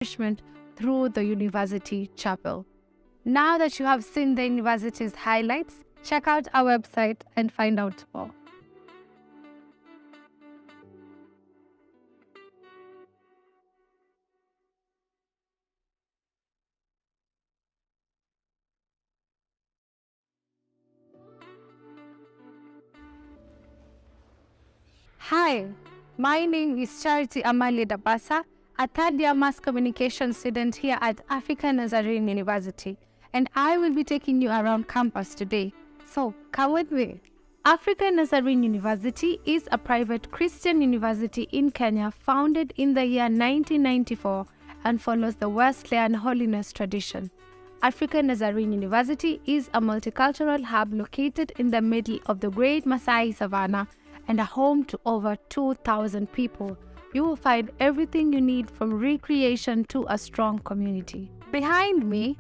nourishment through the university chapel. Now that you have seen the university's highlights, check out our website and find out more. Hi, my name is Charity Amalie Dabasa, a third-year mass communication student here at African Nazarene University, and I will be taking you around campus today. So, come with me. African Nazarene University is a private Christian university in Kenya founded in the year 1994 and follows the Wesleyan holiness tradition. African Nazarene University is a multicultural hub located in the middle of the Great Maasai Savannah and a home to over 2,000 people. You will find everything you need from recreation to a strong community. Behind me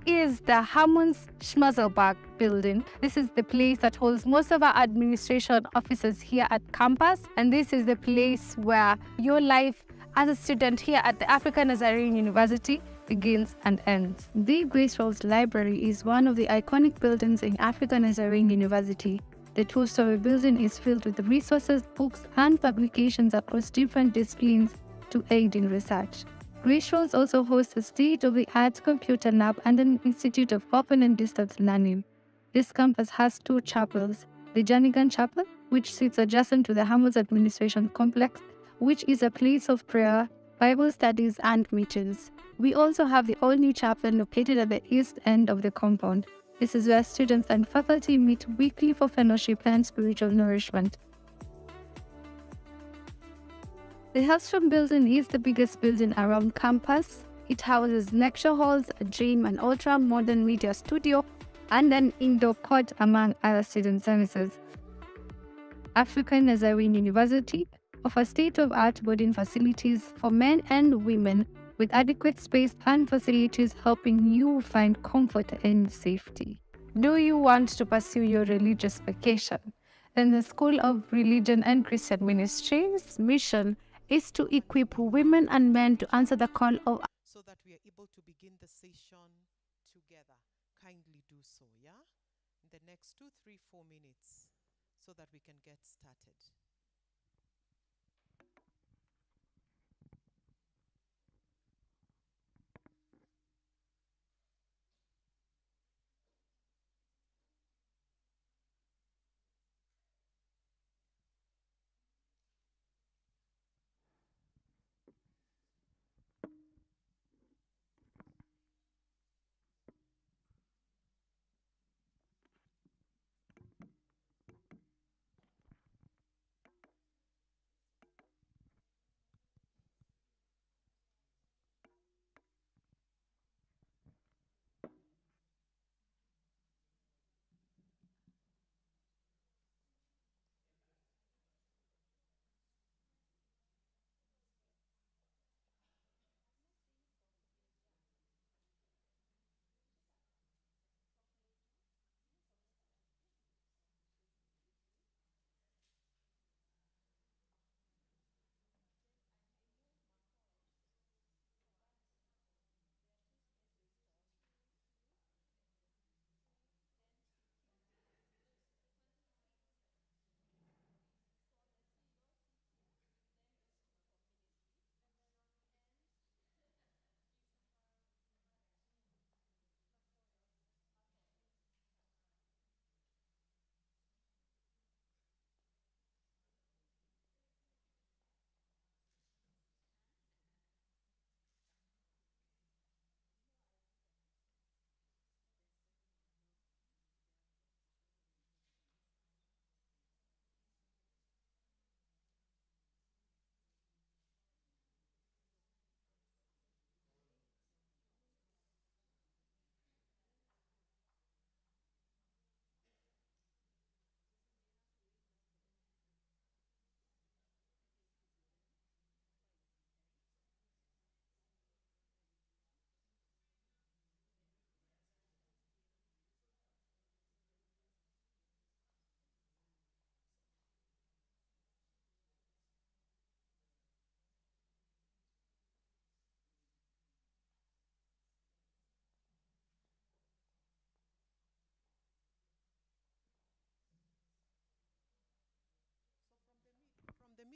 is the Hammonds Schmazzelbach building. This is the place that holds most of our administration offices here at campus, and this is the place where your life as a student here at the African Nazarene University begins and ends. The Grace Rose Library is one of the iconic buildings in African Nazarene University. The two-story building is filled with resources, books, and publications across different disciplines to aid in research. Grace Rose also hosts a state-of-the-art computer lab and an institute of open and distance learning. This campus has two chapels: the Jernigan Chapel, which sits adjacent to the Hammonds Administration Complex, which is a place of prayer, Bible studies, and meetings. We also have the all-new chapel located at the east end of the compound. This is where students and faculty meet weekly for fellowship and spiritual nourishment. The Hellstrom building is the biggest building around campus. It houses lecture halls, a gym, an ultra-modern media studio, and an indoor court, among other student services. African Nazarene University offers state-of-art boarding facilities for men and women with adequate space and facilities helping you find comfort and safety. Do you want to pursue your religious vocation? Then the School of Religion and Christian Ministries' mission is to equip women and men to answer the call of so that we are able to begin the session together. Kindly do so, yeah? In the next 2, 3, 4 minutes so that we can get started.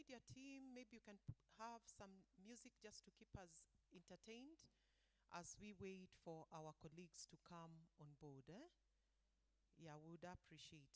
media team, maybe you can have some music just to keep us entertained as we wait for our colleagues to come on board. Yeah, we would appreciate.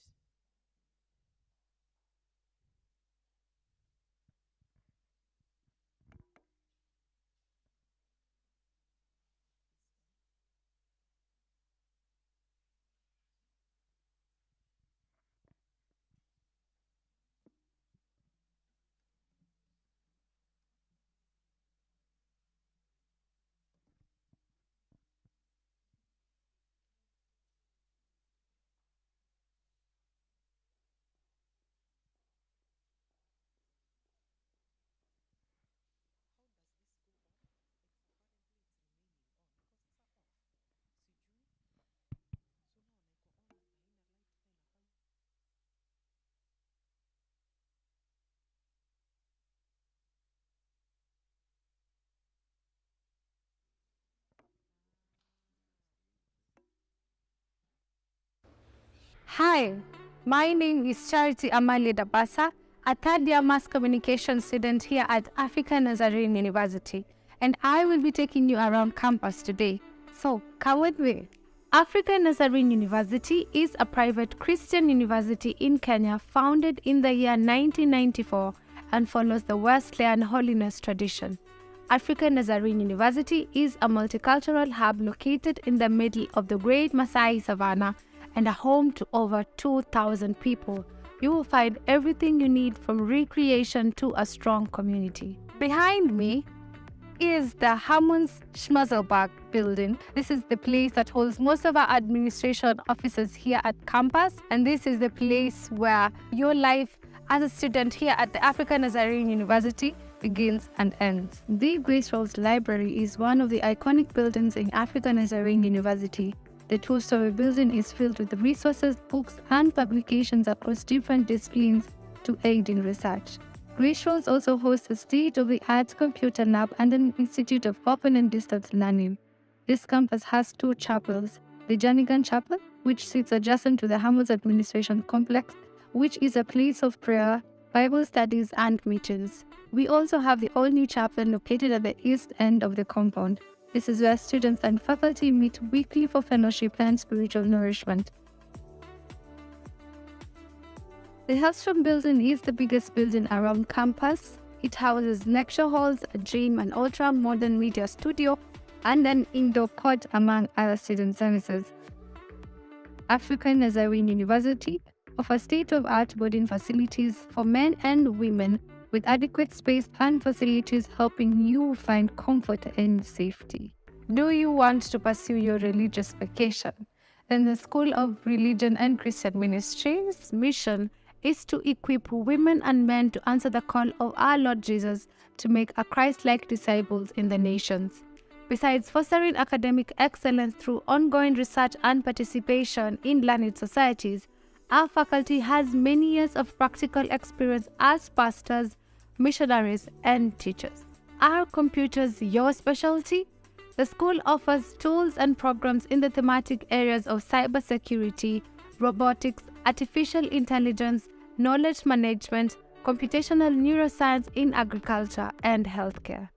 Hi, my name is Charity Amalie Dabasa, a third-year mass communication student here at African Nazarene University, and I will be taking you around campus today. So, come with me. African Nazarene University is a private Christian university in Kenya founded in the year 1994 and follows the Wesleyan holiness tradition. African Nazarene University is a multicultural hub located in the middle of the Great Maasai Savannah and a home to over 2,000 people. You will find everything you need from recreation to a strong community. Behind me is the Hammonds Schmazzelbach building. This is the place that holds most of our administration offices here at campus, and this is the place where your life as a student here at the African Nazarene University begins and ends. The Grace Rose Library is one of the iconic buildings in African Nazarene University. The two-story building is filled with resources, books, and publications across different disciplines to aid in research. Grace Rose also hosts a state-of-the-art computer lab and an Institute of Open and Distance Learning. This campus has two chapels, the Janigan Chapel, which sits adjacent to the Hammonds Administration Complex, which is a place of prayer, Bible studies, and meetings. We also have the all-new chapel located at the east end of the compound. This is where students and faculty meet weekly for fellowship and spiritual nourishment. The Hellstrom building is the biggest building around campus. It houses lecture halls, a gym, an ultra-modern media studio, and an indoor court among other student services. African Nazarene University offers state-of-art boarding facilities for men and women with adequate space and facilities helping you find comfort and safety. Do you want to pursue your religious vocation? Then the School of Religion and Christian Ministries' mission is to equip women and men to answer the call of our Lord Jesus to make a Christ-like disciples in the nations. Besides fostering academic excellence through ongoing research and participation in learned societies, our faculty has many years of practical experience as pastors, missionaries, and teachers. Are computers your specialty? The school offers tools and programs in the thematic areas of cybersecurity, robotics, artificial intelligence, knowledge management, computational neuroscience in agriculture, and healthcare.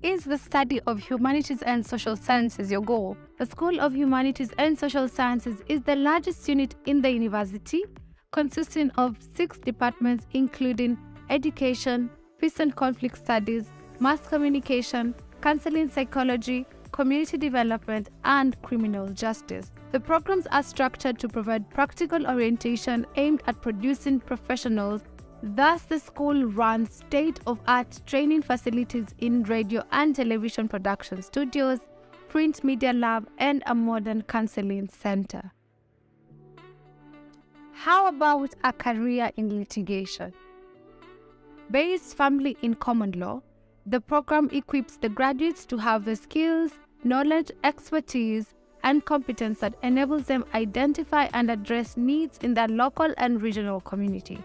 Is the study of humanities and social sciences your goal? The School of Humanities and Social Sciences is the largest unit in the university, consisting of 6 departments including education, peace and conflict studies, mass communication, counseling psychology, community development, and criminal justice. The programs are structured to provide practical orientation aimed at producing professionals. Thus, the school runs state-of-art training facilities in radio and television production studios, print media lab, and a modern counseling center. How about a career in litigation? Based firmly in common law, the program equips the graduates to have the skills, knowledge, expertise, and competence that enables them identify and address needs in their local and regional community.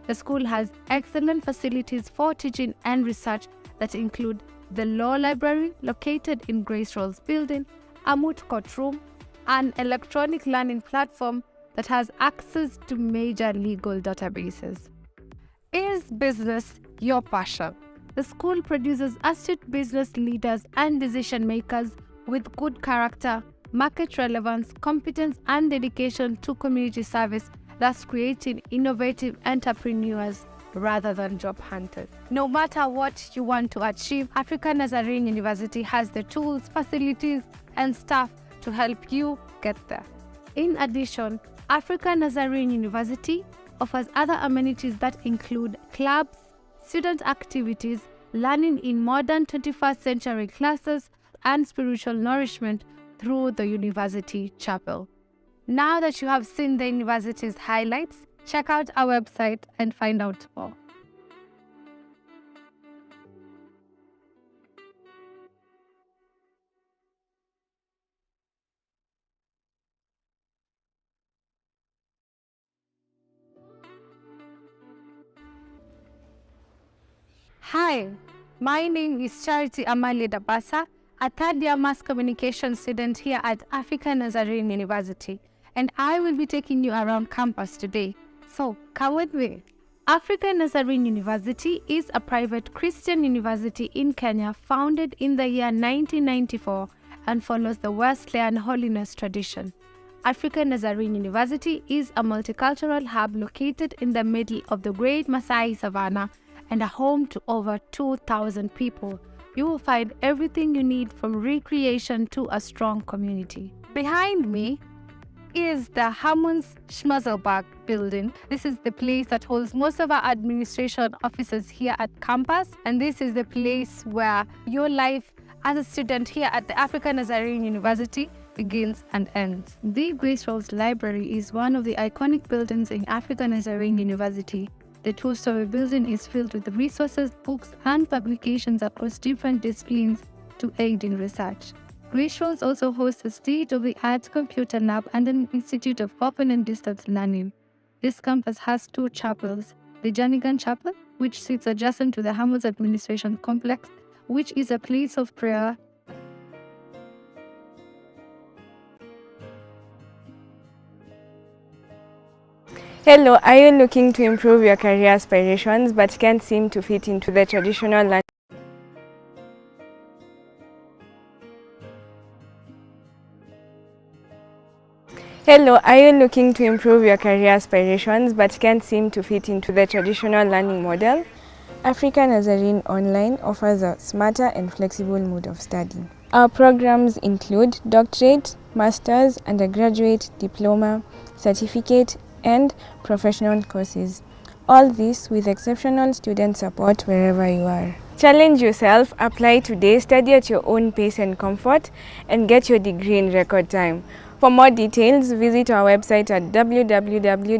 The school has excellent facilities for teaching and research that include the law library located in Grace Rose building, a moot courtroom, an electronic learning platform that has access to major legal databases. Is business your passion. The school produces astute business leaders and decision makers with good character, market relevance, competence, and dedication to community service, thus creating innovative entrepreneurs rather than job hunters. No matter what you want to achieve, African Nazarene University has the tools, facilities, and staff to help you get there. In addition, African Nazarene University offers other amenities that include clubs, student activities, learning in modern 21st century classes, and spiritual nourishment through the university chapel. Now that you have seen the university's highlights, check out our website and find out more. Hi, my name is Charity Amalie Dabasa, a third-year mass communication student here at African Nazarene University, and I will be taking you around campus today. So, come with me. African Nazarene University is a private Christian university in Kenya founded in the year 1994 and follows the Wesleyan holiness tradition. African Nazarene University is a multicultural hub located in the middle of the Great Masai Savannah and a home to over 2,000 people. You will find everything you need from recreation to a strong community. Behind me is the Hammonds Schmerzelberg building. This is the place that holds most of our administration offices here at campus, and this is the place where your life as a student here at the African Nazarene University begins and ends. The Grace Rolls Library is one of the iconic buildings in African Nazarene University. The two-story building is filled with resources, books, and publications across different disciplines to aid in research. Grace Rolls also hosts a state-of-the-art computer lab and an institute of open and distance learning. This campus has two chapels, the Janigan Chapel, which sits adjacent to the Hammonds Administration Complex, which is a place of prayer. Hello, are you looking to improve your career aspirations but can't seem to fit into the traditional learning? Hello, are you looking to improve your career aspirations but can't seem to fit into the traditional learning model? African Nazarene Online offers a smarter and flexible mode of study. Our programs include doctorate, master's, undergraduate, diploma, certificate, and professional courses. All this with exceptional student support wherever you are. Challenge yourself, apply today, study at your own pace and comfort, and get your degree in record time. For more details, visit our website at www.anu.ac.ke.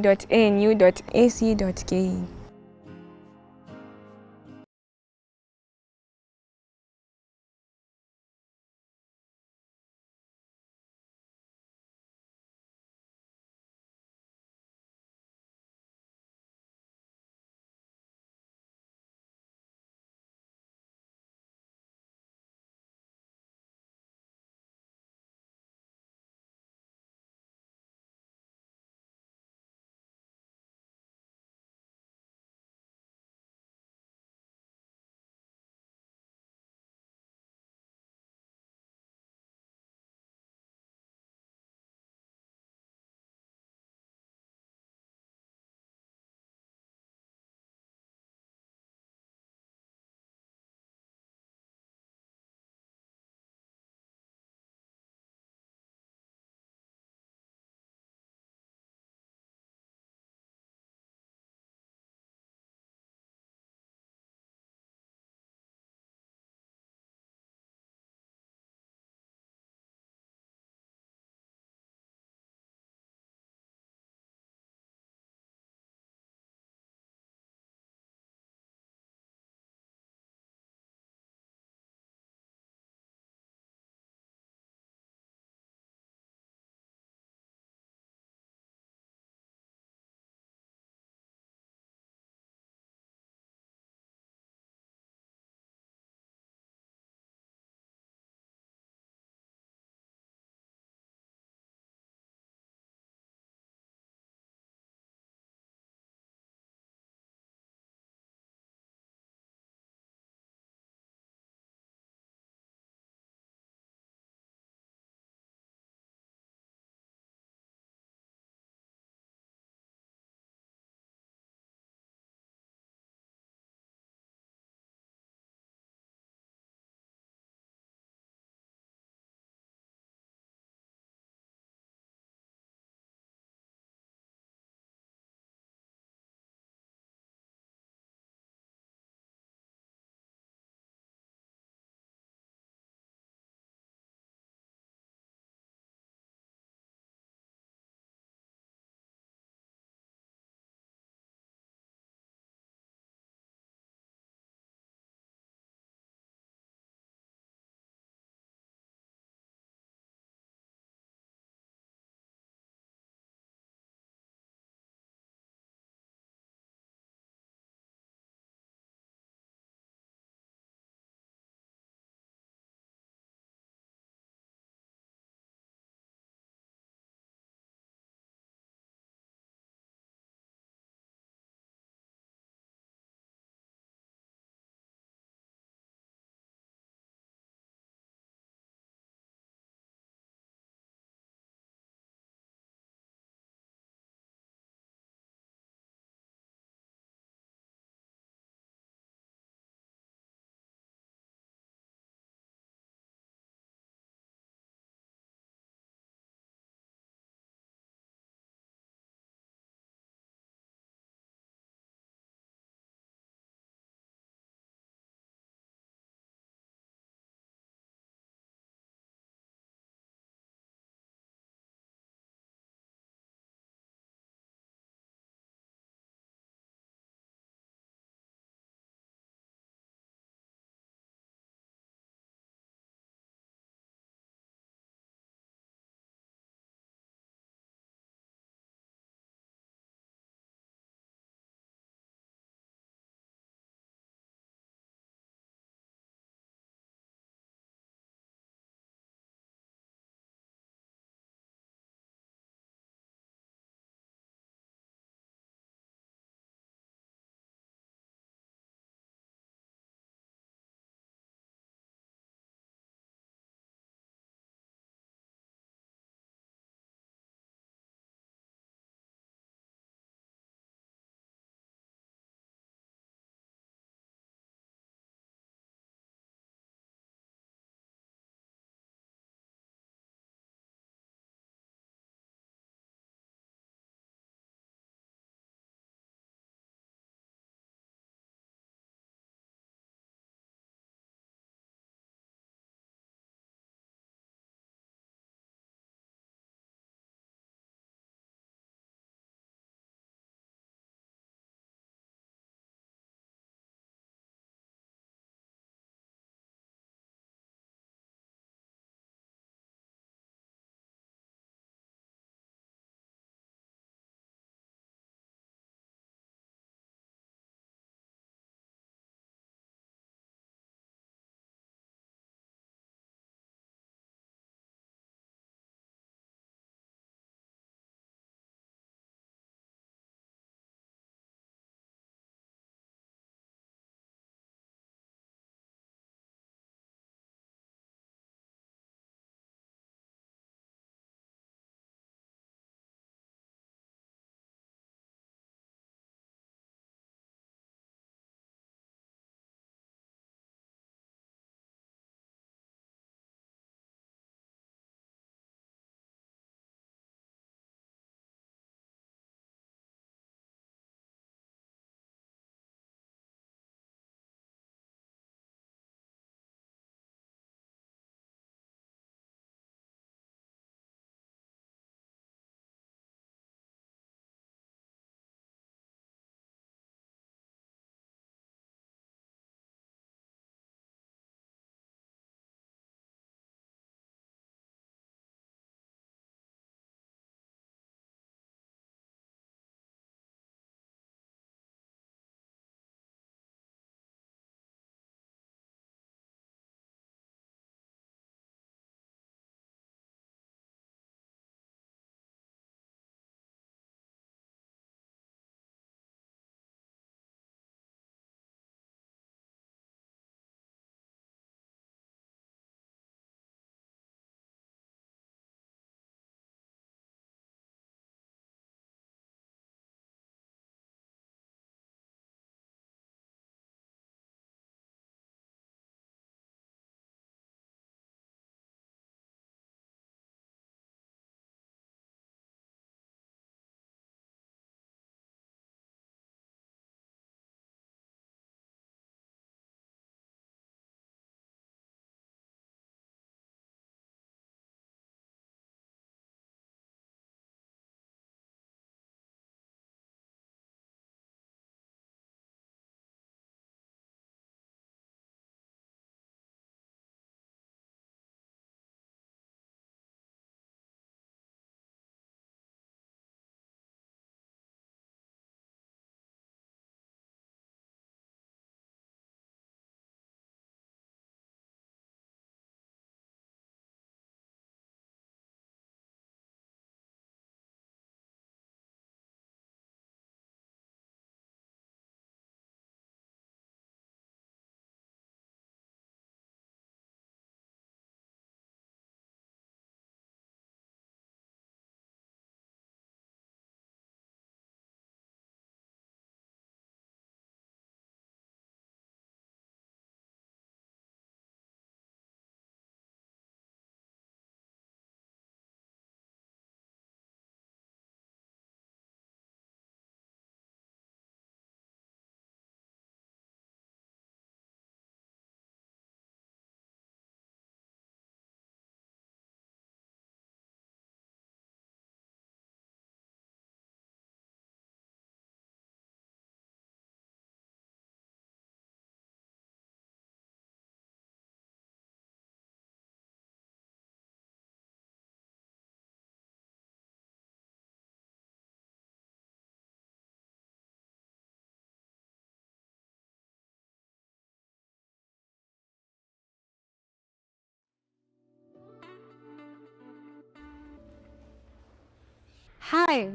Hi,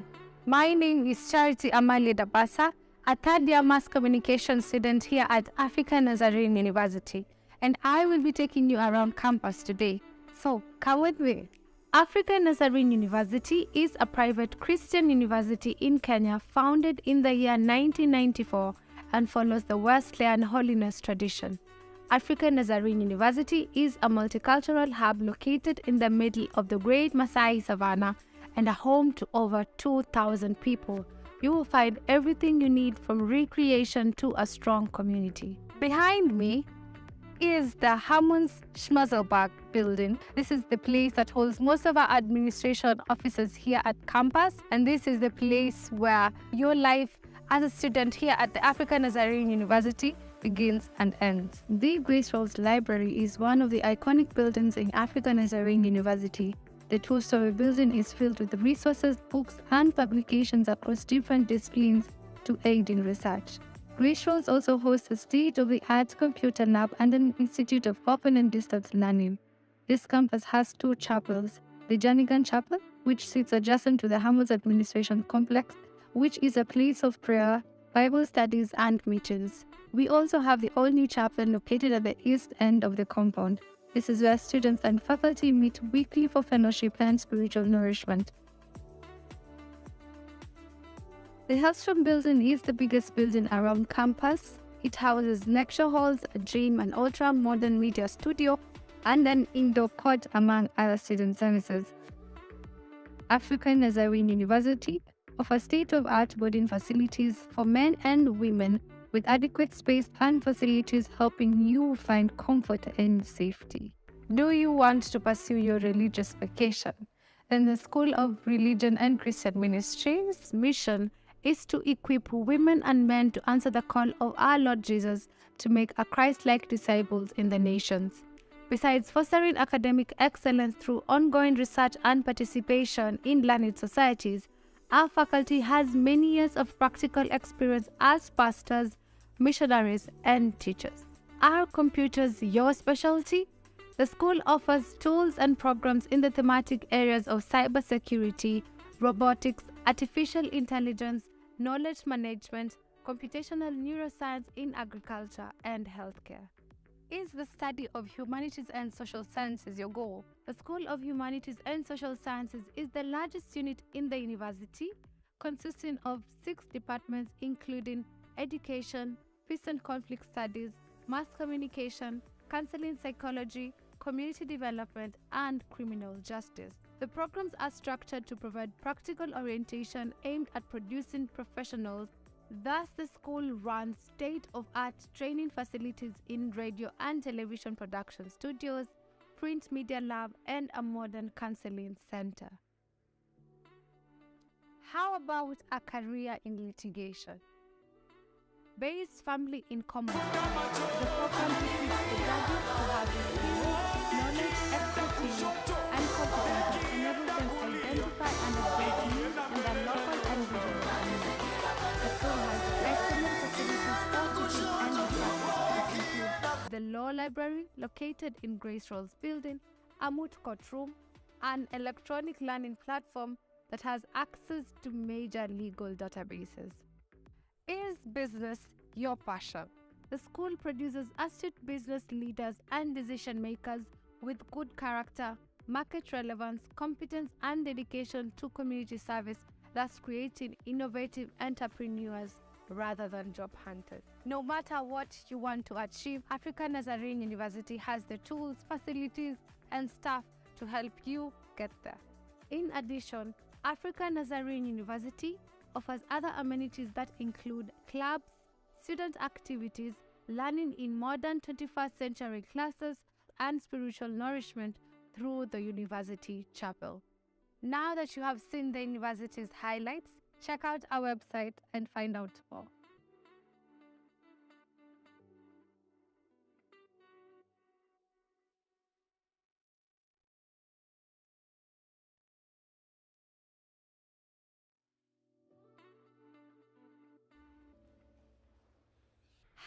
my name is Charity Amalie Dabasa, a third-year mass communication student here at African Nazarene University, and I will be taking you around campus today. So, come with me. African Nazarene University is a private Christian university in Kenya founded in the year 1994 and follows the Wesleyan holiness tradition. African Nazarene University is a multicultural hub located in the middle of the Great Maasai Savannah and a home to over 2,000 people. You will find everything you need from recreation to a strong community. Behind me is the Hammonds Schmazzelbach building. This is the place that holds most of our administration offices here at campus, and this is the place where your life as a student here at the African Nazarene University begins and ends. The Grace Rose Library is one of the iconic buildings in African Nazarene University. The two-story building is filled with resources, books, and publications across different disciplines to aid in research. Grace Rose also hosts a state-of-the-art computer lab and an Institute of Open and Distance Learning. This campus has two chapels, the Janigan Chapel, which sits adjacent to the Hammonds Administration Complex, which is a place of prayer, Bible studies, and meetings. We also have the all-new chapel located at the east end of the compound. This is where students and faculty meet weekly for fellowship and spiritual nourishment. The Hellstrom building is the biggest building around campus. It houses lecture halls, a gym, an ultra-modern media studio, and an indoor court among other student services. African Nazarene University offers state-of-art boarding facilities for men and women with adequate space and facilities helping you find comfort and safety. Do you want to pursue your religious vocation? Then the School of Religion and Christian Ministries' mission is to equip women and men to answer the call of our Lord Jesus to make a Christ-like disciples in the nations. Besides fostering academic excellence through ongoing research and participation in learned societies, our faculty has many years of practical experience as pastors, missionaries, and teachers. Are computers your specialty? The school offers tools and programs in the thematic areas of cybersecurity, robotics, artificial intelligence, knowledge management, computational neuroscience in agriculture, and healthcare. Is the study of humanities and social sciences your goal? The School of Humanities and Social Sciences is the largest unit in the university, consisting of 6 departments including education, peace and conflict studies, mass communication, counseling psychology, community development, and criminal justice. The programs are structured to provide practical orientation aimed at producing professionals. Thus, the school runs state-of-art training facilities in radio and television production studios, print media lab, and a modern counseling center. How about a career in litigation? Based family in common, the program equips the graduates to have the skills, knowledge, expertise, and competence that enable them to identify and address needs in their local and regional communities. The school has excellent facilities for teaching and research that include the law library located in Grace Rose building, a moot court room, an electronic learning platform that has access to major legal databases. Is business your passion? The school produces astute business leaders and decision makers with good character, market relevance, competence, and dedication to community service, thus creating innovative entrepreneurs rather than job hunters. No matter what you want to achieve, African Nazarene University has the tools, facilities, and staff to help you get there. In addition, African Nazarene University offers other amenities that include clubs, student activities, learning in modern 21st century classes, and spiritual nourishment through the university chapel. Now that you have seen the university's highlights, check out our website and find out more.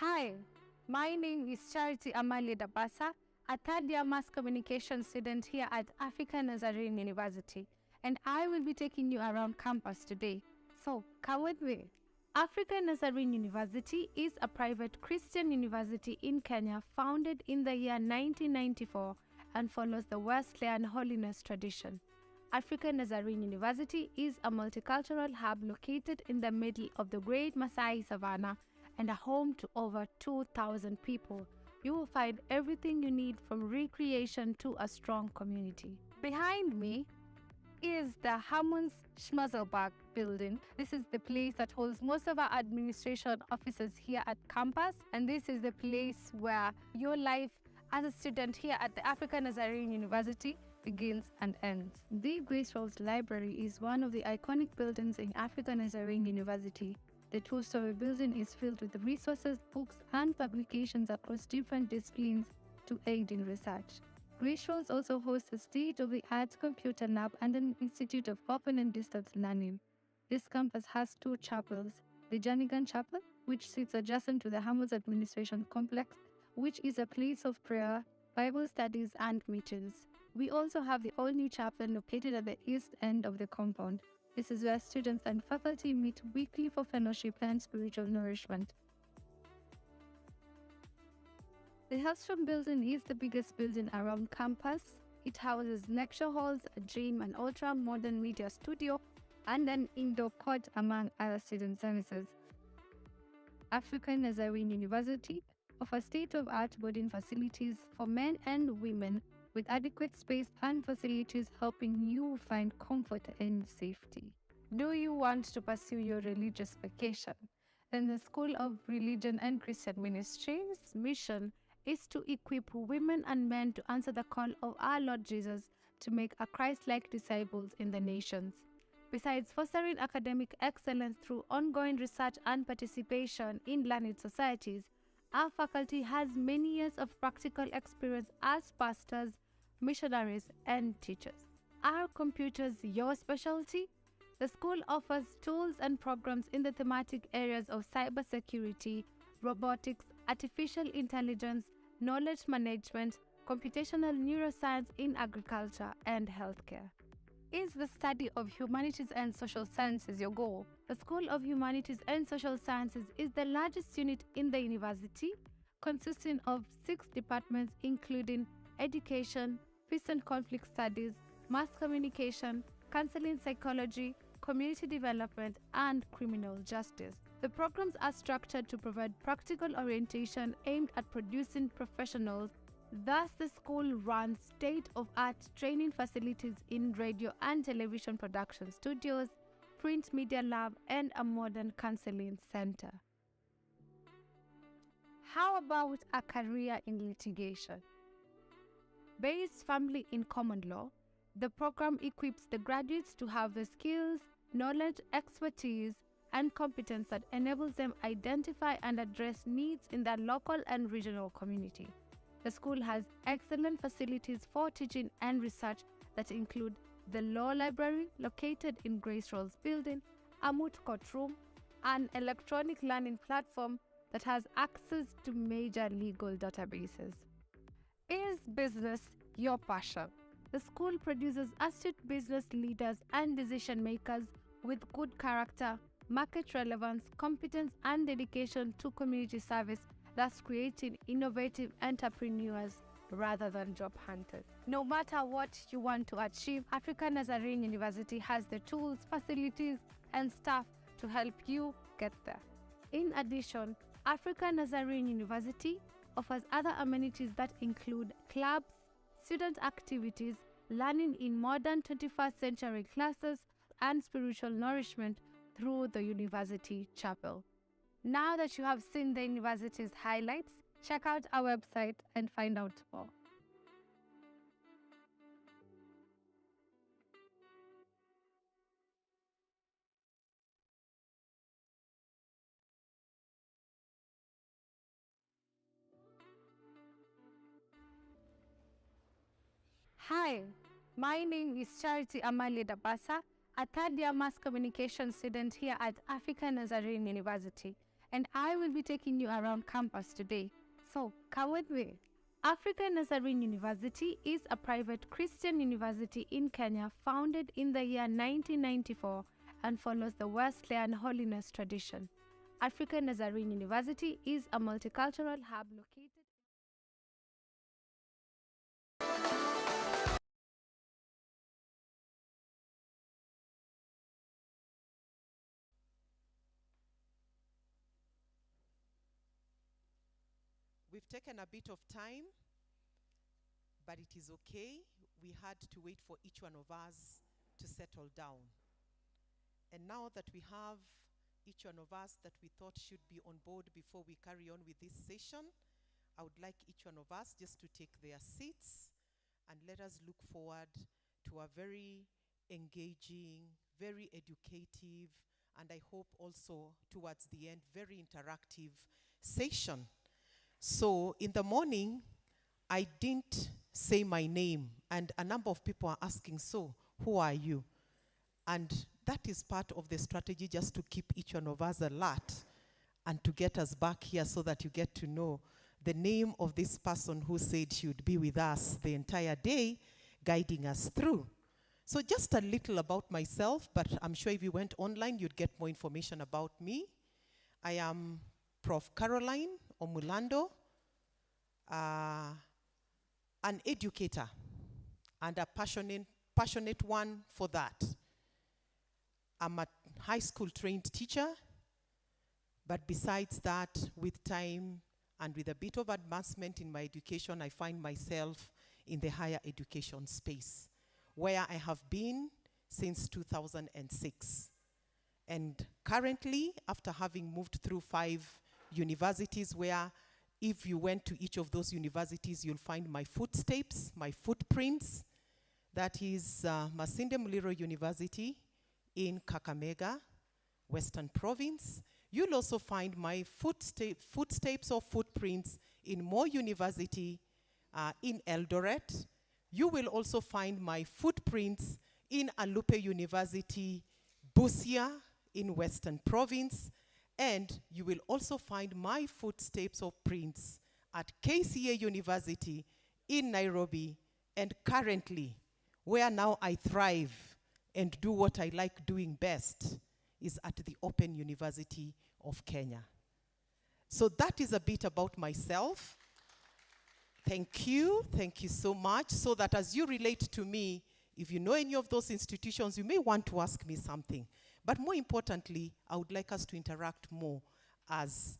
Hi, my name is Charity Amalie Dabasa, a third-year mass communication student here at African Nazarene University, and I will be taking you around campus today. So, come with me. African Nazarene University is a private Christian university in Kenya founded in the year 1994 and follows the Wesleyan holiness tradition. African Nazarene University is a multicultural hub located in the middle of the Great Maasai Savannah and a home to over 2,000 people. You will find everything you need from recreation to a strong community. Behind me is the Hammonds Schmerzelberg building. This is the place that holds most of our administration offices here at campus, and this is the place where your life as a student here at the African Nazarene University begins and ends. The Grace Rolls Library is one of the iconic buildings in African Nazarene University. The two-story building is filled with resources, books, and publications across different disciplines to aid in research. Grace Rolls also hosts a state-of-the-art computer lab and an institute of open and distance learning. This campus has two chapels, the Janigan Chapel, which sits adjacent to the Hammonds Administration Complex, which is a place of prayer, Bible studies, and meetings. We also have the all-new chapel located at the east end of the compound. This is where students and faculty meet weekly for fellowship and spiritual nourishment. The Hellstrom building is the biggest building around campus. It houses lecture halls, a gym, an ultra-modern media studio, and an indoor court, among other student services. African Nazarene University offers state-of-art boarding facilities for men and women with adequate space and facilities helping you find comfort and safety. Do you want to pursue your religious vocation? Then the School of Religion and Christian Ministry's mission is to equip women and men to answer the call of our Lord Jesus to make a Christ-like disciples in the nations. Besides fostering academic excellence through ongoing research and participation in learned societies, our faculty has many years of practical experience as pastors, missionaries, and teachers. Are computers your specialty? The school offers tools and programs in the thematic areas of cybersecurity, robotics, artificial intelligence, knowledge management, computational neuroscience in agriculture, and healthcare. Is the study of humanities and social sciences your goal? The School of Humanities and Social Sciences is the largest unit in the university, consisting of 6 departments including education, peace and conflict studies, mass communication, counseling psychology, community development, and criminal justice. The programs are structured to provide practical orientation aimed at producing professionals. Thus, the school runs state-of-art training facilities in radio and television production studios, print media lab, and a modern counseling center. How about a career in litigation? Based firmly in common law, the program equips the graduates to have the skills, knowledge, expertise, and competence that enables them identify and address needs in their local and regional community. The school has excellent facilities for teaching and research that include the law library located in Grace Rolls building, a moot court room, an electronic learning platform that has access to major legal databases. Is business your passion? The school produces astute business leaders and decision makers with good character, market relevance, competence, and dedication to community service, thus creating innovative entrepreneurs rather than job hunters. No matter what you want to achieve, African Nazarene University has the tools, facilities, and staff to help you get there. In addition, African Nazarene University offers other amenities that include clubs, student activities, learning in modern 21st century classes, and spiritual nourishment through the university chapel. Now that you have seen the university's highlights, check out our website and find out more. Hi, my name is Charity Amalie Dabasa, a third-year mass communication student here at African Nazarene University, and I will be taking you around campus today. So, come with me. African Nazarene University is a private Christian university in Kenya founded in the year 1994 and follows the Wesleyan holiness tradition. African Nazarene University is a multicultural hub located. We've taken a bit of time, but it is okay. We had to wait for each one of us to settle down. And now that we have each one of us that we thought should be on board before we carry on with this session, I would like each one of us just to take their seats and let us look forward to a very engaging, very educative, and I hope also towards the end, very interactive session. So in the morning, I didn't say my name, and a number of people are asking, so who are you? And that is part of the strategy, just to keep each one of us alert and to get us back here so that you get to know the name of this person who said she would be with us the entire day, guiding us through. So just a little about myself, but I'm sure if you went online, you'd get more information about me. I am Prof. Caroline Omulando, an educator and a passionate one for that. I'm a high school trained teacher, but besides that, with time and with a bit of advancement in my education, I find myself in the higher education space, where I have been since 2006. And currently, after having moved through 5 universities, where if you went to each of those universities, you'll find my footsteps, my footprints. That is Masinde Muliro University in Kakamega, Western Province. You'll also find my footsteps or footprints in Moi University in Eldoret. You will also find my footprints in Alupe University, Busia in Western Province. And you will also find my footsteps or prints at KCA University in Nairobi, and currently, where now I thrive and do what I like doing best, is at the Open University of Kenya. So that is a bit about myself. Thank you so much. So that as you relate to me, if you know any of those institutions, you may want to ask me something. But more importantly, I would like us to interact more as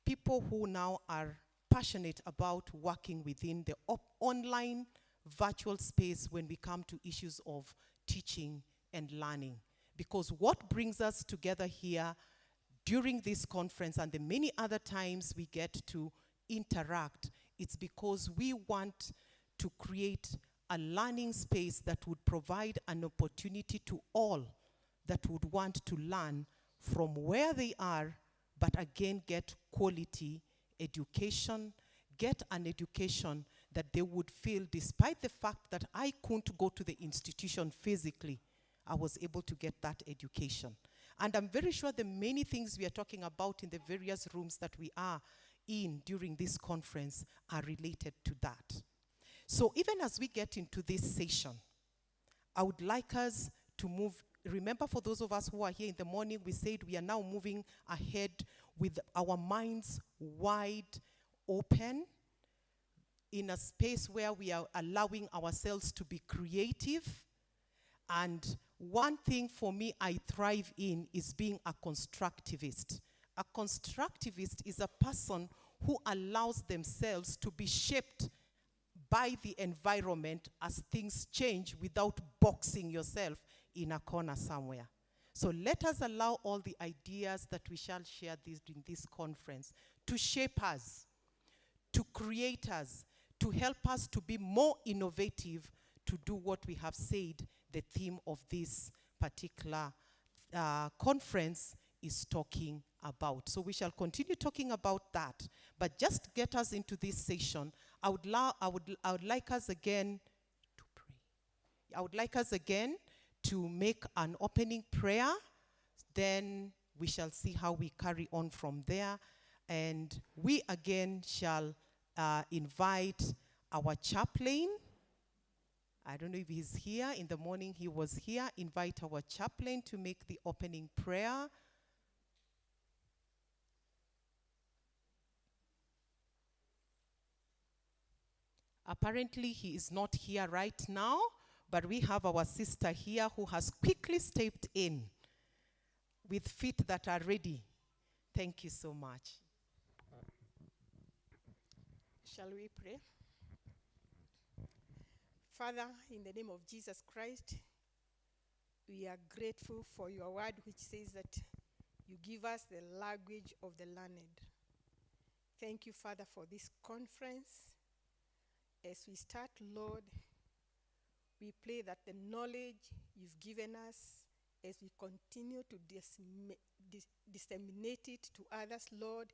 people who now are passionate about working within the online virtual space when we come to issues of teaching and learning. Because what brings us together here during this conference and the many other times we get to interact, it's because we want to create a learning space that would provide an opportunity to all that would want to learn from where they are, but again get quality education, get an education that they would feel, despite the fact that I couldn't go to the institution physically, I was able to get that education. And I'm very sure the many things we are talking about in the various rooms that we are in during this conference are related to that. So even as we get into this session, I would like us to move. Remember, for those of us who are here in the morning, we said we are now moving ahead with our minds wide open in a space where we are allowing ourselves to be creative. And one thing for me I thrive in is being a constructivist. A constructivist is a person who allows themselves to be shaped by the environment as things change without boxing yourself in a corner somewhere. So let us allow all the ideas that we shall share during this conference to shape us, to create us, to help us to be more innovative, to do what we have said the theme of this particular conference is talking about. So we shall continue talking about that. But just to get us into this session, I would like us again to pray. I would like us again to make an opening prayer. Then we shall see how we carry on from there. And we again shall invite our chaplain. I don't know if he's here. In the morning he was here. Invite our chaplain to make the opening prayer. Apparently he is not here right now, but we have our sister here who has quickly stepped in with feet that are ready. Thank you so much. Shall we pray? Father, in the name of Jesus Christ, we are grateful for your word which says that you give us the language of the learned. Thank you, Father, for this conference. As we start, Lord, we pray that the knowledge you've given us, as we continue to disseminate it to others, Lord,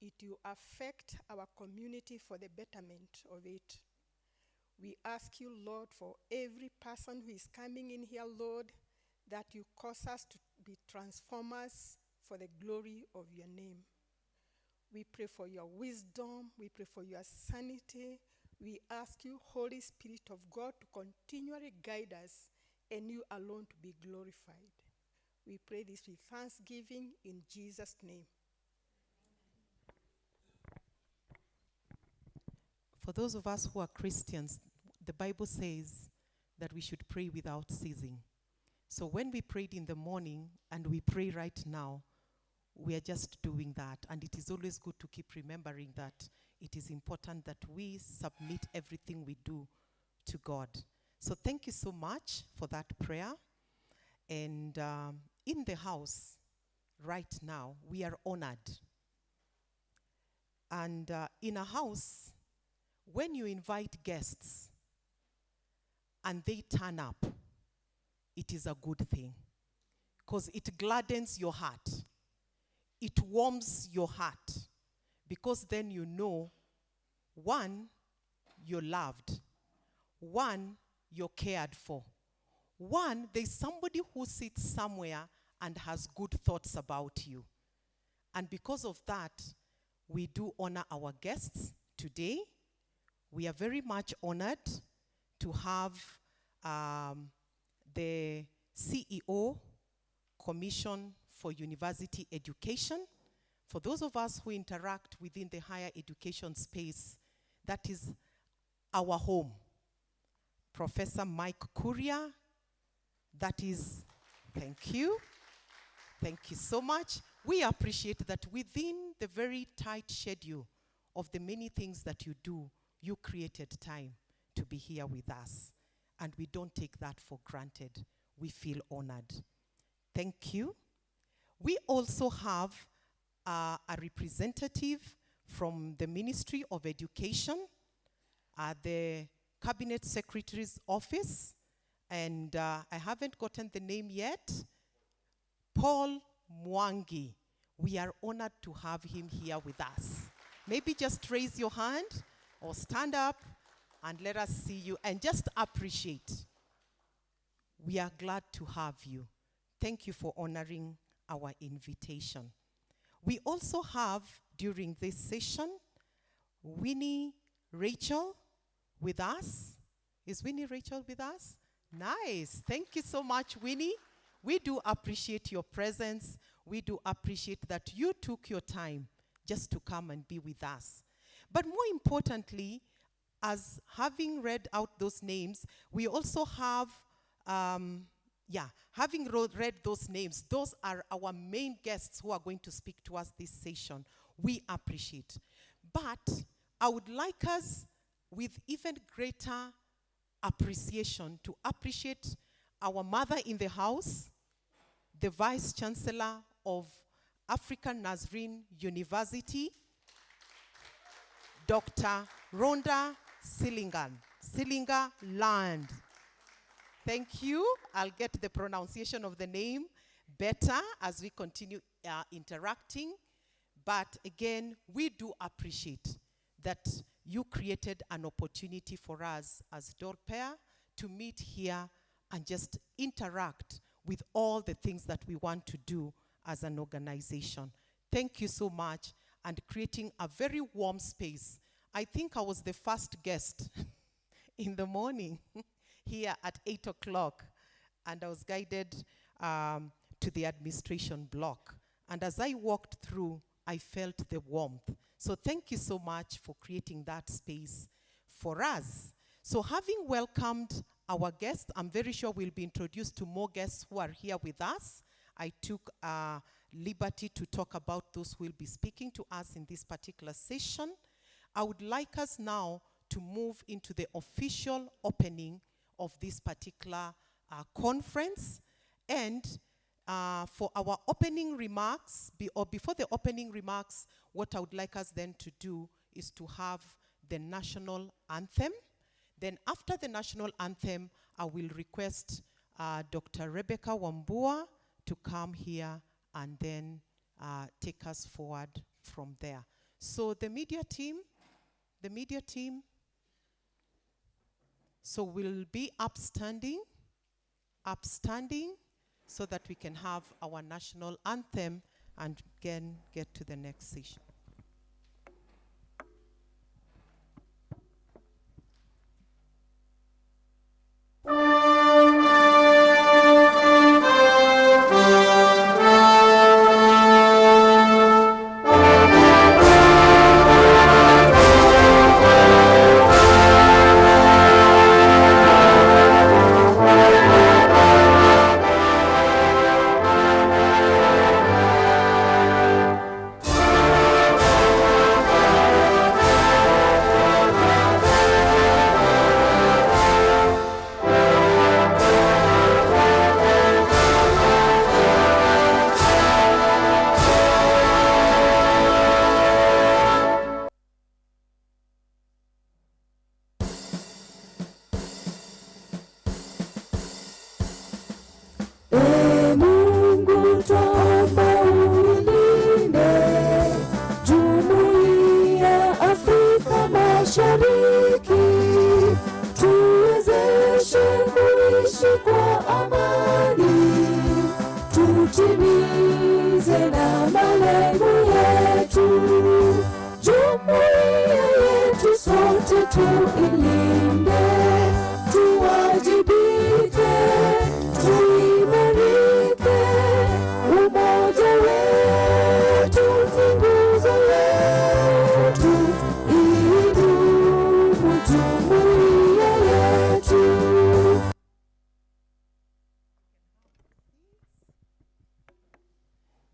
it will affect our community for the betterment of it. We ask you, Lord, for every person who is coming in here, Lord, that you cause us to be transformers for the glory of your name. We pray for your wisdom. We pray for your sanity. We ask you, Holy Spirit of God, to continually guide us and you alone to be glorified. We pray this with thanksgiving in Jesus' name. For those of us who are Christians, the Bible says that we should pray without ceasing. So when we prayed in the morning and we pray right now, we are just doing that. And it is always good to keep remembering that it is important that we submit everything we do to God. So thank you so much for that prayer. And in the house right now, we are honored. And in a house, when you invite guests and they turn up, it is a good thing because it gladdens your heart. It warms your heart because then you know, one, you're loved. One, you're cared for. One, there's somebody who sits somewhere and has good thoughts about you. And because of that, we do honor our guests today. We are very much honored to have the CEO, Commission for University Education. For those of us who interact within the higher education space, that is our home. Professor Mike Kuria, that is, thank you. Thank you so much. We appreciate that within the very tight schedule of the many things that you do, you created time to be here with us. And we don't take that for granted. We feel honored. Thank you. We also have a representative from the Ministry of Education, the Cabinet Secretary's office, and I haven't gotten the name yet, Paul Mwangi. We are honored to have him here with us. Maybe just raise your hand or stand up and let us see you and just appreciate. We are glad to have you. Thank you for honoring our invitation. We also have, during this session, Winnie Rachel with us. Is Winnie Rachel with us? Nice. Thank you so much, Winnie. We do appreciate your presence. We do appreciate that you took your time just to come and be with us. But more importantly, as having read out those names, we also have, having read those names, those are our main guests who are going to speak to us this session. We appreciate. But I would like us, with even greater appreciation, to appreciate our mother in the house, the Vice Chancellor of African Nazarene University, Dr. Rhonda Sillinger Land. Thank you. I'll get the pronunciation of the name better as we continue interacting. But again, we do appreciate that you created an opportunity for us as Dolpa-Ea to meet here and just interact with all the things that we want to do as an organization. Thank you so much, and creating a very warm space I think I was the first guest in the morning here at 8 o'clock, and I was guided to the administration block. And as I walked through, I felt the warmth. So thank you so much for creating that space for us. So having welcomed our guests, I'm very sure we'll be introduced to more guests who are here with us. I took liberty to talk about those who will be speaking to us in this particular session. I would like us now to move into the official opening of this particular conference. And for our opening remarks, before the opening remarks, what I would like us then to do is to have the national anthem. Then after the national anthem, I will request Dr. Rebecca Wambua to come here and then take us forward from there. So the media team, so we'll be upstanding, so that we can have our national anthem and again get to the next session.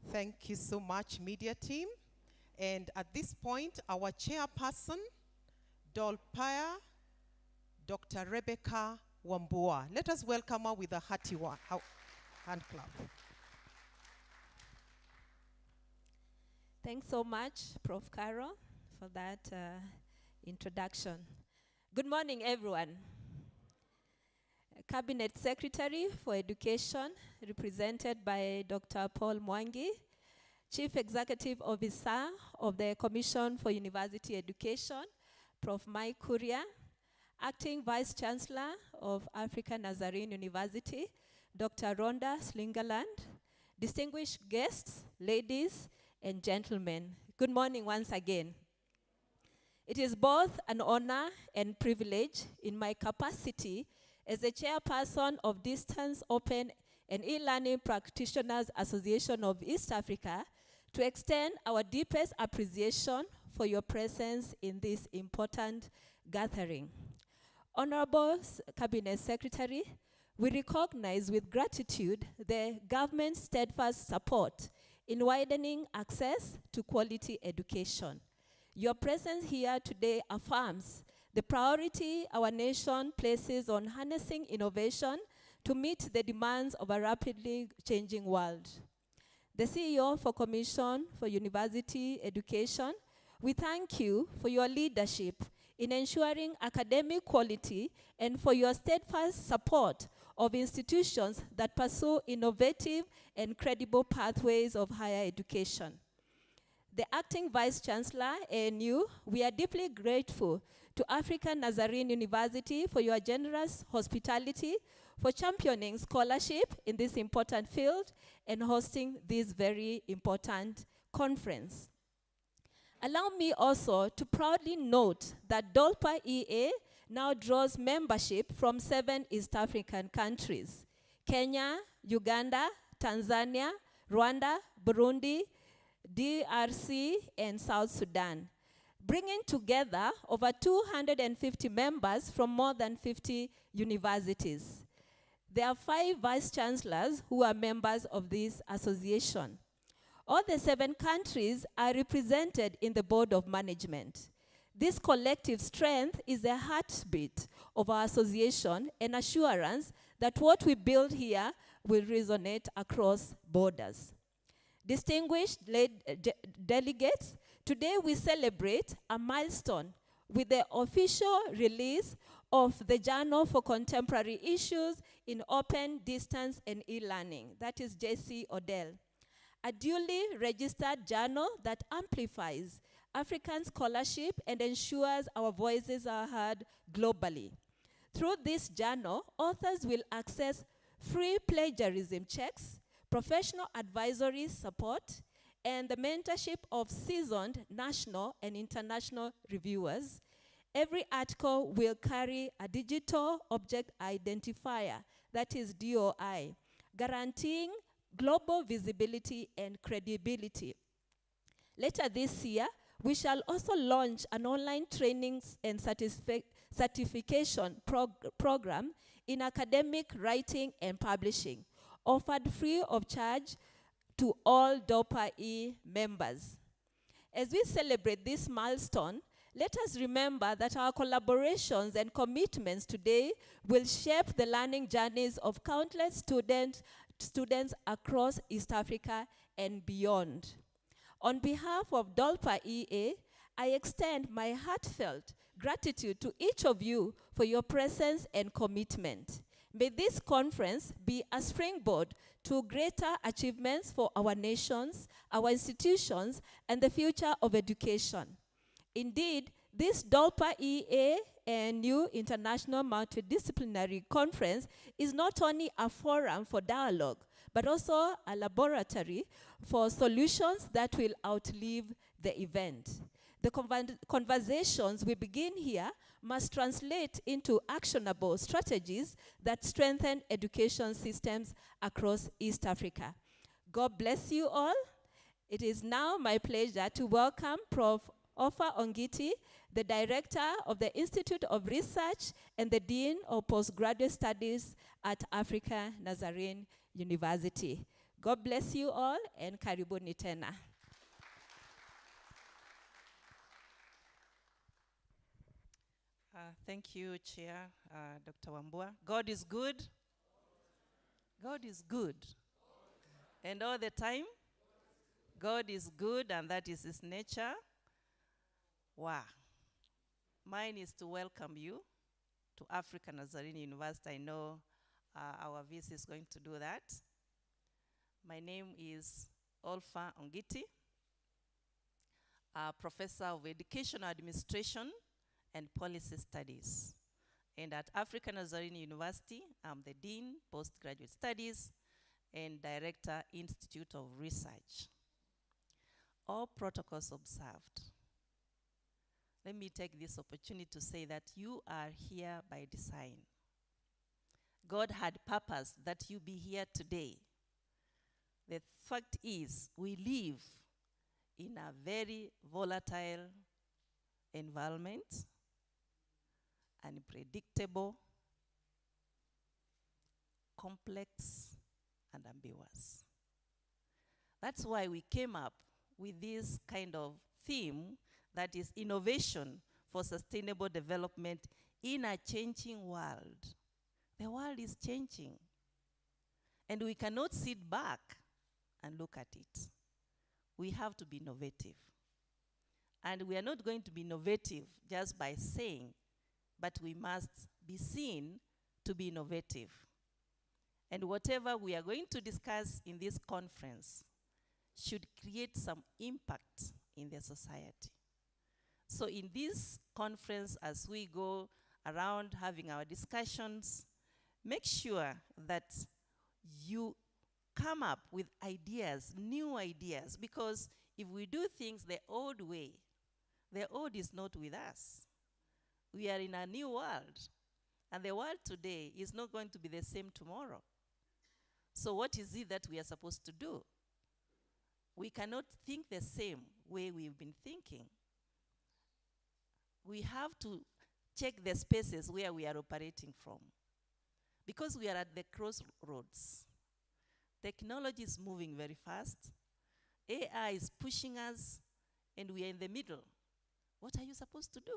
Thank you so much, media team. And at this point, our chairperson, Dolpa-Ea, Dr. Rebecca Wambua. Let us welcome her with a hearty hand clap. Thanks so much, Prof. Caro, for that introduction. Good morning, everyone. Cabinet Secretary for Education, represented by Dr. Paul Mwangi, Chief Executive Officer of the Commission for University Education, Prof. Mike Kuria, Acting Vice Chancellor of African Nazarene University, Dr. Rhonda Slingerland, distinguished guests, ladies and gentlemen, good morning once again. It is both an honor and privilege in my capacity as the chairperson of Distance Open and E-Learning Practitioners Association of East Africa to extend our deepest appreciation for your presence in this important gathering. Honorable Cabinet Secretary, we recognize with gratitude the government's steadfast support in widening access to quality education. Your presence here today affirms the priority our nation places on harnessing innovation to meet the demands of a rapidly changing world. The CEO for Commission for University Education, we thank you for your leadership in ensuring academic quality and for your steadfast support of institutions that pursue innovative and credible pathways of higher education. The Acting Vice Chancellor, ANU, we are deeply grateful to African Nazarene University for your generous hospitality, for championing scholarship in this important field and hosting this very important conference. Allow me also to proudly note that Dolpa-Ea now draws membership from 7 East African countries: Kenya, Uganda, Tanzania, Rwanda, Burundi, DRC, and South Sudan, bringing together over 250 members from more than 50 universities. There are 5 vice chancellors who are members of this association. All the 7 countries are represented in the board of management. This collective strength is the heartbeat of our association and assurance that what we build here will resonate across borders. Distinguished delegates, today we celebrate a milestone with the official release of the Journal for Contemporary Issues in Open, Distance, and E-Learning, that is JC Odell, a duly registered journal that amplifies African scholarship and ensures our voices are heard globally. Through this journal, authors will access free plagiarism checks, professional advisory support, and the mentorship of seasoned national and international reviewers. Every article will carry a digital object identifier, that is DOI, guaranteeing global visibility and credibility. Later this year, we shall also launch an online training and certification program in academic writing and publishing, offered free of charge to all Dolpa-Ea members. As we celebrate this milestone, let us remember that our collaborations and commitments today will shape the learning journeys of countless students across East Africa and beyond. On behalf of Dolpa-Ea, I extend my heartfelt gratitude to each of you for your presence and commitment. May this conference be a springboard to greater achievements for our nations, our institutions, and the future of education. Indeed, this Dolpa-Ea and new International Multidisciplinary Conference is not only a forum for dialogue, but also a laboratory for solutions that will outlive the event. The conversations we begin here must translate into actionable strategies that strengthen education systems across East Africa. God bless you all. It is now my pleasure to welcome Prof. Ofa Ongiti, the Director of the Institute of Research and the Dean of Postgraduate Studies at Africa Nazarene University. God bless you all, and karibuni tena. Thank you, Chair, Dr. Wambua. God is good. God is good. And all the time, God is good, and that is his nature. Wow. Mine is to welcome you to Africa Nazarene University. I know our VC is going to do that. My name is Olfa Ongiti, Professor of Educational Administration and Policy Studies. And at Africa Nazarene University, I'm the Dean, Postgraduate Studies, and Director, Institute of Research. All protocols observed. Let me take this opportunity to say that you are here by design. God had purposed that you be here today. The fact is, we live in a very volatile environment, unpredictable, complex, and ambiguous. That's why we came up with this kind of theme, that is innovation for sustainable development in a changing world. The world is changing, and we cannot sit back and look at it. We have to be innovative. And we are not going to be innovative just by saying, but we must be seen to be innovative. And whatever we are going to discuss in this conference should create some impact in the society. So in this conference, as we go around having our discussions, make sure that you come up with ideas, new ideas, because if we do things the old way, The old is not with us. We are in a new world. And the world today is not going to be the same tomorrow. So what is it that we are supposed to do? We cannot think the same way we've been thinking. We have to check the spaces where we are operating from, because we are at the crossroads. Technology is moving very fast. AI is pushing us, and we are in the middle. What are you supposed to do?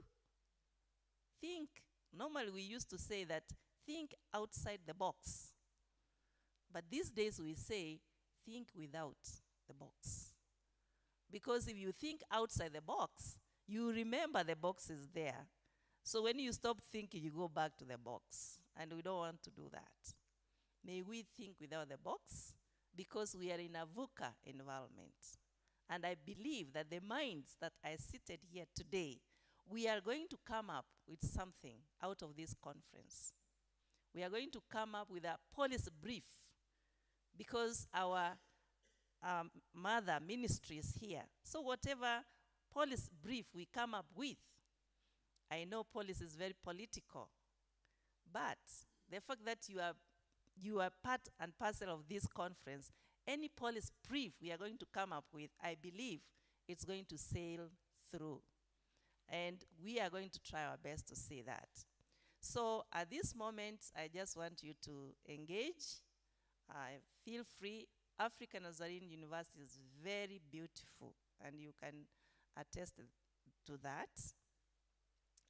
Think. Normally we used to say that, think outside the box. But these days we say, think without the box. Because if you think outside the box, you remember the box is there. So when you stop thinking, you go back to the box. And we don't want to do that. May we think without the box, because we are in a VUCA environment. And I believe that the minds that are seated here today, we are going to come up with something out of this conference. We are going to come up with a policy brief, because our mother ministry is here. So whatever policy brief we come up with, I know policy is very political, but the fact that you are part and parcel of this conference, any policy brief we are going to come up with, I believe it's going to sail through. And we are going to try our best to see that. So at this moment, I just want you to engage. Feel free. African Nazarene University is very beautiful, and you can attest to that.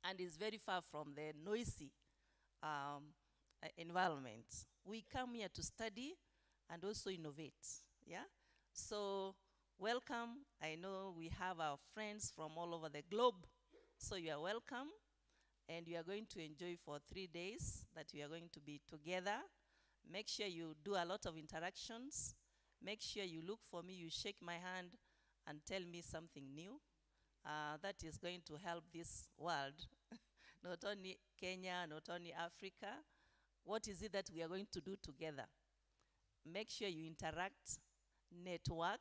And it's very far from the noisy environment. We come here to study and also innovate. Yeah? So welcome. I know we have our friends from all over the globe. So you are welcome. And you are going to enjoy for 3 days that we are going to be together. Make sure you do a lot of interactions. Make sure you look for me, you shake my hand and tell me something new. That is going to help this world, not only Kenya, not only Africa. What is it that we are going to do together? Make sure you interact, network.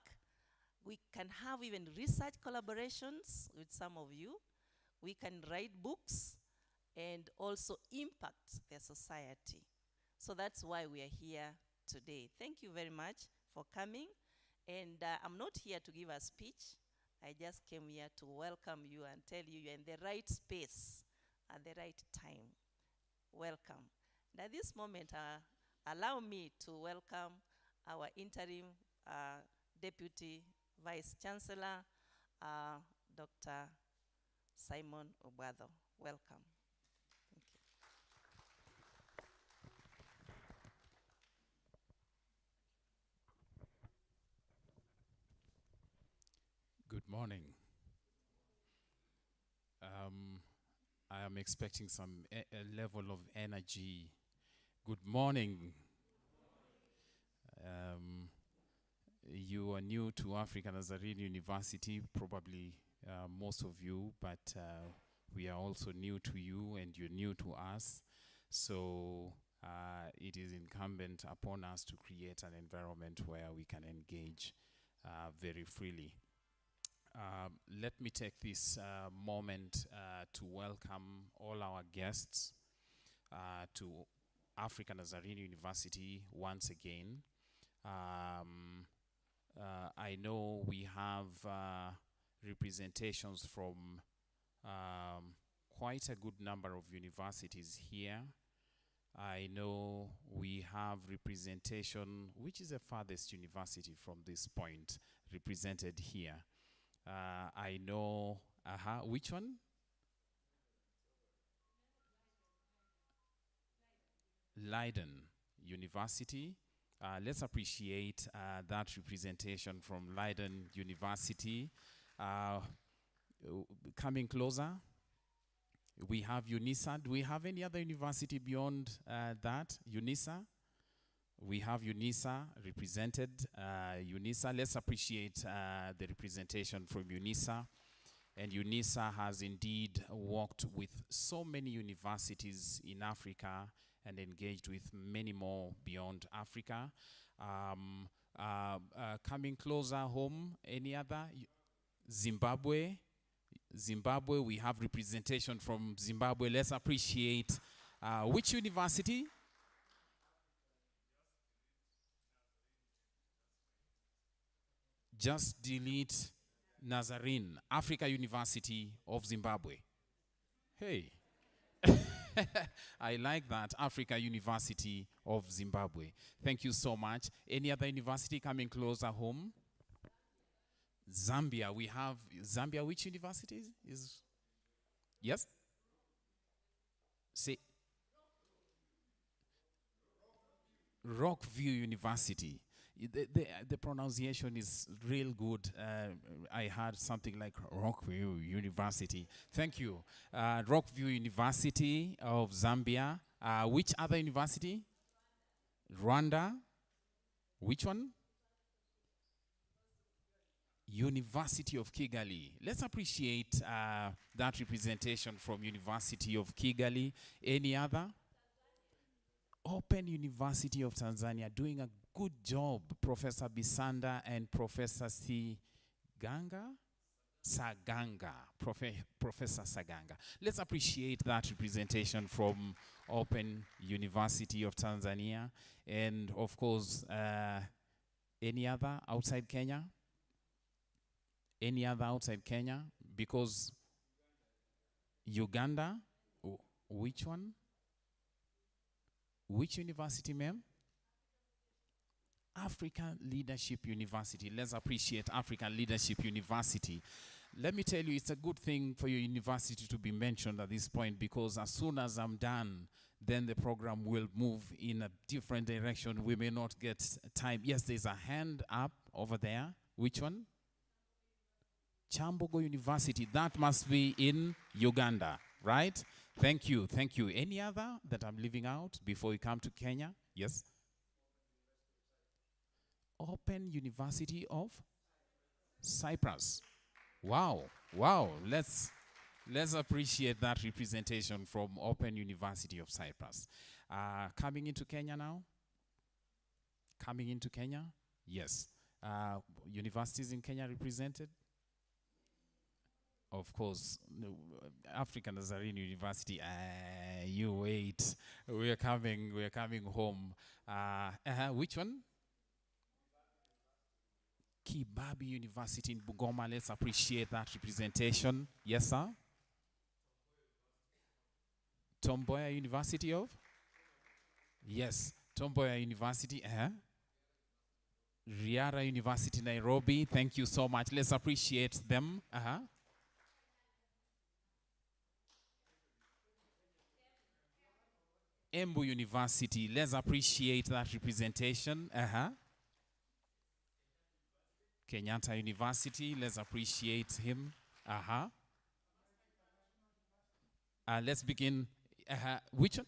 We can have even research collaborations with some of you. We can write books and also impact the society. So that's why we are here today. Thank you very much for coming. And I'm not here to give a speech. I just came here to welcome you and tell you you're in the right space at the right time. Welcome. And at this moment, allow me to welcome our interim Deputy Vice Chancellor, Dr. Simon Obwado. Welcome. Thank you. Good morning. I am expecting some level of energy. Good morning. You are new to African Nazarene University, probably most of you, but we are also new to you and you're new to us. So it is incumbent upon us to create an environment where we can engage very freely. Let me take this moment to welcome all our guests to African Nazarene University once again. I know we have representations from quite a good number of universities here. I know we have representation, which is the farthest university from this point, represented here. I know, which one? Leiden University. Let's appreciate that representation from Leiden University. Coming closer, we have UNISA. Do we have any other university beyond that? UNISA? We have UNISA represented. UNISA, let's appreciate the representation from UNISA. And UNISA has indeed worked with so many universities in Africa and engaged with many more beyond Africa. Coming closer home, any other? Zimbabwe, Zimbabwe. We have representation from Zimbabwe. Let's appreciate which university? Just delete Nazarene, Africa University of Zimbabwe. Hey. I like that, Africa University of Zimbabwe. Thank you so much. Any other university coming closer home? Zambia, we have Zambia. Which university is? Yes? Say. Rockview University. The pronunciation is real good. I heard something like Rockview University. Thank you. Rockview University of Zambia. Which other university? Rwanda. Which one? University of Kigali. Let's appreciate that representation from University of Kigali. Any other? Open University of Tanzania, doing a good job. Professor Bisanda and Professor Saganga. Professor Saganga. Let's appreciate that representation from Open University of Tanzania. And of course, any other outside Kenya? Any other outside Kenya? Because Uganda, which one? Which university, ma'am? African Leadership University. Let's appreciate African Leadership University. Let me tell you, it's a good thing for your university to be mentioned at this point, because as soon as I'm done, then the program will move in a different direction. We may not get time. Yes, there's a hand up over there. Which one? Chambogo University. That must be in Uganda, right? Thank you, thank you. Any other that I'm leaving out before we come to Kenya? Yes? Open University of Cyprus. Wow, wow. Let's appreciate that representation from Open University of Cyprus. Coming into Kenya now? Coming into Kenya? Yes. Universities in Kenya represented? Of course, African Nazarene University. You wait. We're coming home. Which one? Kibabi University in Bungoma. Let's appreciate that representation. Yes, sir. Tom Mboya University of? Yes, Tom Mboya University. Riara University, Nairobi. Thank you so much. Let's appreciate them. Embu University. Let's appreciate that representation. Kenyatta University. Let's appreciate him. Let's begin. Which one?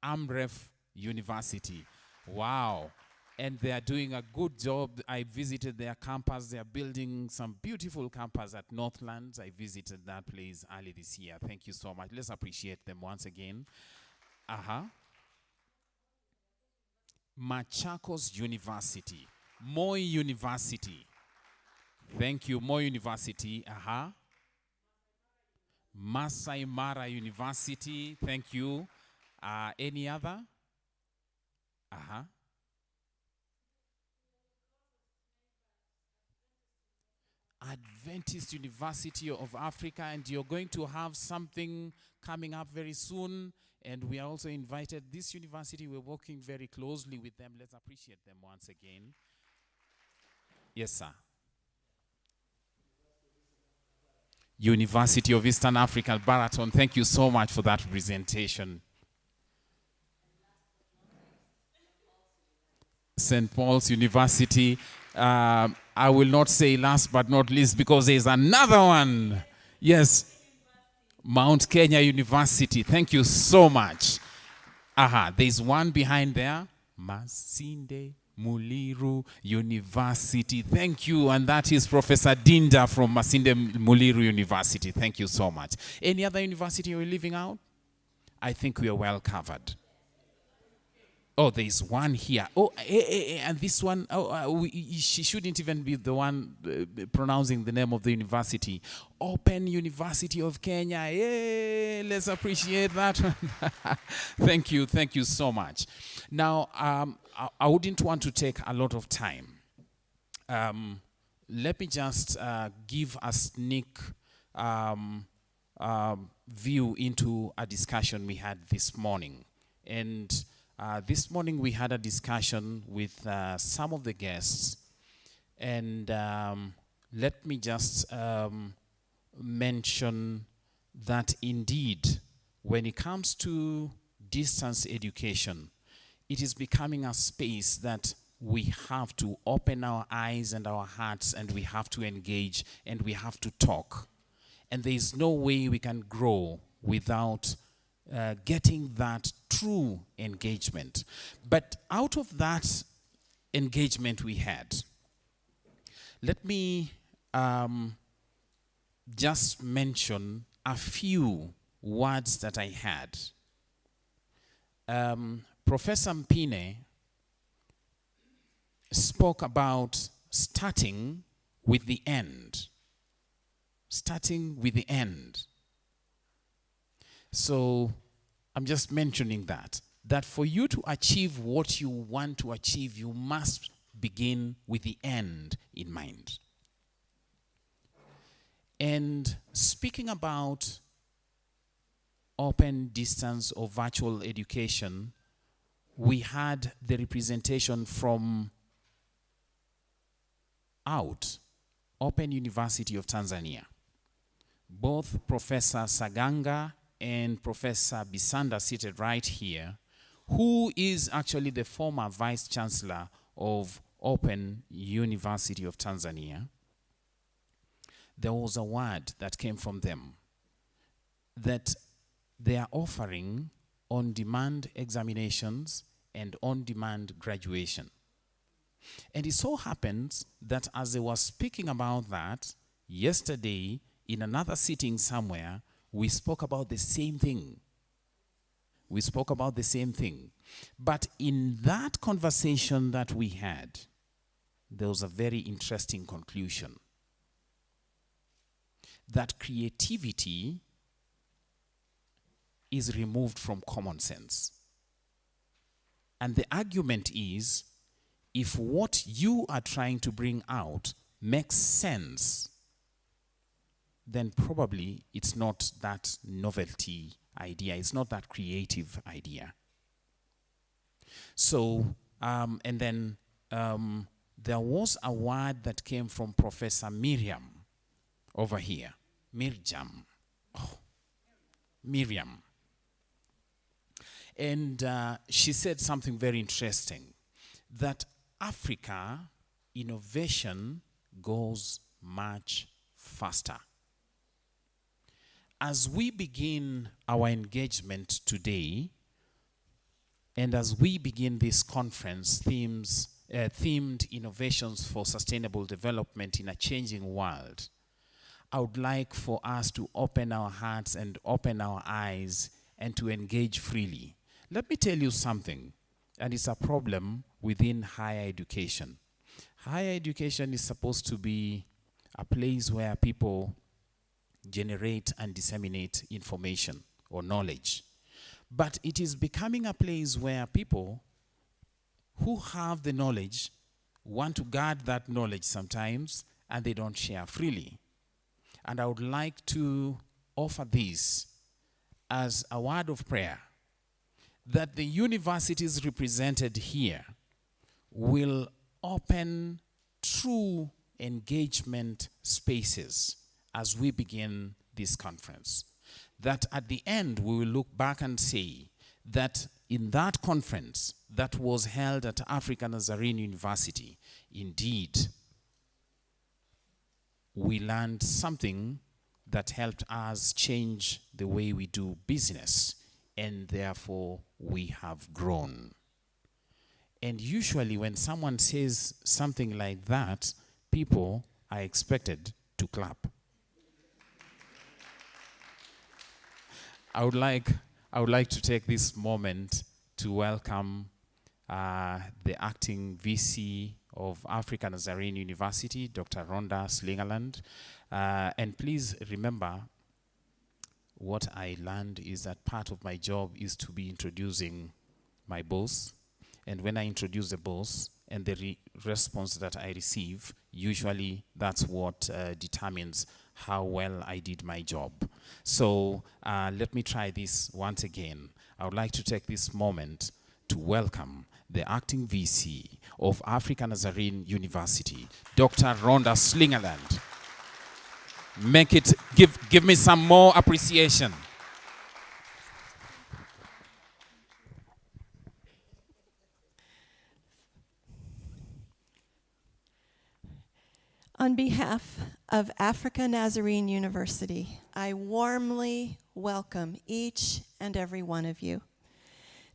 Amref University. Wow. And they are doing a good job. I visited their campus. They are building some beautiful campus at Northlands. I visited that place early this year. Thank you so much. Let's appreciate them once again. Machakos University. Moi University. Thank you, Moi University. Masai Mara University. Thank you. Any other? Adventist University of Africa, and you're going to have something coming up very soon, and we are also invited. This university, we're working very closely with them. Let's appreciate them once again. Yes, sir. University of Eastern Africa, Baraton. Thank you so much for that presentation. St. Paul's University. I will not say last but not least, because there's another one. Yes. Mount Kenya University. Thank you so much. There's one behind there. Masinde Muliru University. Thank you. And that is Professor Dinda from Masinde Muliru University. Thank you so much. Any other university you're leaving out? I think we are well covered. Oh, there's one here. Oh, and this one, she shouldn't even be the one pronouncing the name of the university. Open University of Kenya. Yay, let's appreciate that one. Thank you so much. Now, I wouldn't want to take a lot of time. Let me just give a sneak view into a discussion we had this morning. And this morning we had a discussion with some of the guests, and let me just mention that indeed, when it comes to distance education, it is becoming a space that we have to open our eyes and our hearts, and we have to engage, and we have to talk. And there is no way we can grow without getting that true engagement. But out of that engagement we had, let me just mention a few words that I had. Professor Mpine spoke about starting with the end. Starting with the end. So I'm just mentioning that for you to achieve what you want to achieve, you must begin with the end in mind. And speaking about open distance or virtual education, we had the representation from Open University of Tanzania. Both Professor Saganga and Professor Bisanda seated right here, who is actually the former Vice Chancellor of Open University of Tanzania. There was a word that came from them that they are offering on-demand examinations and on-demand graduation. And it so happens that as they were speaking about that, yesterday in another sitting somewhere, we spoke about the same thing. But in that conversation that we had, there was a very interesting conclusion. That creativity is removed from common sense. And the argument is, if what you are trying to bring out makes sense, then probably it's not that novelty idea, it's not that creative idea. So, and then there was a word that came from Professor Miriam over here. Miriam. And she said something very interesting, that Africa, innovation goes much faster. As we begin our engagement today, and as we begin this conference, themed innovations for sustainable development in a changing world, I would like for us to open our hearts and open our eyes and to engage freely. Let me tell you something, and it's a problem within higher education. Higher education is supposed to be a place where people generate and disseminate information or knowledge. But it is becoming a place where people who have the knowledge want to guard that knowledge sometimes, and they don't share freely. And I would like to offer this as a word of prayer, that the universities represented here will open true engagement spaces as we begin this conference. That at the end we will look back and say that in that conference that was held at African Nazarene University, indeed, we learned something that helped us change the way we do business, and therefore we have grown. And usually when someone says something like that, people are expected to clap. I would like to take this moment to welcome the acting VC of Africa Nazarene University, Dr. Rhonda Slingerland. And please remember, what I learned is that part of my job is to be introducing my boss. And when I introduce the boss and the response that I receive, usually that's what determines how well I did my job. So let me try this once again. I would like to take this moment to welcome the acting VC of Africa Nazarene University, Dr. Rhonda Slingerland. Give me some more appreciation. On behalf of Africa Nazarene University, I warmly welcome each and every one of you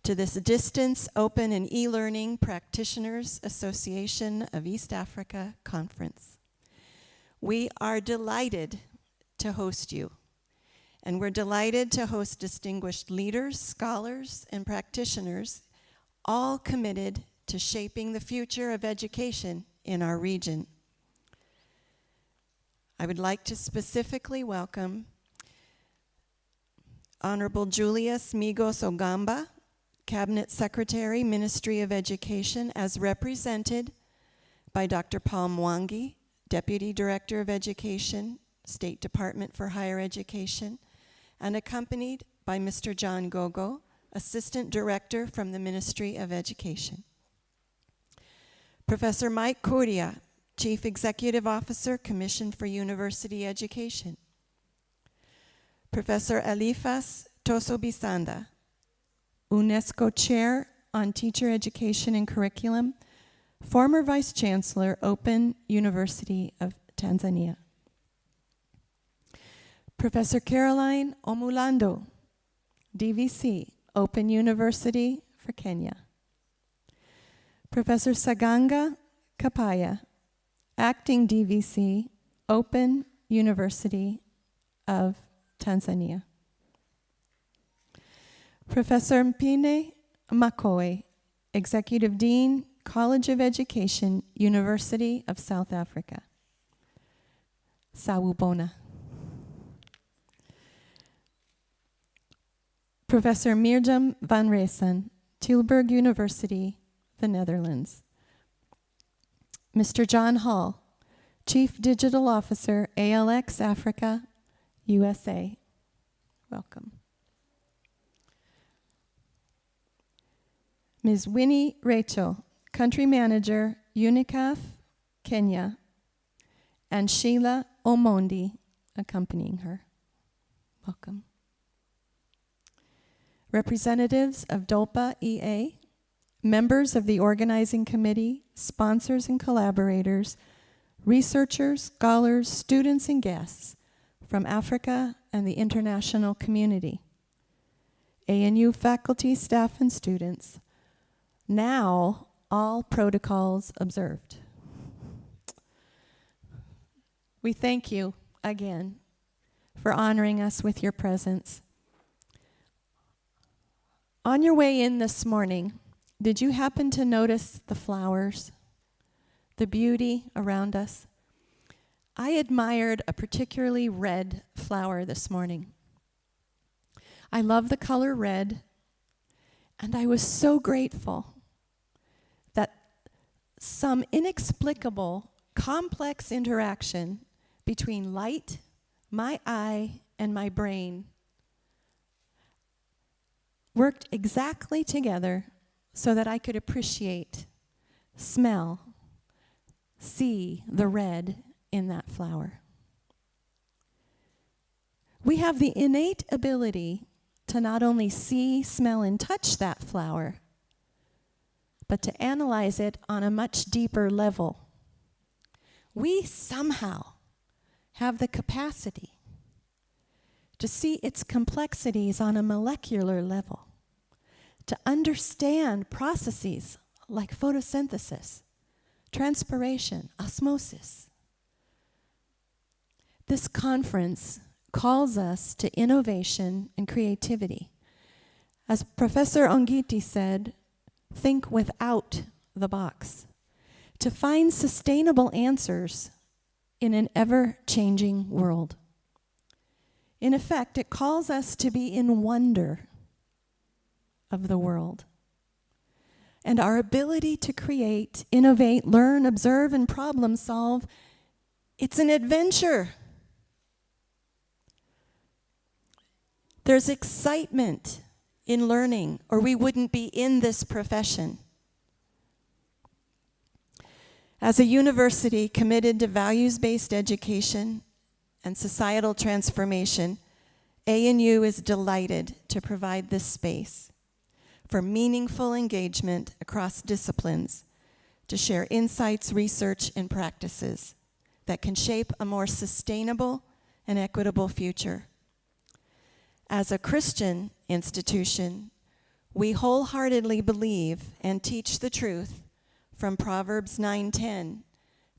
to this Distance, Open, and E-Learning Practitioners Association of East Africa Conference. We are delighted to host you, and we're delighted to host distinguished leaders, scholars, and practitioners, all committed to shaping the future of education in our region. I would like to specifically welcome Honorable Julius Migos Ogamba, Cabinet Secretary, Ministry of Education, as represented by Dr. Paul Mwangi, Deputy Director of Education, State Department for Higher Education, and accompanied by Mr. John Gogo, Assistant Director from the Ministry of Education. Professor Mike Kuria, Chief Executive Officer, Commission for University Education. Professor Elifas Tosobisanda, UNESCO Chair on Teacher Education and Curriculum, former Vice Chancellor, Open University of Tanzania. Professor Caroline Omulando, DVC, Open University for Kenya. Professor Saganga Kapaya, Acting DVC, Open University of Tanzania. Professor Mpine Makoe, Executive Dean, College of Education, University of South Africa. Sawubona. Professor Mirjam van Reysen, Tilburg University, the Netherlands. Mr. John Hall, Chief Digital Officer, ALX Africa, USA. Welcome. Ms. Winnie Rachel, Country Manager, UNICAF, Kenya, and Sheila Omondi accompanying her. Welcome. Representatives of Dolpa-Ea, members of the organizing committee, sponsors and collaborators, researchers, scholars, students, and guests from Africa and the international community, ANU faculty, staff, and students, now all protocols observed. We thank you again for honoring us with your presence. On your way in this morning, did you happen to notice the flowers, the beauty around us? I admired a particularly red flower this morning. I love the color red, and I was so grateful that some inexplicable, complex interaction between light, my eye, and my brain worked exactly together so that I could appreciate, smell, see the red in that flower. We have the innate ability to not only see, smell, and touch that flower, but to analyze it on a much deeper level. We somehow have the capacity to see its complexities on a molecular level, to understand processes like photosynthesis, transpiration, osmosis. This conference calls us to innovation and creativity. As Professor Ongiti said, think without the box, to find sustainable answers in an ever-changing world. In effect, it calls us to be in wonder of the world. And our ability to create, innovate, learn, observe, and problem solve, it's an adventure. There's excitement in learning, or we wouldn't be in this profession. As a university committed to values-based education and societal transformation, ANU is delighted to provide this space for meaningful engagement across disciplines to share insights, research, and practices that can shape a more sustainable and equitable future. As a Christian institution, we wholeheartedly believe and teach the truth from Proverbs 9:10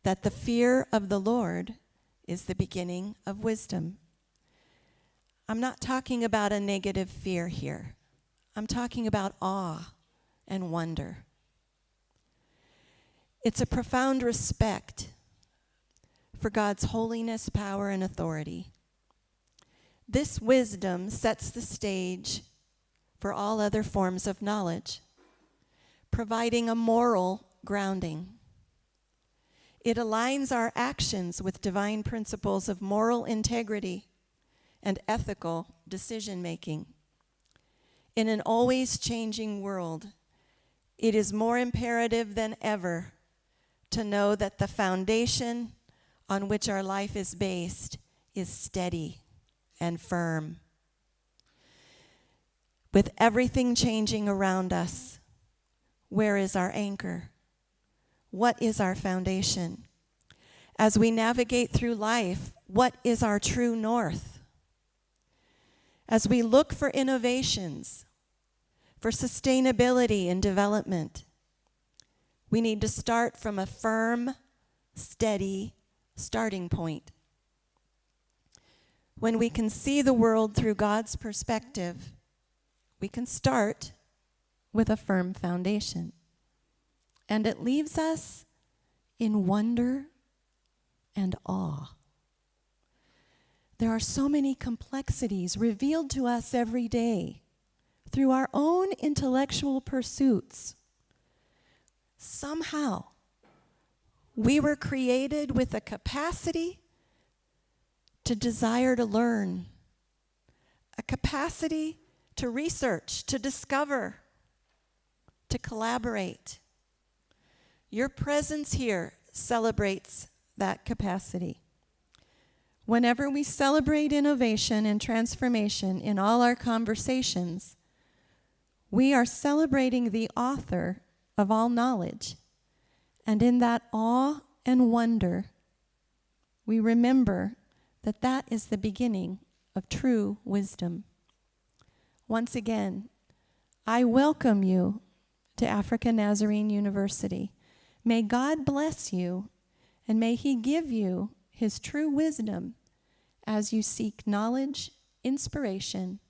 that the fear of the Lord is the beginning of wisdom. I'm not talking about a negative fear here. I'm talking about awe and wonder. It's a profound respect for God's holiness, power, and authority. This wisdom sets the stage for all other forms of knowledge, providing a moral grounding. It aligns our actions with divine principles of moral integrity and ethical decision-making. In an always changing world, it is more imperative than ever to know that the foundation on which our life is based is steady and firm. With everything changing around us, where is our anchor? What is our foundation? As we navigate through life, what is our true north? As we look for innovations, for sustainability and development, we need to start from a firm, steady starting point. When we can see the world through God's perspective, we can start with a firm foundation. And it leaves us in wonder and awe. There are so many complexities revealed to us every day through our own intellectual pursuits. Somehow, we were created with a capacity to desire to learn, a capacity to research, to discover, to collaborate. Your presence here celebrates that capacity. Whenever we celebrate innovation and transformation in all our conversations, we are celebrating the author of all knowledge. And in that awe and wonder, we remember that that is the beginning of true wisdom. Once again, I welcome you to African Nazarene University. May God bless you, and may He give you His true wisdom as you seek knowledge, inspiration,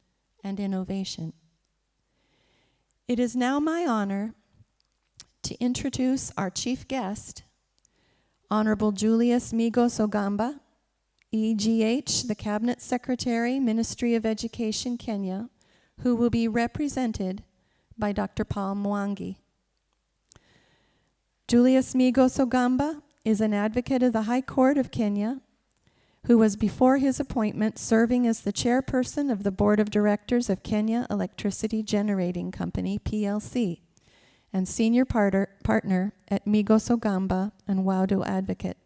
and innovation. It is now my honor to introduce our chief guest, Honorable Julius Migos Ogamba, EGH, the Cabinet Secretary, Ministry of Education, Kenya, who will be represented by Dr. Paul Mwangi. Julius Migos Ogamba is an advocate of the High Court of Kenya, who was before his appointment serving as the chairperson of the Board of Directors of Kenya Electricity Generating Company, PLC, and senior partner at Migos Ogamba and Waudu Advocate.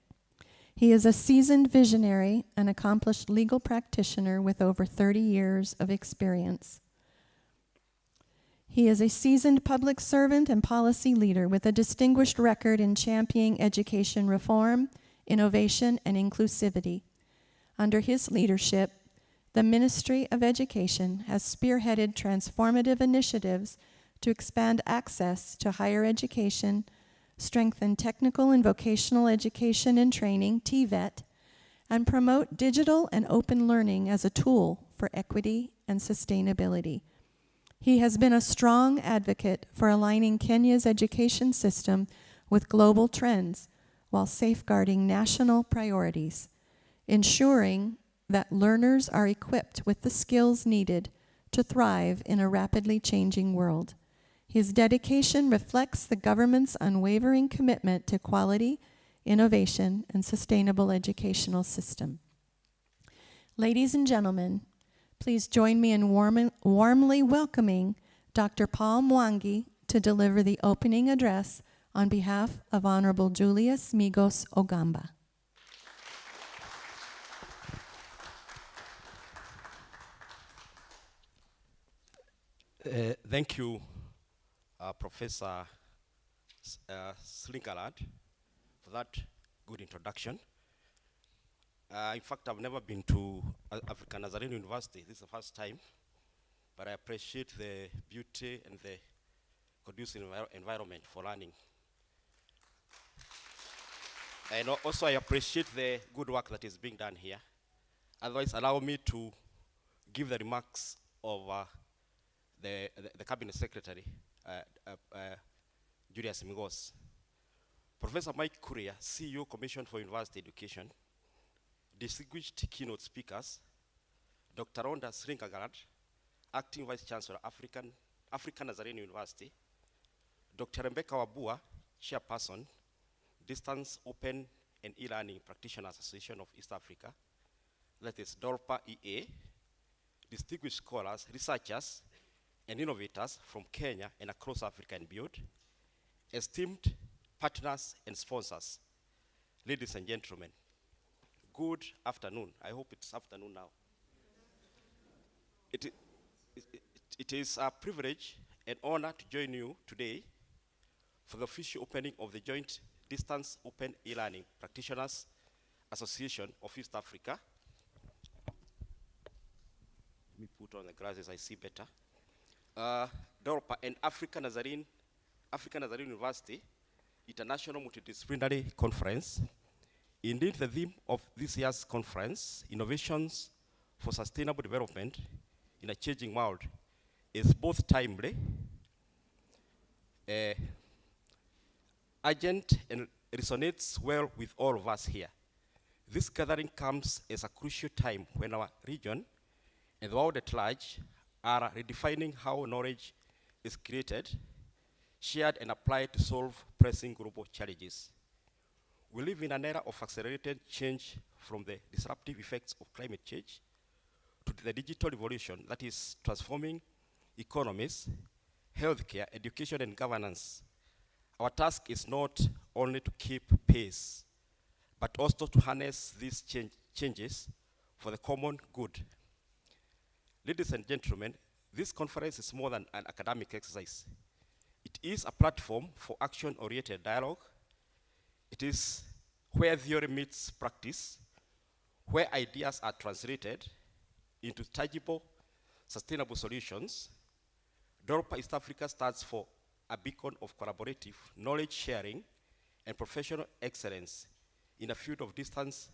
He is a seasoned visionary and accomplished legal practitioner with over 30 years of experience. He is a seasoned public servant and policy leader with a distinguished record in championing education reform, innovation, and inclusivity. Under his leadership, the Ministry of Education has spearheaded transformative initiatives to expand access to higher education, strengthen technical and vocational education and training, TVET, and promote digital and open learning as a tool for equity and sustainability. He has been a strong advocate for aligning Kenya's education system with global trends while safeguarding national priorities, ensuring that learners are equipped with the skills needed to thrive in a rapidly changing world. His dedication reflects the government's unwavering commitment to quality, innovation, and sustainable educational system. Ladies and gentlemen, please join me in warmly welcoming Dr. Paul Mwangi to deliver the opening address on behalf of Honorable Julius Migos Ogamba. Thank you, Professor Slinkerland, for that good introduction. In fact, I've never been to African Nazarene University. This is the first time, but I appreciate the beauty and the conducive environment for learning. And also, I appreciate the good work that is being done here. Otherwise, allow me to give the remarks of the Cabinet Secretary, Julius Migos. Professor Mike Kuria, CEO, Commission for University Education, distinguished keynote speakers, Dr. Rhonda Sringagarad, Acting Vice Chancellor, African Nazarene University, Dr. Rebecca Wabua, Chairperson, Distance Open and E-Learning Practitioners Association of East Africa, that is Dolpa-Ea, distinguished scholars, researchers, and innovators from Kenya and across Africa and beyond, esteemed partners and sponsors, ladies and gentlemen, good afternoon. I hope it's afternoon now. It is a privilege and honor to join you today for the official opening of the Joint Distance Open E-Learning Practitioners Association of East Africa. Let me put on the glasses, I see better. Dolpa and African Nazarene University International Multidisciplinary Conference. Indeed, the theme of this year's conference, Innovations for Sustainable Development in a Changing World, is both timely, urgent, and resonates well with all of us here. This gathering comes as a crucial time when our region and the world at large are redefining how knowledge is created, shared, and applied to solve pressing global challenges. We live in an era of accelerated change, from the disruptive effects of climate change to the digital revolution that is transforming economies, healthcare, education, and governance. Our task is not only to keep pace, but also to harness these changes for the common good. Ladies and gentlemen, this conference is more than an academic exercise. It is a platform for action-oriented dialogue. It is where theory meets practice, where ideas are translated into tangible, sustainable solutions. Dolpa East Africa stands for a beacon of collaborative knowledge sharing and professional excellence in a field of distance,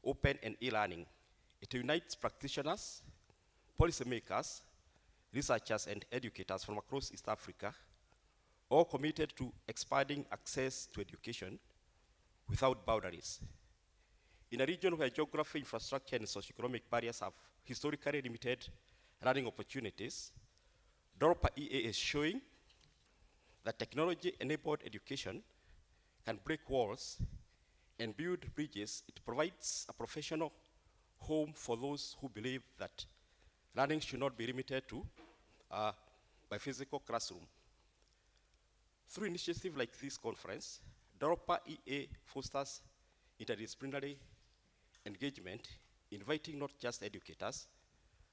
open, and e-learning. It unites practitioners, policymakers, researchers, and educators from across East Africa, all committed to expanding access to education without boundaries. In a region where geography, infrastructure, and socioeconomic barriers have historically limited learning opportunities, Dolpa-Ea is showing that technology-enabled education can break walls and build bridges. It provides a professional home for those who believe that learning should not be limited to by physical classroom. Through initiatives like this conference, Dolpa-Ea fosters interdisciplinary engagement, inviting not just educators,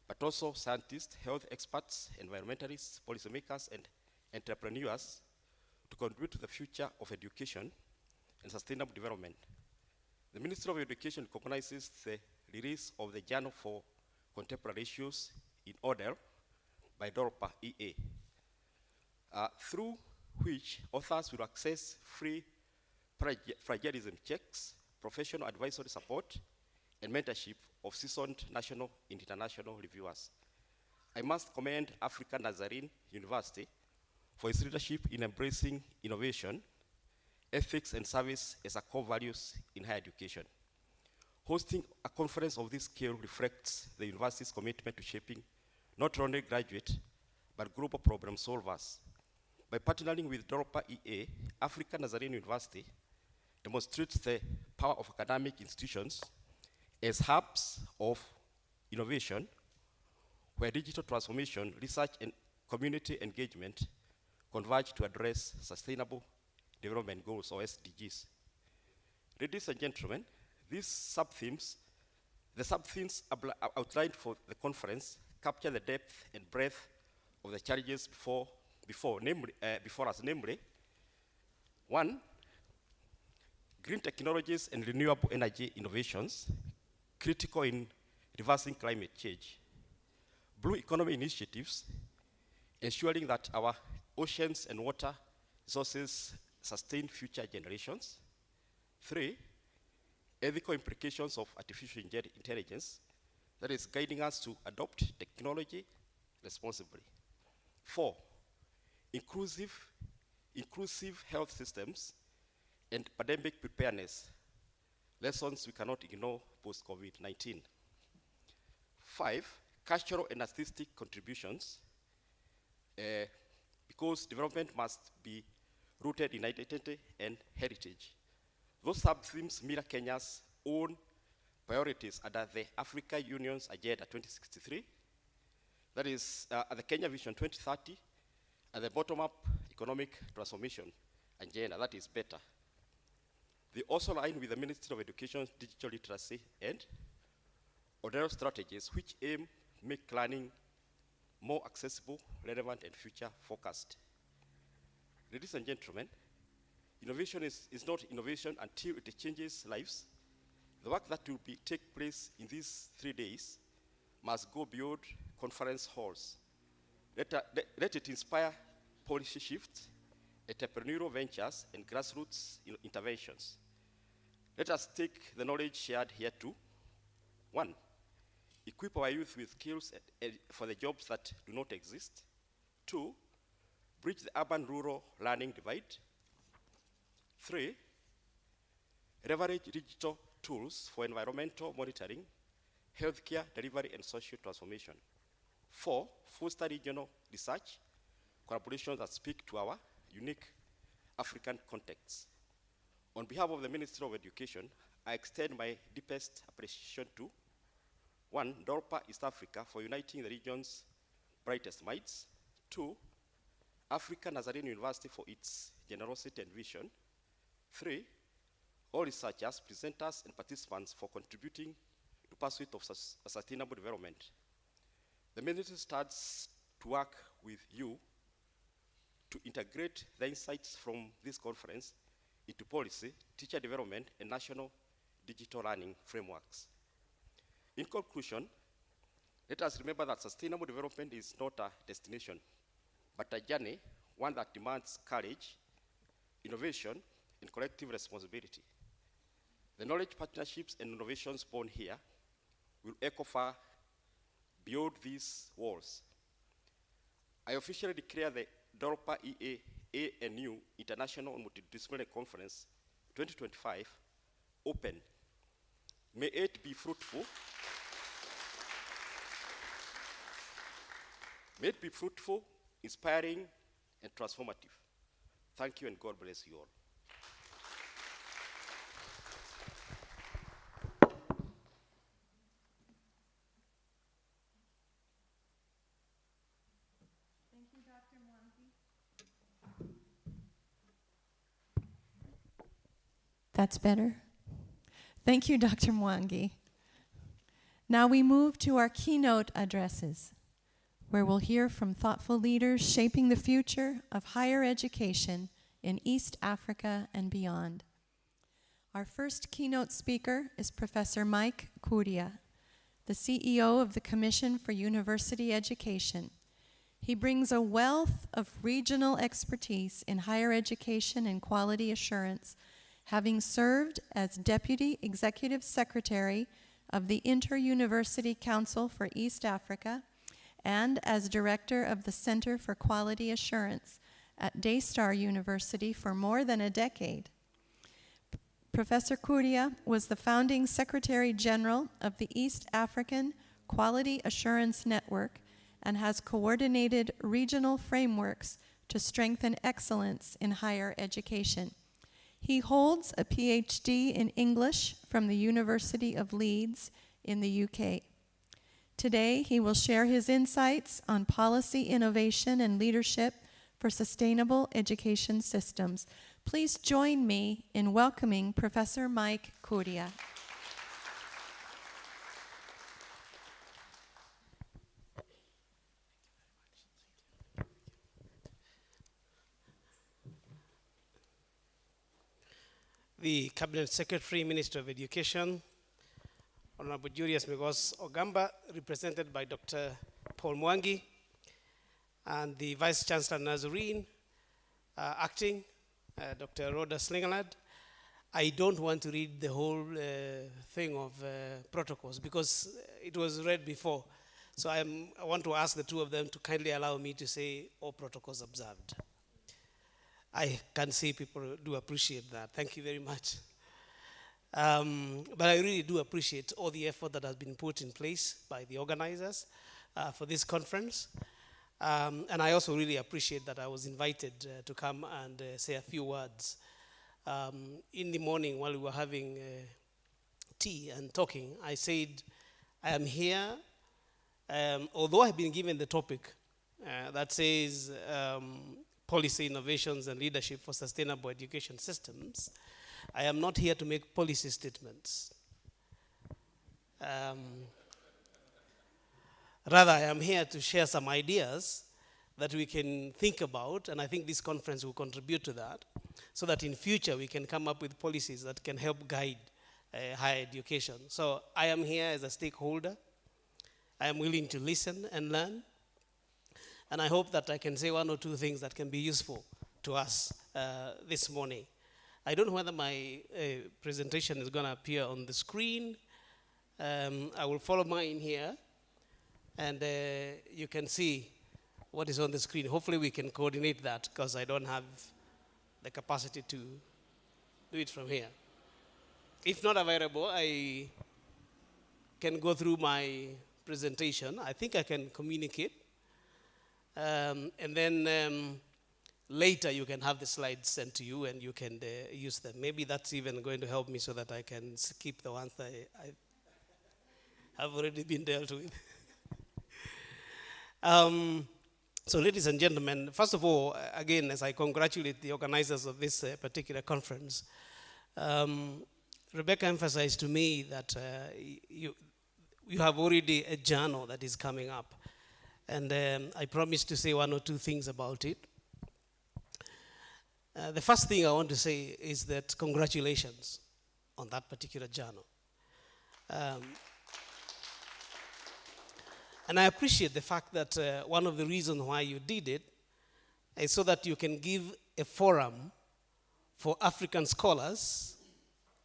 but also scientists, health experts, environmentalists, policymakers, and entrepreneurs to contribute to the future of education and sustainable development. The Ministry of Education recognizes the release of the Journal for Contemporary Issues in Order by Dolpa-Ea, through which authors will access free plagiarism checks, professional advisory support, and mentorship of seasoned national and international reviewers. I must commend African Nazarene University for its leadership in embracing innovation, ethics, and service as a core values in higher education. Hosting a conference of this scale reflects the university's commitment to shaping not only graduate, but global problem solvers. By partnering with Dolpa-Ea, African Nazarene University demonstrates the power of academic institutions as hubs of innovation, where digital transformation, research, and community engagement converge to address sustainable development goals, or SDGs. Ladies and gentlemen, the sub-themes outlined for the conference capture the depth and breadth of the challenges before us, namely, 1, green technologies and renewable energy innovations, critical in reversing climate change. Blue economy initiatives, ensuring that our oceans and water resources sustain future generations. 3, ethical implications of artificial intelligence, that is guiding us to adopt technology responsibly. 4, inclusive health systems and pandemic preparedness, lessons we cannot ignore post-COVID-19. 5, cultural and artistic contributions, because development must be rooted in identity and heritage. Those sub-themes mirror Kenya's own priorities under the Africa Union's Agenda 2063, that is the Kenya Vision 2030, and the bottom-up economic transformation agenda, that is better. They also align with the Ministry of Education's digital literacy and other strategies which aim to make learning more accessible, relevant, and future-focused. Ladies and gentlemen, innovation is not innovation until it changes lives. The work that will take place in these 3 days must go beyond conference halls. Let it inspire policy shifts, entrepreneurial ventures, and grassroots interventions. Let us take the knowledge shared here to 1, equip our youth with skills for the jobs that do not exist. 2, bridge the urban-rural learning divide. 3, leverage digital tools for environmental monitoring, healthcare delivery, and social transformation. 4, foster regional research, collaborations that speak to our unique African contexts. On behalf of the Ministry of Education, I extend my deepest appreciation to 1, Dolpa East Africa for uniting the region's brightest minds. 2, African Nazarene University for its generosity and vision. 3, all researchers, presenters, and participants for contributing to pursuit of sustainable development. The ministry starts to work with you to integrate the insights from this conference into policy, teacher development, and national digital learning frameworks. In conclusion, let us remember that sustainable development is not a destination, but a journey, one that demands courage, innovation, and collective responsibility. The knowledge partnerships and innovations born here will echo far beyond these walls. I officially declare the Dolpa-Ea ANU International Multidisciplinary Conference 2025 open. May it be fruitful. May it be fruitful, inspiring, and transformative. Thank you, and God bless you all. That's better. Thank you, Dr. Mwangi. Now we move to our keynote addresses, where we'll hear from thoughtful leaders shaping the future of higher education in East Africa and beyond. Our first keynote speaker is Professor Mike Kuria, the CEO of the Commission for University Education. He brings a wealth of regional expertise in higher education and quality assurance, having served as Deputy Executive Secretary of the Inter-University Council for East Africa and as director of the Center for Quality Assurance at Daystar University for more than a decade. Professor Kuria was the founding Secretary General of the East African Quality Assurance Network and has coordinated regional frameworks to strengthen excellence in higher education. He holds a PhD in English from the University of Leeds in the UK. Today, he will share his insights on policy innovation and leadership for sustainable education systems. Please join me in welcoming Professor Mike Kuria. The Cabinet Secretary, Minister of Education, Honorable Julius Migos Ogamba, represented by Dr. Paul Mwangi, and the Vice Chancellor Nazarene, acting, Dr. Rhoda Slingerland. I don't want to read the whole thing of protocols because it was read before. So I want to ask the two of them to kindly allow me to say all protocols observed. I can see people do appreciate that. Thank you very much. But I really do appreciate all the effort that has been put in place by the organizers for this conference. And I also really appreciate that I was invited to come and say a few words. In the morning while we were having tea and talking, I said, I am here, although I've been given the topic that says policy innovations and leadership for sustainable education systems, I am not here to make policy statements. Rather, I am here to share some ideas that we can think about, and I think this conference will contribute to that, so that in future we can come up with policies that can help guide higher education. So I am here as a stakeholder. I am willing to listen and learn, and I hope that I can say one or two things that can be useful to us this morning. I don't know whether my presentation is going to appear on the screen. I will follow mine here, and you can see what is on the screen. Hopefully we can coordinate that because I don't have the capacity to do it from here. If not available, I can go through my presentation. I think I can communicate. And then later you can have the slides sent to you and you can use them. Maybe that's even going to help me so that I can skip the ones that I have already been dealt with. So ladies and gentlemen, first of all, again, as I congratulate the organizers of this particular conference, Rebecca emphasized to me that you have already a journal that is coming up. And I promised to say one or two things about it. The first thing I want to say is that congratulations on that particular journal. And I appreciate the fact that one of the reasons why you did it is so that you can give a forum for African scholars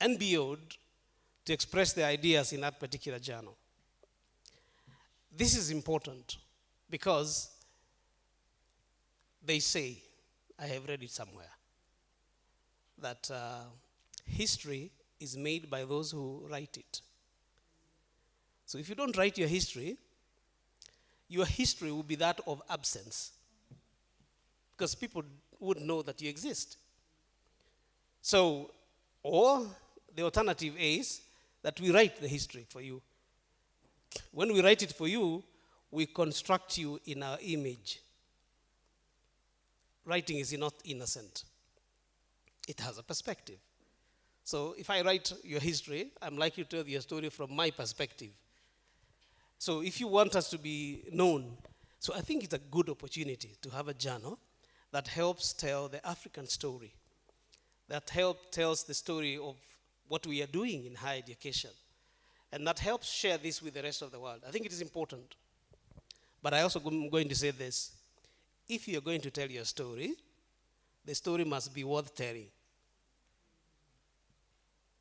and beyond to express their ideas in that particular journal. This is important because they say, I have read it somewhere, that history is made by those who write it. So if you don't write your history will be that of absence, because people wouldn't know that you exist. So, or the alternative is that we write the history for you. When we write it for you, we construct you in our image. Writing is not innocent. It has a perspective. So if I write your history, I'm likely to tell your story from my perspective. So if you want us to be known, so I think it's a good opportunity to have a journal that helps tell the African story, that tells the story of what we are doing in higher education, and that helps share this with the rest of the world. I think it is important. But I also am going to say this. If you're going to tell your story, the story must be worth telling.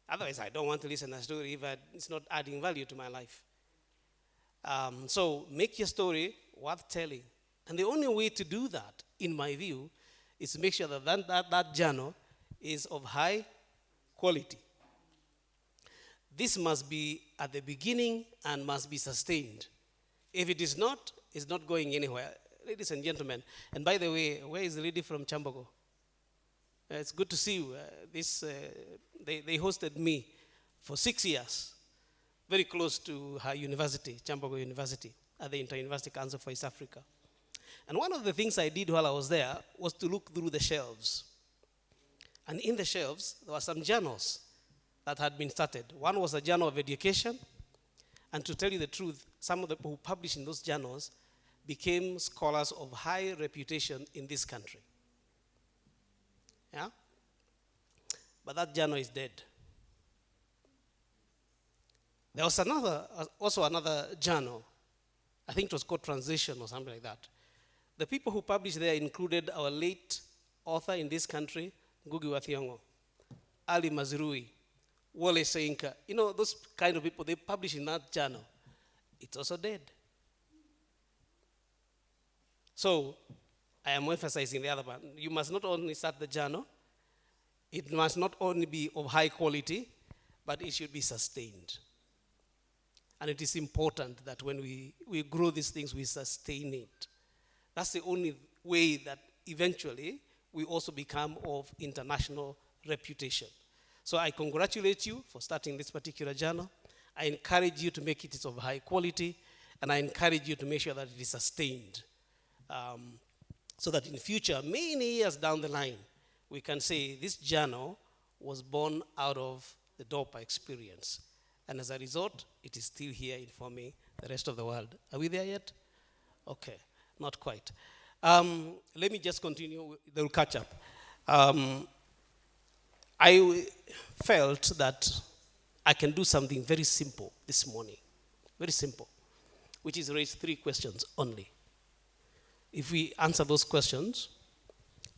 Otherwise, I don't want to listen to a story if it's not adding value to my life. So make your story worth telling. And the only way to do that, in my view, is to make sure that journal is of high quality. This must be at the beginning and must be sustained. If it is not, it's not going anywhere. Ladies and gentlemen, and by the way, where is the lady from Chambogo? It's good to see you. They hosted me for 6 years, very close to her university, Chambogo University, at the Inter-University Council for East Africa. And one of the things I did while I was there was to look through the shelves. And in the shelves, there were some journals that had been started. One was a journal of education. And to tell you the truth, some of the people who published in those journals became scholars of high reputation in this country. Yeah? But that journal is dead. There was also another journal. I think it was called Transition or something like that. The people who published there included our late author in this country, Ngugi wa Thiong'o, Ali Mazrui, Wole Soyinka. You know, those kind of people, they publish in that journal. It's also dead. So, I am emphasizing the other one. You must not only start the journal, it must not only be of high quality, but it should be sustained. And it is important that when we grow these things, we sustain it. That's the only way that eventually we also become of international reputation. So I congratulate you for starting this particular journal. I encourage you to make it of high quality, and I encourage you to make sure that it is sustained. So that in future, many years down the line, we can say this journal was born out of the Dolpa experience. And as a result, it is still here informing the rest of the world. Are we there yet? Okay, not quite. Let me just continue, they'll catch up. I felt that I can do something very simple this morning, very simple, which is raise 3 questions only. If we answer those questions,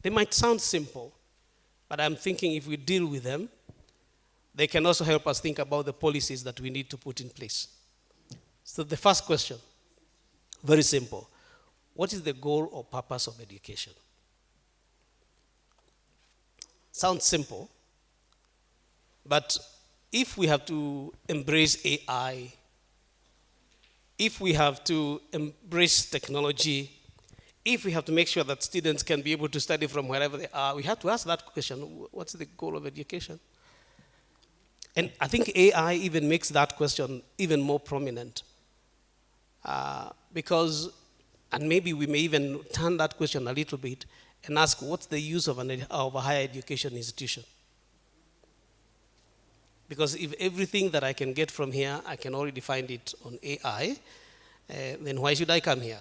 they might sound simple, but I'm thinking if we deal with them, they can also help us think about the policies that we need to put in place. So the first question, very simple. What is the goal or purpose of education? Sounds simple, but if we have to embrace AI, if we have to embrace technology, if we have to make sure that students can be able to study from wherever they are, we have to ask that question, what's the goal of education? And I think AI even makes that question even more prominent. Because, and maybe we may even turn that question a little bit and ask, what's the use of a higher education institution? Because if everything that I can get from here, I can already find it on AI, then why should I come here?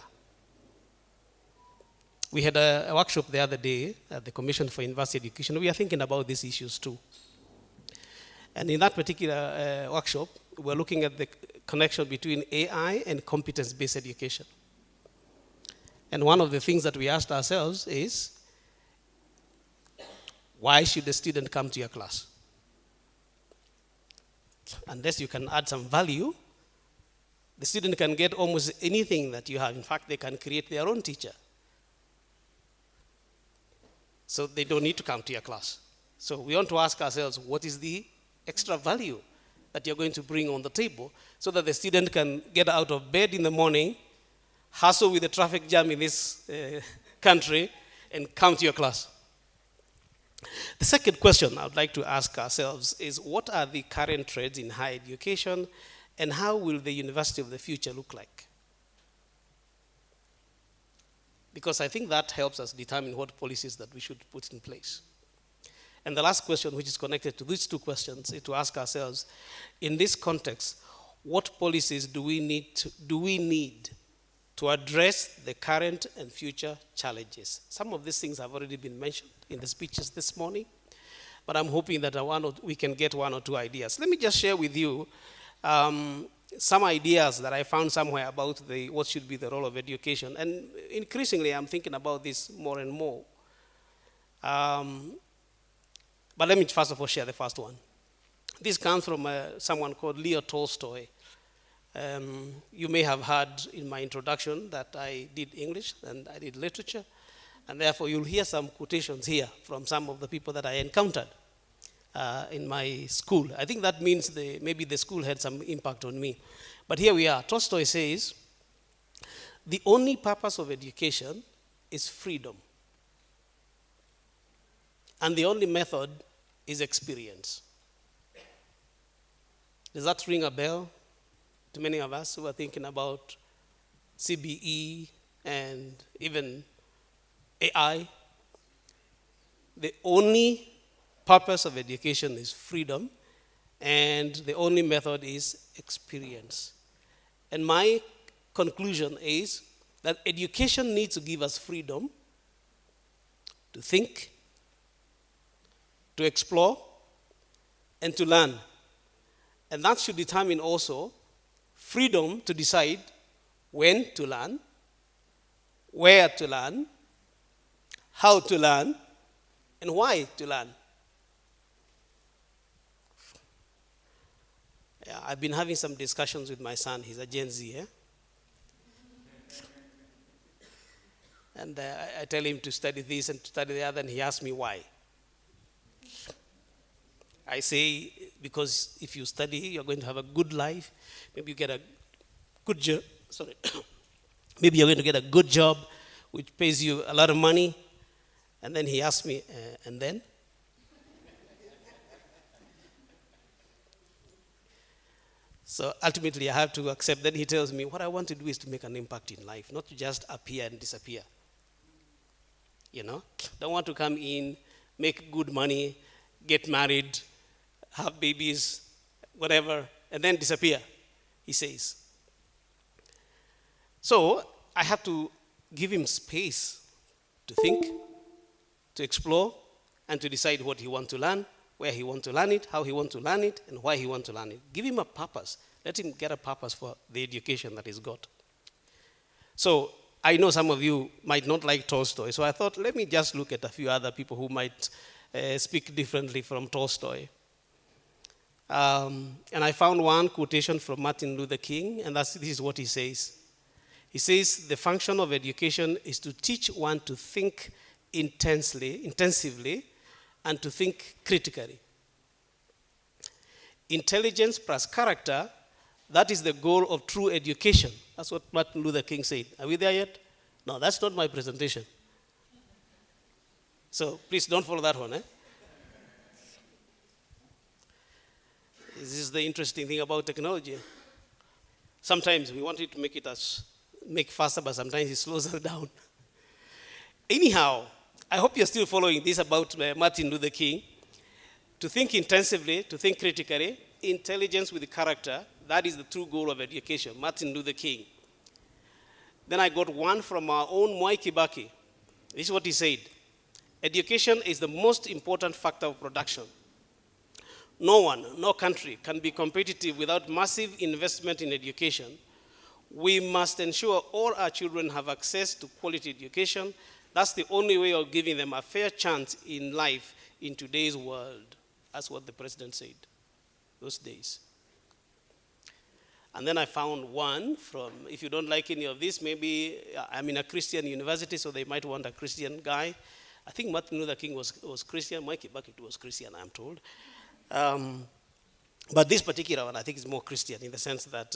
We had a workshop the other day at the Commission for University Education. We are thinking about these issues too. And in that particular workshop, we're looking at the connection between AI and competence-based education. And one of the things that we asked ourselves is, why should the student come to your class? Unless you can add some value, the student can get almost anything that you have. In fact, they can create their own teacher. So they don't need to come to your class. So we want to ask ourselves, what is the extra value that you're going to bring on the table so that the student can get out of bed in the morning, hustle with the traffic jam in this country, and come to your class? The second question I would like to ask ourselves is, what are the current trends in higher education, and how will the university of the future look like? Because I think that helps us determine what policies that we should put in place. And the last question, which is connected to these 2 questions, is to ask ourselves, in this context, what policies do we need to address the current and future challenges? Some of these things have already been mentioned in the speeches this morning, but I'm hoping that we can get 1 or 2 ideas. Let me just share with you some ideas that I found somewhere about what should be the role of education. And increasingly, I'm thinking about this more and more. But let me first of all share the first one. This comes from someone called Leo Tolstoy. You may have heard in my introduction that I did English and I did literature, and therefore you'll hear some quotations here from some of the people that I encountered in my school. I think that means maybe the school had some impact on me. But here we are. Tolstoy says, the only purpose of education is freedom. And the only method is experience. Does that ring a bell to many of us who are thinking about CBE and even AI? The only purpose of education is freedom, and the only method is experience. And my conclusion is that education needs to give us freedom to think, to explore, and to learn. And that should determine also freedom to decide when to learn, where to learn, how to learn, and why to learn. Yeah, I've been having some discussions with my son. He's a Gen Z, And I tell him to study this and to study the other, and he asks me why. I say, because if you study, you're going to have a good life. Maybe you get a good job. Sorry. Maybe you're going to get a good job, which pays you a lot of money. And then he asked me, and then? So ultimately, I have to accept. Then he tells me, what I want to do is to make an impact in life, not to just appear and disappear. Don't want to come in, make good money, get married, have babies, whatever, and then disappear, he says. So I have to give him space to think, to explore, and to decide what he wants to learn, where he wants to learn it, how he wants to learn it, and why he wants to learn it. Give him a purpose. Let him get a purpose for the education that he's got. So I know some of you might not like Tolstoy, so I thought, let me just look at a few other people who might speak differently from Tolstoy. And I found one quotation from Martin Luther King, and this is what he says. He says, the function of education is to teach one to think intensively, and to think critically. Intelligence plus character, that is the goal of true education. That's what Martin Luther King said. Are we there yet? No, that's not my presentation. So please don't follow that one. This is the interesting thing about technology. Sometimes we want it to make faster, but sometimes it slows us down. Anyhow, I hope you're still following this about Martin Luther King. To think intensively, to think critically, intelligence with character, that is the true goal of education, Martin Luther King. Then I got one from our own Mwai Kibaki. This is what he said. Education is the most important factor of production. No one, no country can be competitive without massive investment in education. We must ensure all our children have access to quality education. That's the only way of giving them a fair chance in life in today's world. That's what the president said those days. And then I found one from, if you don't like any of this, maybe I'm in a Christian university, so they might want a Christian guy. I think Martin Luther King was Christian. Mwai Kibaki was Christian, I'm told. But this particular one, I think, is more Christian in the sense that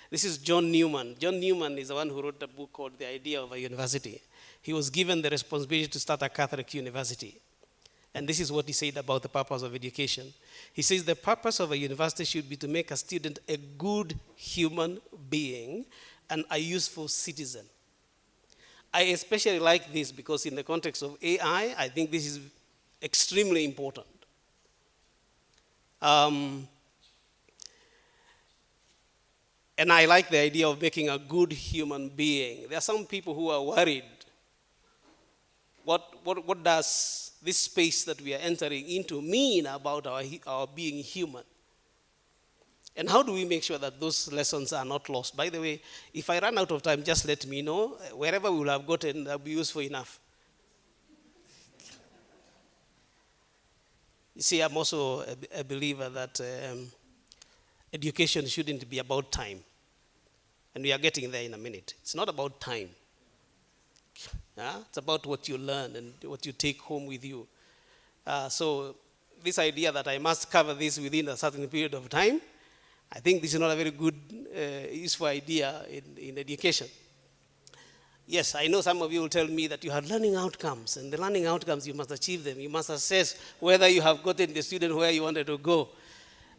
this is John Newman. John Newman is the one who wrote a book called The Idea of a University. He was given the responsibility to start a Catholic university. And this is what he said about the purpose of education. He says the purpose of a university should be to make a student a good human being and a useful citizen. I especially like this because in the context of AI, I think this is extremely important. And I like the idea of making a good human being. There are some people who are worried. What does this space that we are entering into mean about our being human? And how do we make sure that those lessons are not lost? By the way, if I run out of time, just let me know. Wherever we will have gotten, that will be useful enough. You see, I'm also a believer that education shouldn't be about time. And we are getting there in a minute. It's not about time. It's about what you learn and what you take home with you. So this idea that I must cover this within a certain period of time, I think this is not a very good, useful idea in education. Yes, I know some of you will tell me that you have learning outcomes, and the learning outcomes, you must achieve them. You must assess whether you have gotten the student where you wanted to go.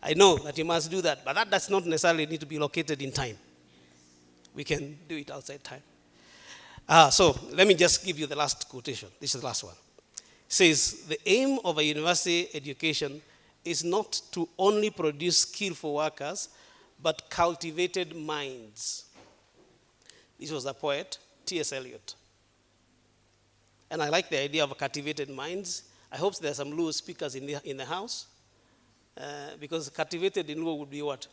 I know that you must do that, but that does not necessarily need to be located in time. We can do it outside time. So let me just give you the last quotation. This is the last one. It says, the aim of a university education is not to only produce skillful workers, but cultivated minds. This was a poet, T.S. Eliot. And I like the idea of cultivated minds. I hope there are some Luo speakers in the house, because cultivated in Luo would be what?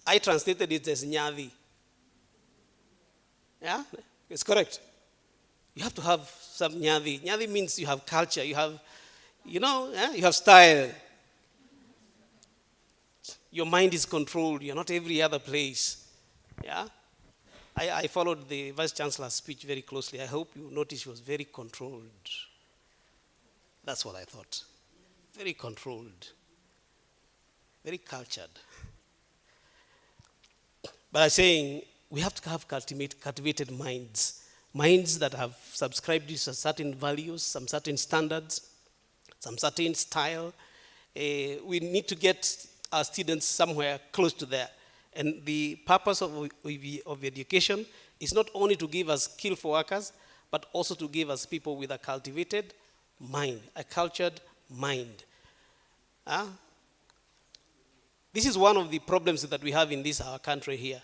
I translated it as nyadhi. Yeah, it's correct. You have to have some nyadhi. Nyadhi means you have culture, you have, you have style. Your mind is controlled. You're not every other place. Yeah? I followed the Vice Chancellor's speech very closely. I hope you noticed she was very controlled. That's what I thought. Very controlled. Very cultured. But I'm saying we have to have cultivated minds. Minds that have subscribed to certain values, some certain standards, some certain style. We need to get our students somewhere close to there. And the purpose of education is not only to give us skillful workers, but also to give us people with a cultivated mind, a cultured mind. This is one of the problems that we have in our country here.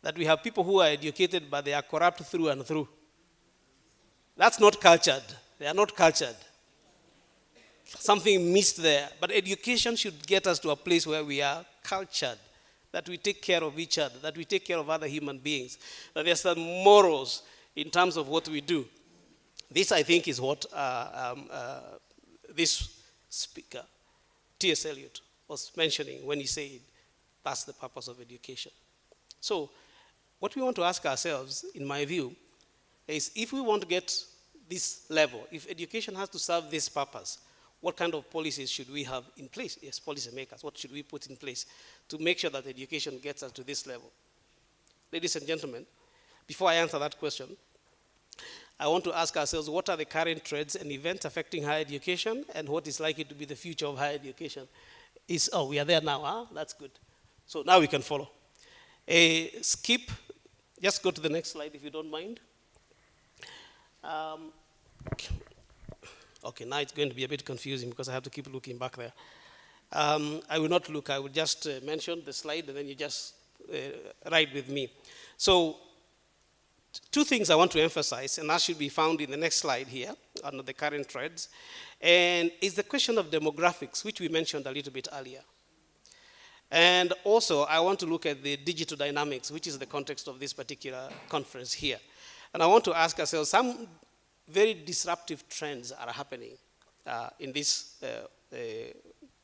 That we have people who are educated, but they are corrupt through and through. That's not cultured. They are not cultured. Something missed there. But education should get us to a place where we are cultured, that we take care of each other, that we take care of other human beings, that there's some morals in terms of what we do. This, I think, is what this speaker, T.S. Eliot, was mentioning when he said that's the purpose of education. So what we want to ask ourselves, in my view, is if we want to get this level, if education has to serve this purpose, what kind of policies should we have in place as policymakers? What should we put in place to make sure that education gets us to this level? Ladies and gentlemen, before I answer that question, I want to ask ourselves, what are the current trends and events affecting higher education, and what is likely to be the future of higher education? We are there now, huh? That's good. So now we can follow. Skip, just go to the next slide if you don't mind. Okay, now it's going to be a bit confusing because I have to keep looking back there. I will not look, I will just mention the slide and then you just ride with me. So, two things I want to emphasize, and that should be found in the next slide here, under the current trends, and is the question of demographics, which we mentioned a little bit earlier. And also, I want to look at the digital dynamics, which is the context of this particular conference here. And I want to ask ourselves, some very disruptive trends are happening in this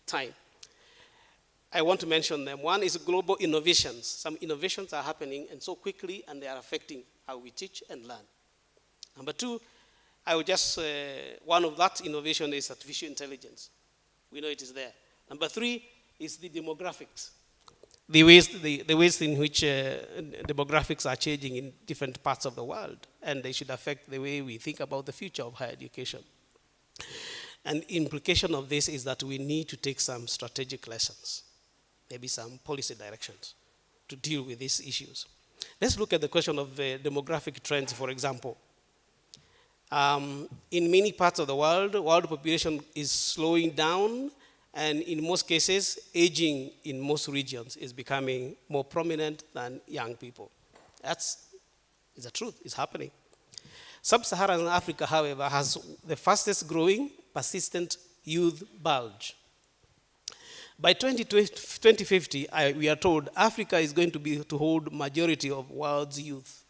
time. I want to mention them. One is global innovations. Some innovations are happening and so quickly, and they are affecting how we teach and learn. Number two, I would just, one of that innovation is artificial intelligence. We know it is there. Number three is the demographics. The ways in which demographics are changing in different parts of the world, and they should affect the way we think about the future of higher education. And implication of this is that we need to take some strategic lessons, maybe some policy directions to deal with these issues. Let's look at the question of demographic trends, for example. In many parts of the world population is slowing down, and in most cases, aging in most regions is becoming more prominent than young people. That's the truth, it's happening. Sub-Saharan Africa, however, has the fastest growing persistent youth bulge. By 2050, we are told Africa is going to hold majority of world's youth.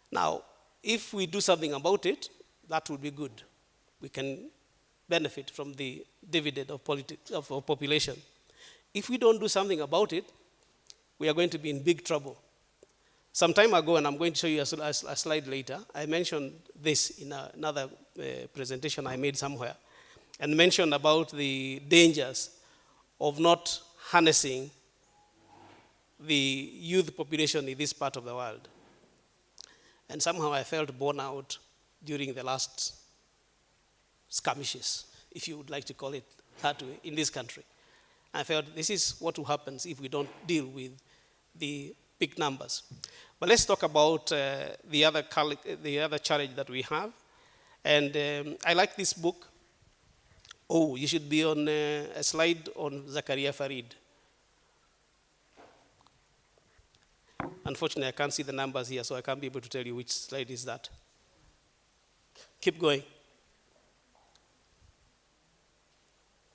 Now, if we do something about it, that would be good. We can benefit from the dividend of politics of population. If we don't do something about it, we are going to be in big trouble. Some time ago, and I'm going to show you a slide later, I mentioned this in another presentation I made somewhere, and mentioned about the dangers of not harnessing the youth population in this part of the world. And somehow I felt borne out during the last skirmishes, if you would like to call it that way, in this country. I felt this is what will happen if we don't deal with the big numbers. But let's talk about the other challenge that we have. And I like this book. Oh, you should be on a slide on Zakaria Farid. Unfortunately, I can't see the numbers here, so I can't be able to tell you which slide is that. Keep going.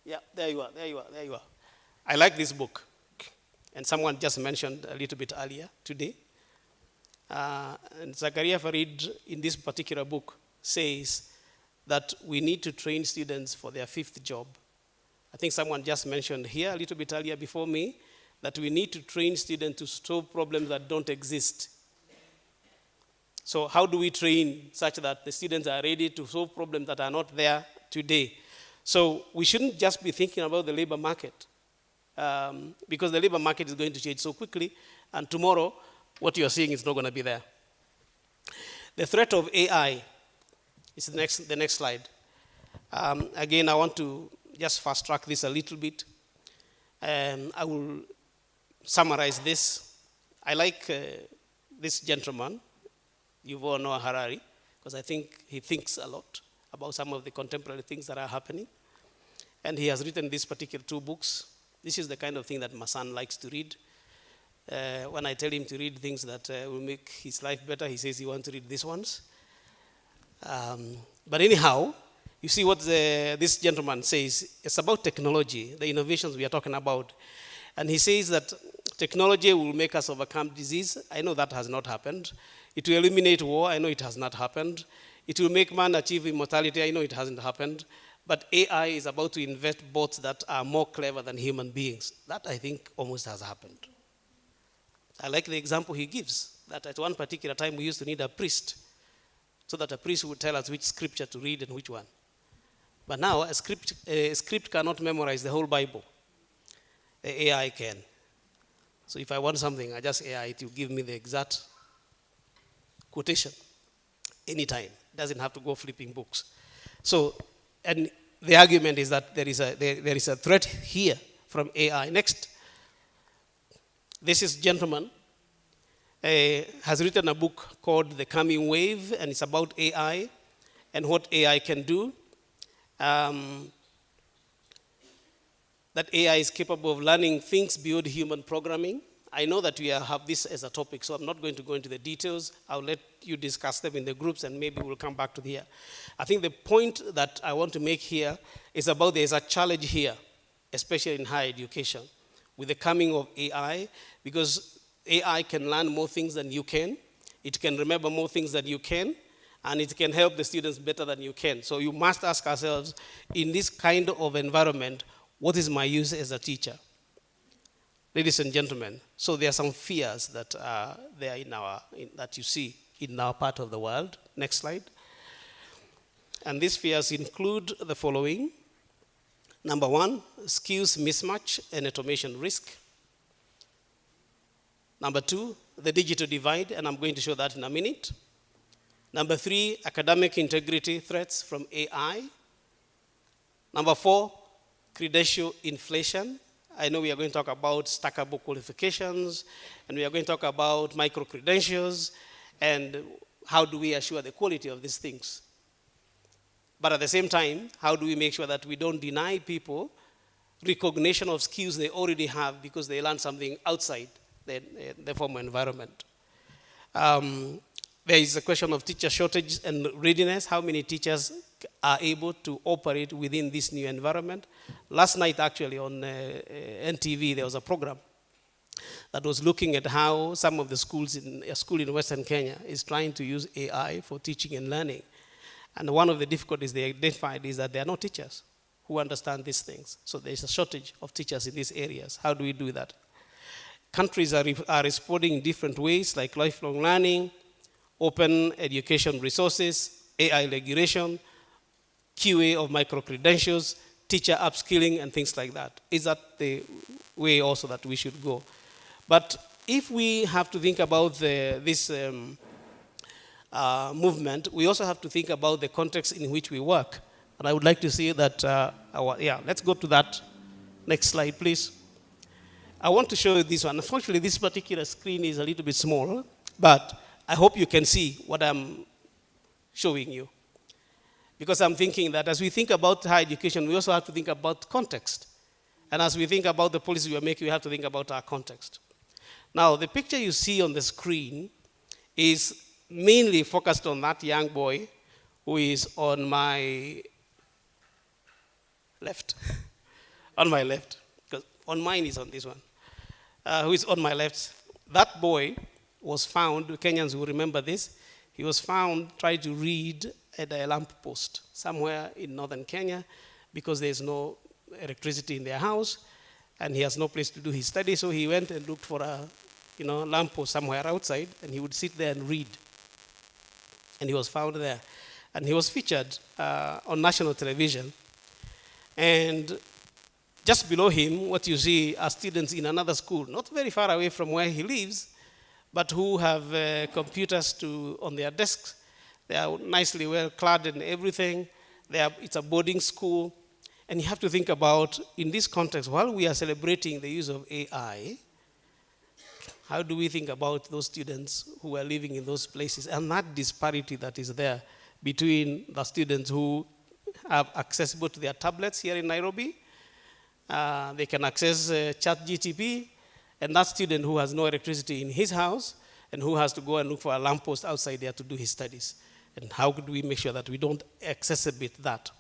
Yeah, there you are, there you are, there you are. I like this book. And someone just mentioned a little bit earlier today. And Zakaria Farid, in this particular book, says that we need to train students for their fifth job. I think someone just mentioned here a little bit earlier before me that we need to train students to solve problems that don't exist. So how do we train such that the students are ready to solve problems that are not there today? So we shouldn't just be thinking about the labor market, because the labor market is going to change so quickly, and tomorrow what you're seeing is not going to be there. The threat of AI is the next slide. Again, I want to just fast track this a little bit. I will summarize this. I like this gentleman, Yuval Noah Harari, because I think he thinks a lot about some of the contemporary things that are happening. And he has written these particular 2 books. This is the kind of thing that my son likes to read. When I tell him to read things that will make his life better, he says he wants to read these ones. But anyhow, you see what this gentleman says. It's about technology, the innovations we are talking about. And he says that technology will make us overcome disease. I know that has not happened. It will eliminate war. I know it has not happened. It will make man achieve immortality. I know it hasn't happened. But AI is about to invent bots that are more clever than human beings. That, I think, almost has happened. I like the example he gives, that at one particular time we used to need a priest, so that a priest would tell us which scripture to read and which one. But now a script cannot memorize the whole Bible. The AI can. So if I want something, I just AI it will give me the exact quotation anytime. It doesn't have to go flipping books. So, and the argument is that there is a threat here from AI. Next. This is gentleman has written a book called The Coming Wave, and it's about AI and what AI can do. That AI is capable of learning things beyond human programming. I know that we have this as a topic, so I'm not going to go into the details. I'll let you discuss them in the groups, and maybe we'll come back to here. I think the point that I want to make here is about there's a challenge here, especially in higher education, with the coming of AI, because AI can learn more things than you can. It can remember more things than you can, and it can help the students better than you can. So you must ask ourselves, in this kind of environment, what is my use as a teacher? Ladies and gentlemen, so there are some fears that are there that you see in our part of the world. Next slide. And these fears include the following. Number 1, skills mismatch and automation risk. Number 2, the digital divide, and I'm going to show that in a minute. Number 3, academic integrity threats from AI. Number 4, credential inflation. I know we are going to talk about stackable qualifications, and we are going to talk about micro-credentials, and how do we assure the quality of these things. But at the same time, how do we make sure that we don't deny people recognition of skills they already have because they learned something outside the formal environment? There is a question of teacher shortage and readiness. How many teachers are able to operate within this new environment? Last night, actually, on NTV, there was a program that was looking at how some of the schools in a school in Western Kenya is trying to use AI for teaching and learning. And one of the difficulties they identified is that there are no teachers who understand these things. So there's a shortage of teachers in these areas. How do we do that? countries are responding in different ways, like lifelong learning, open education resources, AI regulation, QA of micro-credentials, teacher upskilling, and things like that. Is that the way also that we should go? But if we have to think about this movement, we also have to think about the context in which we work. And I would like to see that, let's go to that next slide, please. I want to show you this one. Unfortunately, this particular screen is a little bit small, but I hope you can see what I'm showing you. Because I'm thinking that as we think about higher education, we also have to think about context. And as we think about the policies we are making, we have to think about our context. Now, the picture you see on the screen is mainly focused on that young boy who is on my left. On my left. Because on mine is on this one. Who is on my left. That boy was found, Kenyans will remember this, he was found trying to read at a lamp post somewhere in northern Kenya because there's no electricity in their house and he has no place to do his study, so he went and looked for a lamp post somewhere outside and he would sit there and read. And he was found there. And he was featured on national television. And just below him, what you see are students in another school, not very far away from where he lives, but who have computers on their desks. They are nicely well clad and everything. It's a boarding school. And you have to think about, in this context, while we are celebrating the use of AI, how do we think about those students who are living in those places and that disparity that is there between the students who have accessible to their tablets here in Nairobi, they can access ChatGPT, and that student who has no electricity in his house and who has to go and look for a lamppost outside there to do his studies. And how could we make sure that we don't exacerbate that?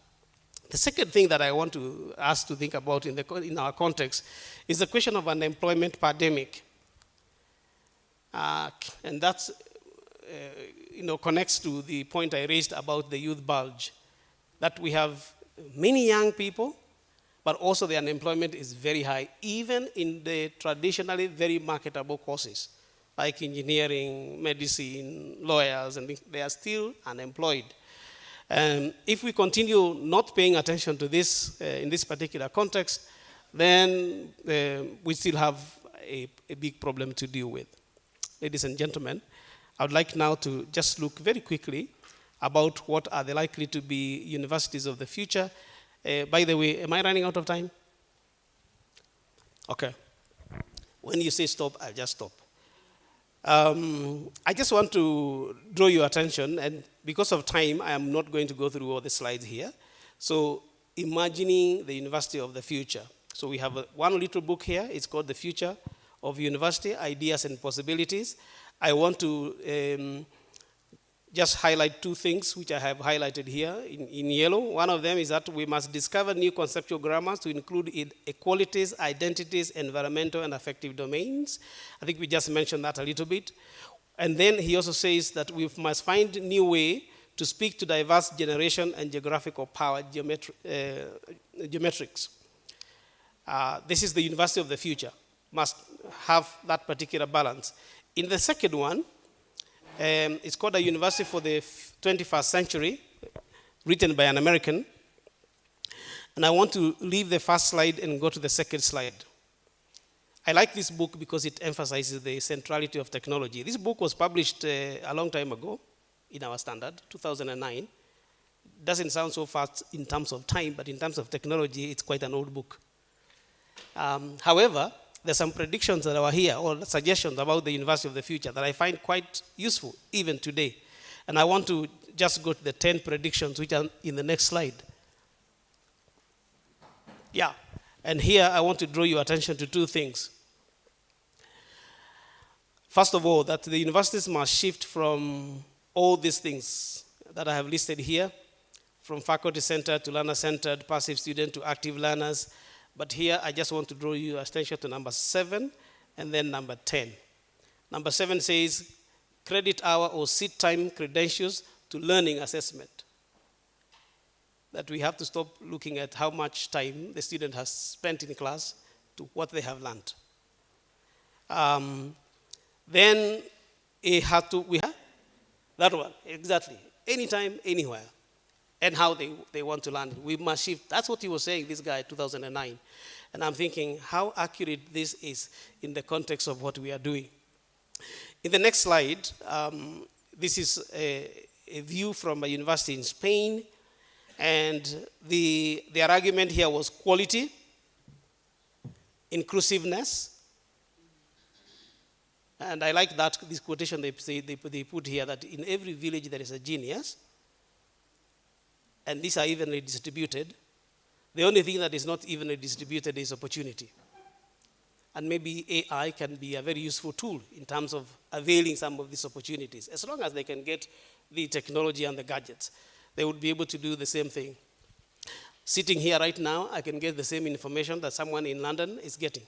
The second thing that I want us to think about in our context is the question of unemployment pandemic. And that's, connects to the point I raised about the youth bulge, that we have many young people, but also the unemployment is very high, even in the traditionally very marketable courses, like engineering, medicine, lawyers, and they are still unemployed. If we continue not paying attention to this in this particular context, then we still have a big problem to deal with. Ladies and gentlemen, I would like now to just look very quickly about what are the likely to be universities of the future. By the way, am I running out of time? Okay. When you say stop, I'll just stop. I just want to draw your attention, and because of time, I am not going to go through all the slides here. So, imagining the university of the future. So we have one little book here. It's called The Future of University, Ideas and Possibilities. I want to just highlight two things which I have highlighted here in yellow. One of them is that we must discover new conceptual grammars to include equalities, identities, environmental, and affective domains. I think we just mentioned that a little bit. And then he also says that we must find a new way to speak to diverse generation and geographical power geometrics. This is the university of the future, must have that particular balance. In the second one, it's called A University for the 21st Century, written by an American. And I want to leave the first slide and go to the second slide. I like this book because it emphasizes the centrality of technology. This book was published a long time ago in our standard, 2009. Doesn't sound so fast in terms of time, but in terms of technology, it's quite an old book. However, there's some predictions that are here, or suggestions about the university of the future that I find quite useful even today. And I want to just go to the 10 predictions which are in the next slide. Yeah, and here I want to draw your attention to two things. First of all, that the universities must shift from all these things that I have listed here, from faculty-centered to learner-centered, passive student to active learners. But here, I just want to draw your attention to number 7 and then number 10. Number 7 says, credit hour or seat time credentials to learning assessment. That we have to stop looking at how much time the student has spent in class to what they have learned. Then it had to, that one, exactly. Anytime, anywhere. And how they want to learn. We must shift. That's what he was saying, this guy, 2009. And I'm thinking how accurate this is in the context of what we are doing. In the next slide, this is a view from a university in Spain. And their argument here was quality, inclusiveness. And I like that, this quotation they put here, that in every village there is a genius. And these are evenly distributed. The only thing that is not evenly distributed is opportunity. And maybe AI can be a very useful tool in terms of availing some of these opportunities. As long as they can get the technology and the gadgets, they would be able to do the same thing. Sitting here right now, I can get the same information that someone in London is getting.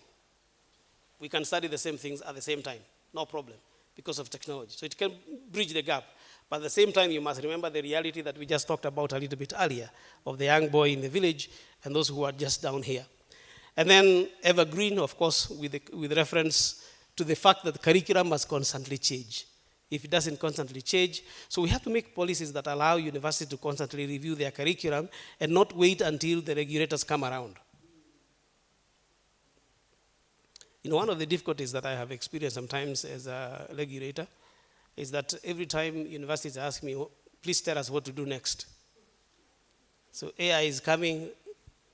We can study the same things at the same time, no problem, because of technology. So it can bridge the gap. But at the same time, you must remember the reality that we just talked about a little bit earlier of the young boy in the village and those who are just down here. And then evergreen, of course, with reference to the fact that the curriculum must constantly change. If it doesn't constantly change, so we have to make policies that allow universities to constantly review their curriculum and not wait until the regulators come around. You know, one of the difficulties that I have experienced sometimes as a regulator is that every time universities ask me, please tell us what to do next. So AI is coming,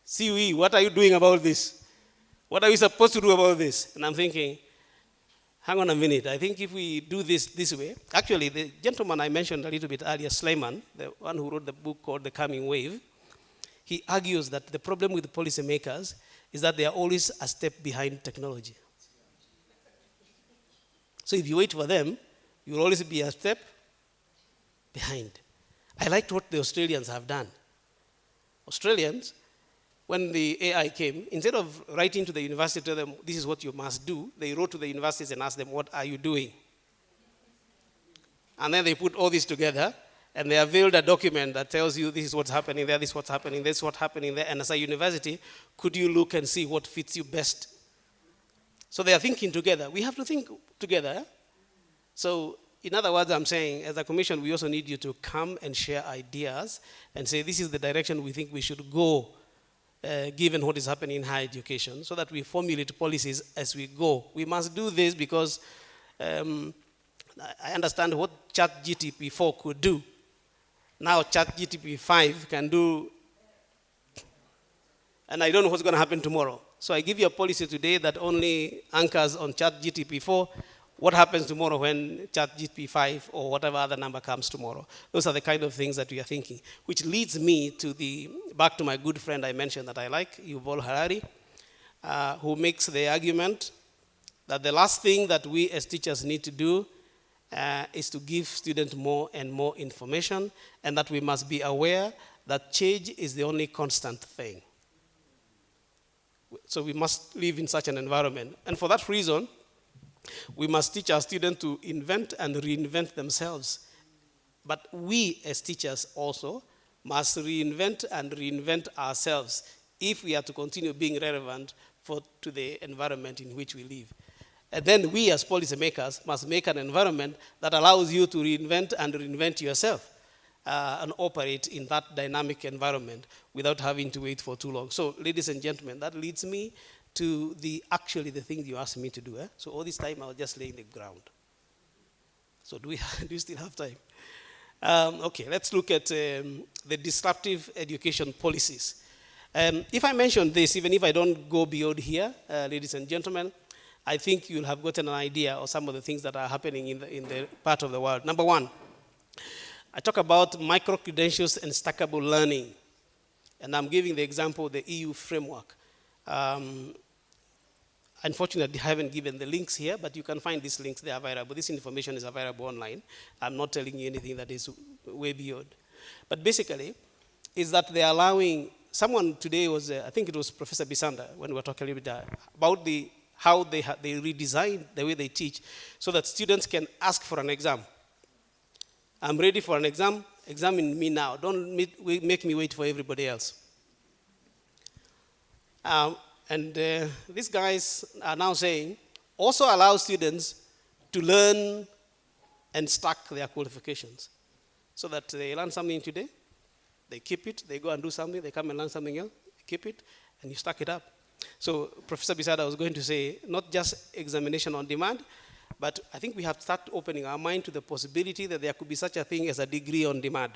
CUE, what are you doing about this? What are we supposed to do about this? And I'm thinking, hang on a minute, I think if we do this way, actually the gentleman I mentioned a little bit earlier, Sleiman, the one who wrote the book called The Coming Wave, he argues that the problem with the policymakers is that they are always a step behind technology. So if you wait for them, you will always be a step behind. I liked what the Australians have done. Australians, when the AI came, instead of writing to the university to tell them, this is what you must do, they wrote to the universities and asked them, what are you doing? And then they put all this together, and they availed a document that tells you this is what's happening there, this is what's happening, this is what's happening there, and as a university, could you look and see what fits you best? So they are thinking together. We have to think together. So in other words, I'm saying, as a commission, we also need you to come and share ideas and say, this is the direction we think we should go, given what is happening in higher education, so that we formulate policies as we go. We must do this because I understand what ChatGPT 4 could do. Now ChatGPT 5 can do, and I don't know what's going to happen tomorrow. So I give you a policy today that only anchors on ChatGPT 4. What happens tomorrow when ChatGPT 5 or whatever other number comes tomorrow? Those are the kind of things that we are thinking, which leads me to back to my good friend I mentioned that I like, Yuval Harari, who makes the argument that the last thing that we as teachers need to do is to give students more and more information, and that we must be aware that change is the only constant thing. So we must live in such an environment. And for that reason, we must teach our students to invent and reinvent themselves. But we as teachers also must reinvent and reinvent ourselves if we are to continue being relevant to the environment in which we live. And then we as policymakers must make an environment that allows you to reinvent and reinvent yourself and operate in that dynamic environment without having to wait for too long. So, ladies and gentlemen, that leads me to the things you asked me to do. So all this time I was just laying the ground. So do you still have time? Okay, let's look at the disruptive education policies. If I mention this, even if I don't go beyond here, ladies and gentlemen, I think you'll have gotten an idea of some of the things that are happening in the part of the world. Number one, I talk about micro-credentials and stackable learning. And I'm giving the example of the EU framework. Unfortunately, I haven't given the links here, but you can find these links. They are available. This information is available online. I'm not telling you anything that is way beyond. But basically, is that they're allowing, someone today was, I think it was Professor Bisanda, when we were talking a little bit about how they redesigned the way they teach so that students can ask for an exam. I'm ready for an exam. Examine me now. Don't make me wait for everybody else. And these guys are now saying also allows students to learn and stack their qualifications so that they learn something today, they keep it, they go and do something, they come and learn something else, keep it, and you stack it up. So Professor Bisada was going to say, not just examination on demand, but I think we have to start opening our mind to the possibility that there could be such a thing as a degree on demand.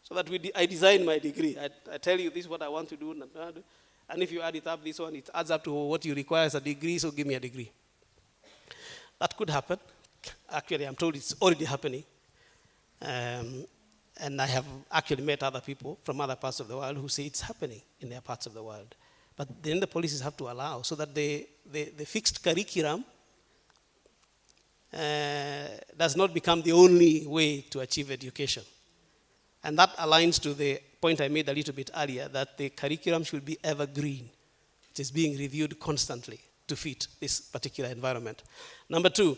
So that I design my degree. I tell you, this is what I want to do. And if you add it up, this one, it adds up to what you require as a degree, so give me a degree. That could happen. Actually, I'm told it's already happening. And I have actually met other people from other parts of the world who say it's happening in their parts of the world. But then the policies have to allow so that the fixed curriculum does not become the only way to achieve education. And that aligns to the point I made a little bit earlier, that the curriculum should be evergreen. It is being reviewed constantly to fit this particular environment. Number two,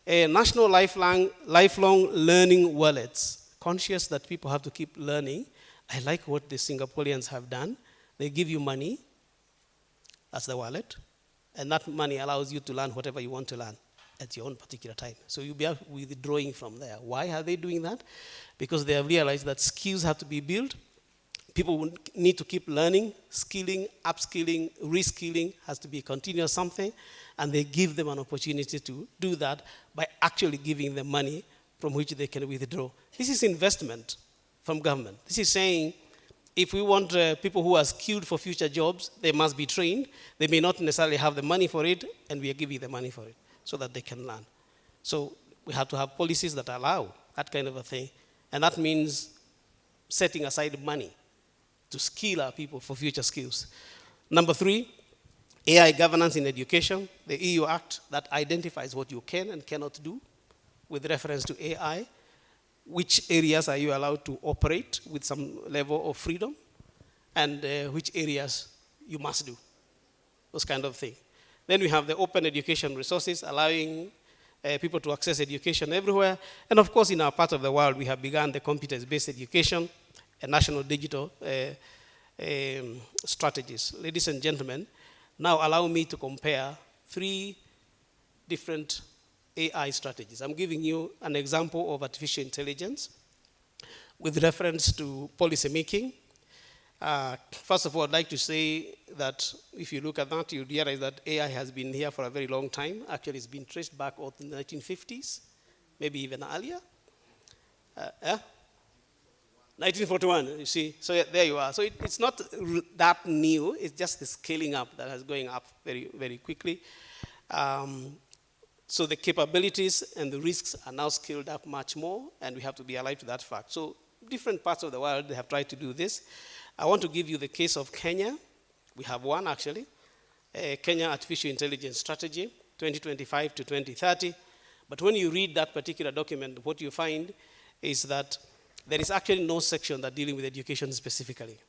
a national lifelong learning wallets. Conscious that people have to keep learning. I like what the Singaporeans have done. They give you money, that's the wallet, and that money allows you to learn whatever you want to learn at your own particular time. So you'll be withdrawing from there. Why are they doing that? Because they have realized that skills have to be built. People need to keep learning, skilling, upskilling, reskilling has to be continuous something, and they give them an opportunity to do that by actually giving them money from which they can withdraw. This is investment from government. This is saying, if we want people who are skilled for future jobs, they must be trained. They may not necessarily have the money for it, and we are giving them money for it so that they can learn. So we have to have policies that allow that kind of a thing, and that means setting aside money to skill our people for future skills. Number three, AI governance in education, the EU Act that identifies what you can and cannot do with reference to AI. Which areas are you allowed to operate with some level of freedom, and which areas you must do, those kind of things. Then we have the open education resources, allowing people to access education everywhere. And of course, in our part of the world, we have begun the competence-based education and national digital strategies. Ladies and gentlemen, now allow me to compare 3 different AI strategies. I'm giving you an example of artificial intelligence with reference to policy making. First of all, I'd like to say that if you look at that, you realize that AI has been here for a very long time. Actually, it's been traced back to the 1950s, maybe even earlier. 1941, you see. So yeah, there you are. So it's not that new. It's just the scaling up that is going up very, very quickly. So the capabilities and the risks are now scaled up much more, and we have to be alive to that fact. So different parts of the world, they have tried to do this. I want to give you the case of Kenya. We have one, actually. Kenya Artificial Intelligence Strategy, 2025 to 2030. But when you read that particular document, what you find is that there is actually no section that dealing with education specifically.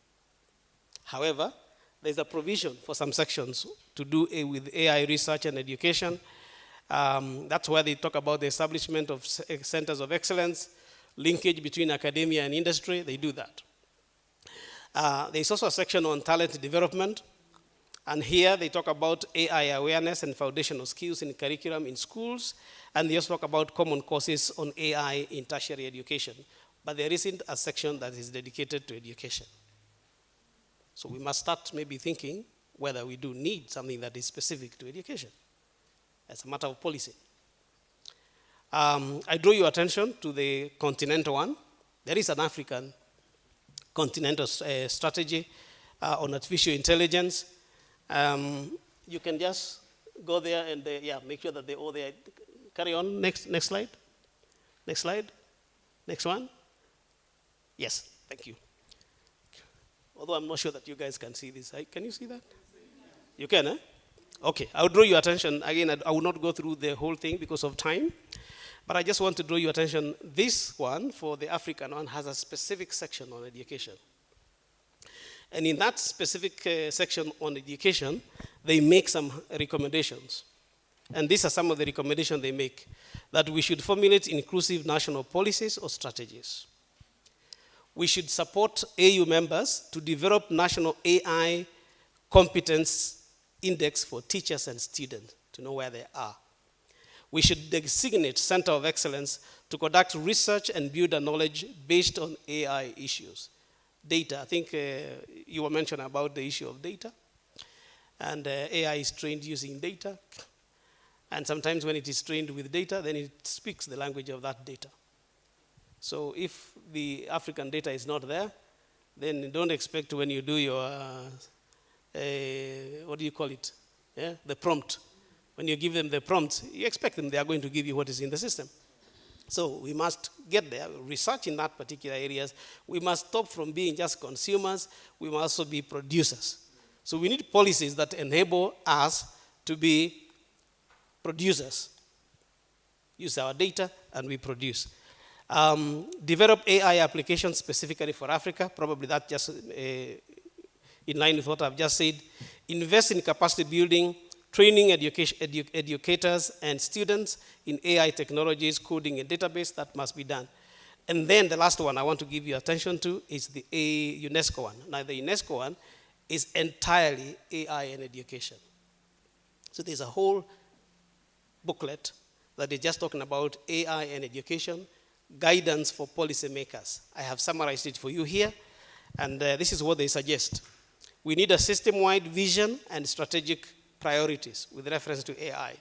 However, there's a provision for some sections to do with AI research and education. That's where they talk about the establishment of centers of excellence, linkage between academia and industry. They do that. There's also a section on talent development. And here they talk about AI awareness and foundational skills in curriculum in schools. And they also talk about common courses on AI in tertiary education. But there isn't a section that is dedicated to education. So we must start maybe thinking whether we do need something that is specific to education as a matter of policy. I draw your attention to the continental one. There is an African continental strategy on artificial intelligence. You can just go there and make sure that they're all there. Carry on, next slide. Next slide, next one. Yes, thank you. Although I'm not sure that you guys can see this. Can you see that? You can, eh? Okay, I'll draw your attention. Again, I will not go through the whole thing because of time. But I just want to draw your attention. This one, for the African one, has a specific section on education. And in that specific section on education, they make some recommendations. And these are some of the recommendations they make. That we should formulate inclusive national policies or strategies. We should support AU members to develop national AI competence index for teachers and students. to know where they are. We should designate center of excellence to conduct research and build a knowledge based on AI issues. Data, I think you were mentioning about the issue of data. And AI is trained using data. And sometimes when it is trained with data, then it speaks the language of that data. So if the African data is not there, then don't expect when you do your, what do you call it? Yeah? The prompt. When you give them the prompt, you expect them, they are going to give you what is in the system. So we must get there, research in that particular areas. We must stop from being just consumers. We must also be producers. So we need policies that enable us to be producers. Use our data and we produce. Develop AI applications specifically for Africa. Probably that just in line with what I've just said. Invest in capacity building, training educators and students in AI technologies, coding and database. That must be done. And then the last one I want to give you attention to is the UNESCO one. Now the UNESCO one is entirely AI and education. So there's a whole booklet that is just talking about AI and education, guidance for policymakers. I have summarized it for you here, and this is what they suggest. We need a system-wide vision and strategic priorities with reference to AI.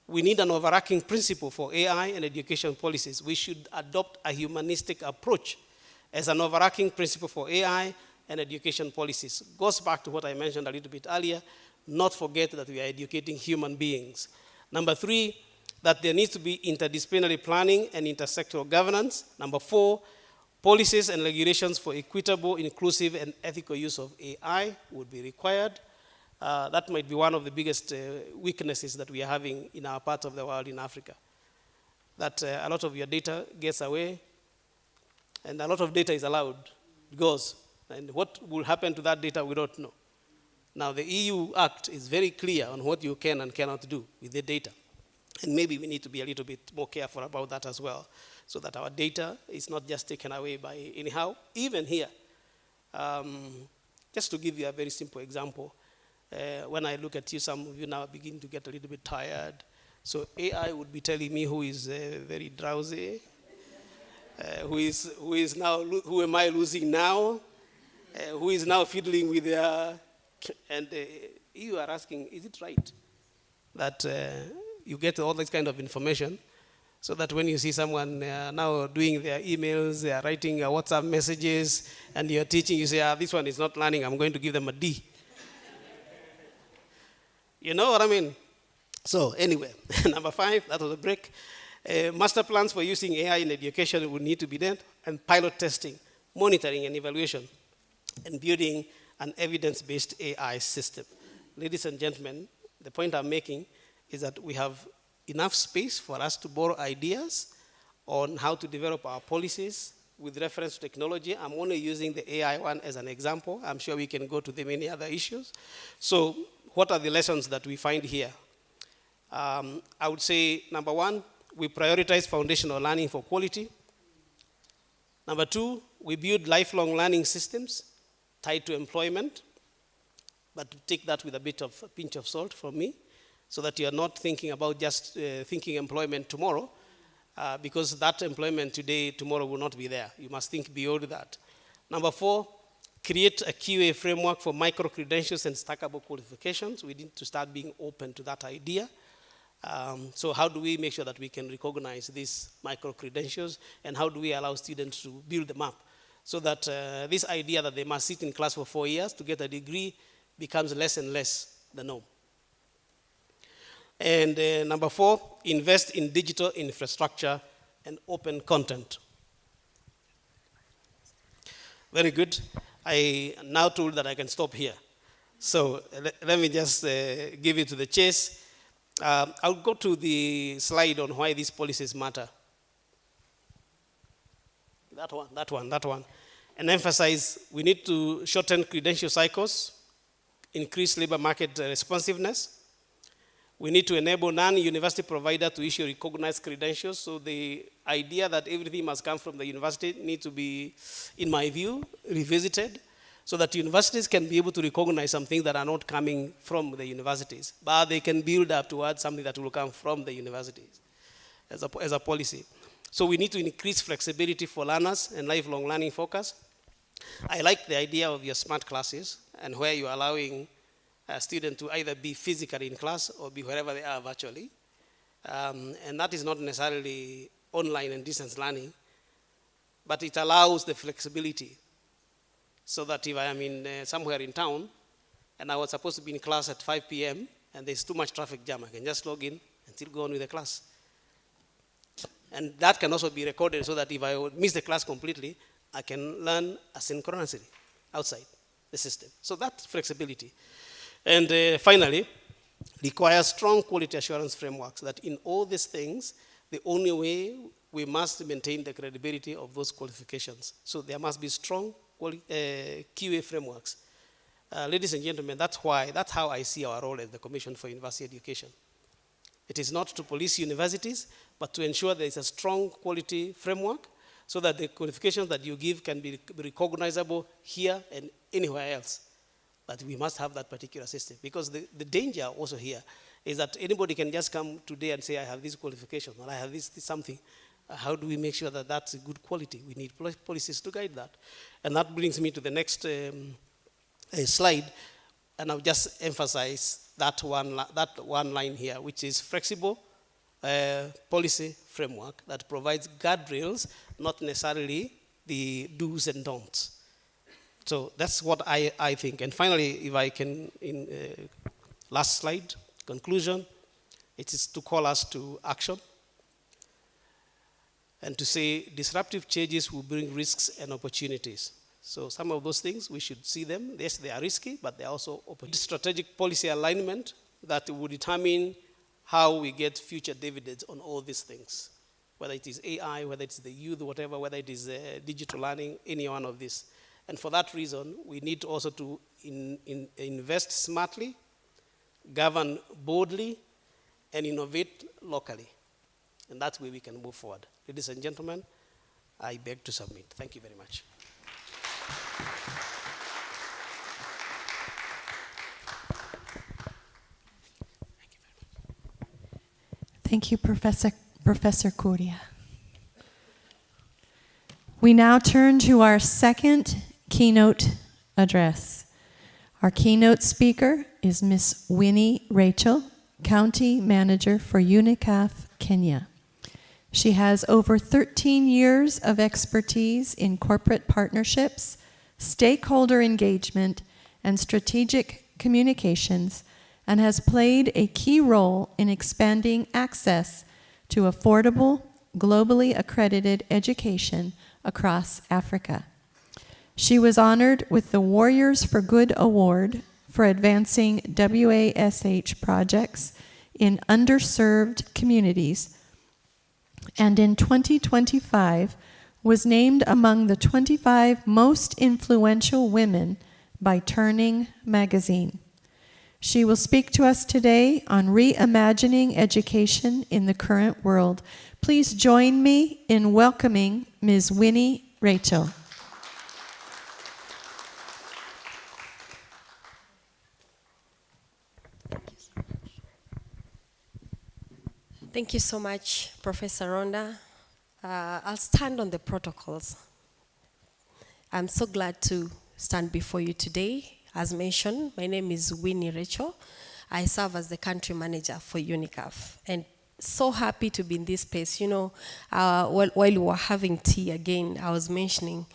We need an overarching principle for AI and education policies. We should adopt a humanistic approach as an overarching principle for AI and education policies. Goes back to what I mentioned a little bit earlier, not forget that we are educating human beings. Number 3, that there needs to be interdisciplinary planning and intersectoral governance. Number 4, policies and regulations for equitable, inclusive, and ethical use of AI would be required. That might be one of the biggest weaknesses that we are having in our part of the world in Africa. That a lot of your data gets away, and a lot of data is allowed, it goes. And what will happen to that data, we don't know. Now, the EU Act is very clear on what you can and cannot do with the data. And maybe we need to be a little bit more careful about that as well, so that our data is not just taken away by anyhow. Even here, just to give you a very simple example, when I look at you, some of you now begin to get a little bit tired. So AI would be telling me who is very drowsy, who am I losing now, who is now fiddling with their, and you are asking, is it right that you get all this kind of information so that when you see someone now doing their emails, they are writing WhatsApp messages, and you're teaching, you say, this one is not learning, I'm going to give them a D. You know what I mean? So anyway, number 5, that was a break. Master plans for using AI in education would need to be done, and pilot testing, monitoring and evaluation, and building an evidence-based AI system. Ladies and gentlemen, the point I'm making is that we have enough space for us to borrow ideas on how to develop our policies with reference to technology. I'm only using the AI one as an example. I'm sure we can go to the many other issues. So what are the lessons that we find here? I would say, number 1, we prioritize foundational learning for quality. Number 2, we build lifelong learning systems tied to employment, but take that with a bit of a pinch of salt from me, so that you're not thinking about just thinking employment tomorrow, because that employment today, tomorrow will not be there. You must think beyond that. Number 4, create a QA framework for micro-credentials and stackable qualifications. We need to start being open to that idea. So how do we make sure that we can recognize these micro-credentials, and how do we allow students to build them up so that this idea that they must sit in class for 4 years to get a degree becomes less and less the norm. And number 4, invest in digital infrastructure and open content. Very good. I now told that I can stop here. So let me just give it to the chase. I'll go to the slide on why these policies matter. That one. And emphasize we need to shorten credential cycles, increase labor market responsiveness. We need to enable non-university provider to issue recognized credentials. So the idea that everything must come from the university needs to be, in my view, revisited, so that universities can be able to recognize some things that are not coming from the universities, but they can build up towards something that will come from the universities as a policy. So we need to increase flexibility for learners and lifelong learning focus. I like the idea of your smart classes and where you're allowing a student to either be physically in class or be wherever they are virtually. And that is not necessarily online and distance learning, but it allows the flexibility so that if I am in somewhere in town and I was supposed to be in class at 5 p.m. and there's too much traffic jam, I can just log in and still go on with the class. And that can also be recorded so that if I would miss the class completely, I can learn asynchronously outside the system. So that's flexibility. And finally, requires strong quality assurance frameworks that in all these things, the only way we must maintain the credibility of those qualifications. So there must be strong QA frameworks. Ladies and gentlemen, that's how I see our role as the Commission for University Education. It is not to police universities, but to ensure there is a strong quality framework so that the qualifications that you give can be recognizable here and anywhere else. But we must have that particular system, because the danger also here is that anybody can just come today and say, I have this qualification, or I have this something. How do we make sure that that's good quality? We need policies to guide that. And that brings me to the next slide, and I'll just emphasize that one line here, which is flexible policy framework that provides guardrails, not necessarily the do's and don'ts. So that's what I think. And finally, if I can, in last slide, conclusion, it is to call us to action and to say disruptive changes will bring risks and opportunities. So some of those things, we should see them. Yes, they are risky, but they are also open. Strategic policy alignment that will determine how we get future dividends on all these things, whether it is AI, whether it's the youth, whatever, whether it is digital learning, any one of this. And for that reason, we need also to invest smartly, govern boldly, and innovate locally. And that's where we can move forward. Ladies and gentlemen, I beg to submit. Thank you very much. Thank you, Professor Kuria. We now turn to our second keynote address. Our keynote speaker is Ms. Winnie Rachel, County Manager for UNICAF, Kenya. She has over 13 years of expertise in corporate partnerships, stakeholder engagement, and strategic communications, and has played a key role in expanding access to affordable, globally accredited education across Africa. She was honored with the Warriors for Good Award for advancing WASH projects in underserved communities, and in 2025 was named among the 25 most influential women by Turning magazine. She will speak to us today on reimagining education in the current world. Please join me in welcoming Ms. Winnie Rachel. Thank you so much, Professor Ronda. I'll stand on the protocols. I'm so glad to stand before you today. As mentioned, my name is Winnie Rachel. I serve as the country manager for UNICAF, and so happy to be in this place. You know, while we were having tea again, I was mentioning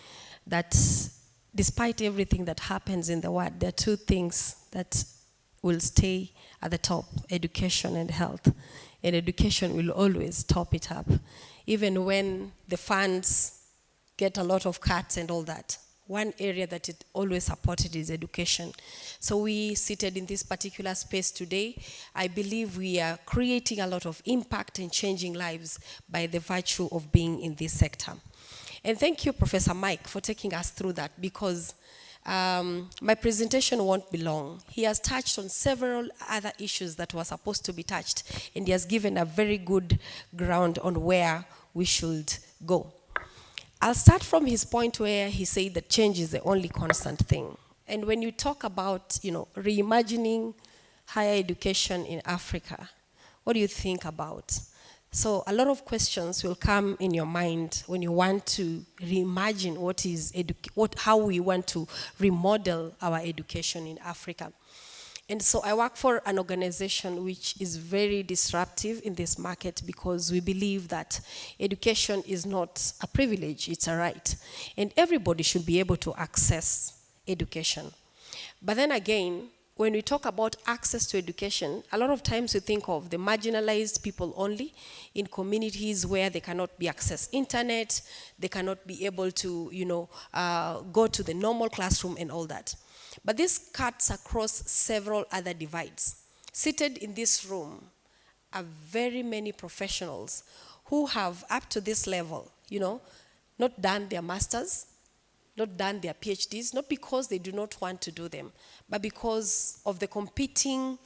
that despite everything that happens in the world, there are two things that will stay at the top: education and health. And education will always top it up, even when the funds get a lot of cuts and all that. One area that it always supported is education. So we seated in this particular space today, I believe we are creating a lot of impact and changing lives by the virtue of being in this sector. And thank you, Professor Mike, for taking us through that, because my presentation won't be long. He has touched on several other issues that were supposed to be touched, and he has given a very good ground on where we should go. I'll start from his point where he said that change is the only constant thing. And when you talk about, reimagining higher education in Africa, what do you think about? So a lot of questions will come in your mind when you want to reimagine how we want to remodel our education in Africa. And so I work for an organization which is very disruptive in this market because we believe that education is not a privilege, it's a right. And everybody should be able to access education. But then again, when we talk about access to education, a lot of times we think of the marginalized people only in communities where they cannot be access internet, they cannot be able to, go to the normal classroom and all that. But this cuts across several other divides. Seated in this room are very many professionals who have, up to this level, not done their masters, not done their PhDs, not because they do not want to do them, but because of the competing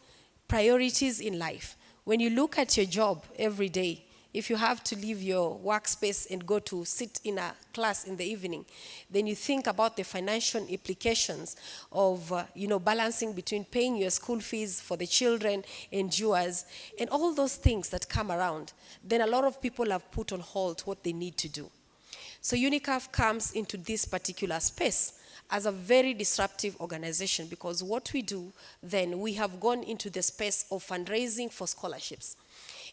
priorities in life. When you look at your job every day, if you have to leave your workspace and go to sit in a class in the evening, then you think about the financial implications of, balancing between paying your school fees for the children, endures, and all those things that come around. Then a lot of people have put on hold what they need to do. So UNICAF comes into this particular space as a very disruptive organization because what we do then, we have gone into the space of fundraising for scholarships.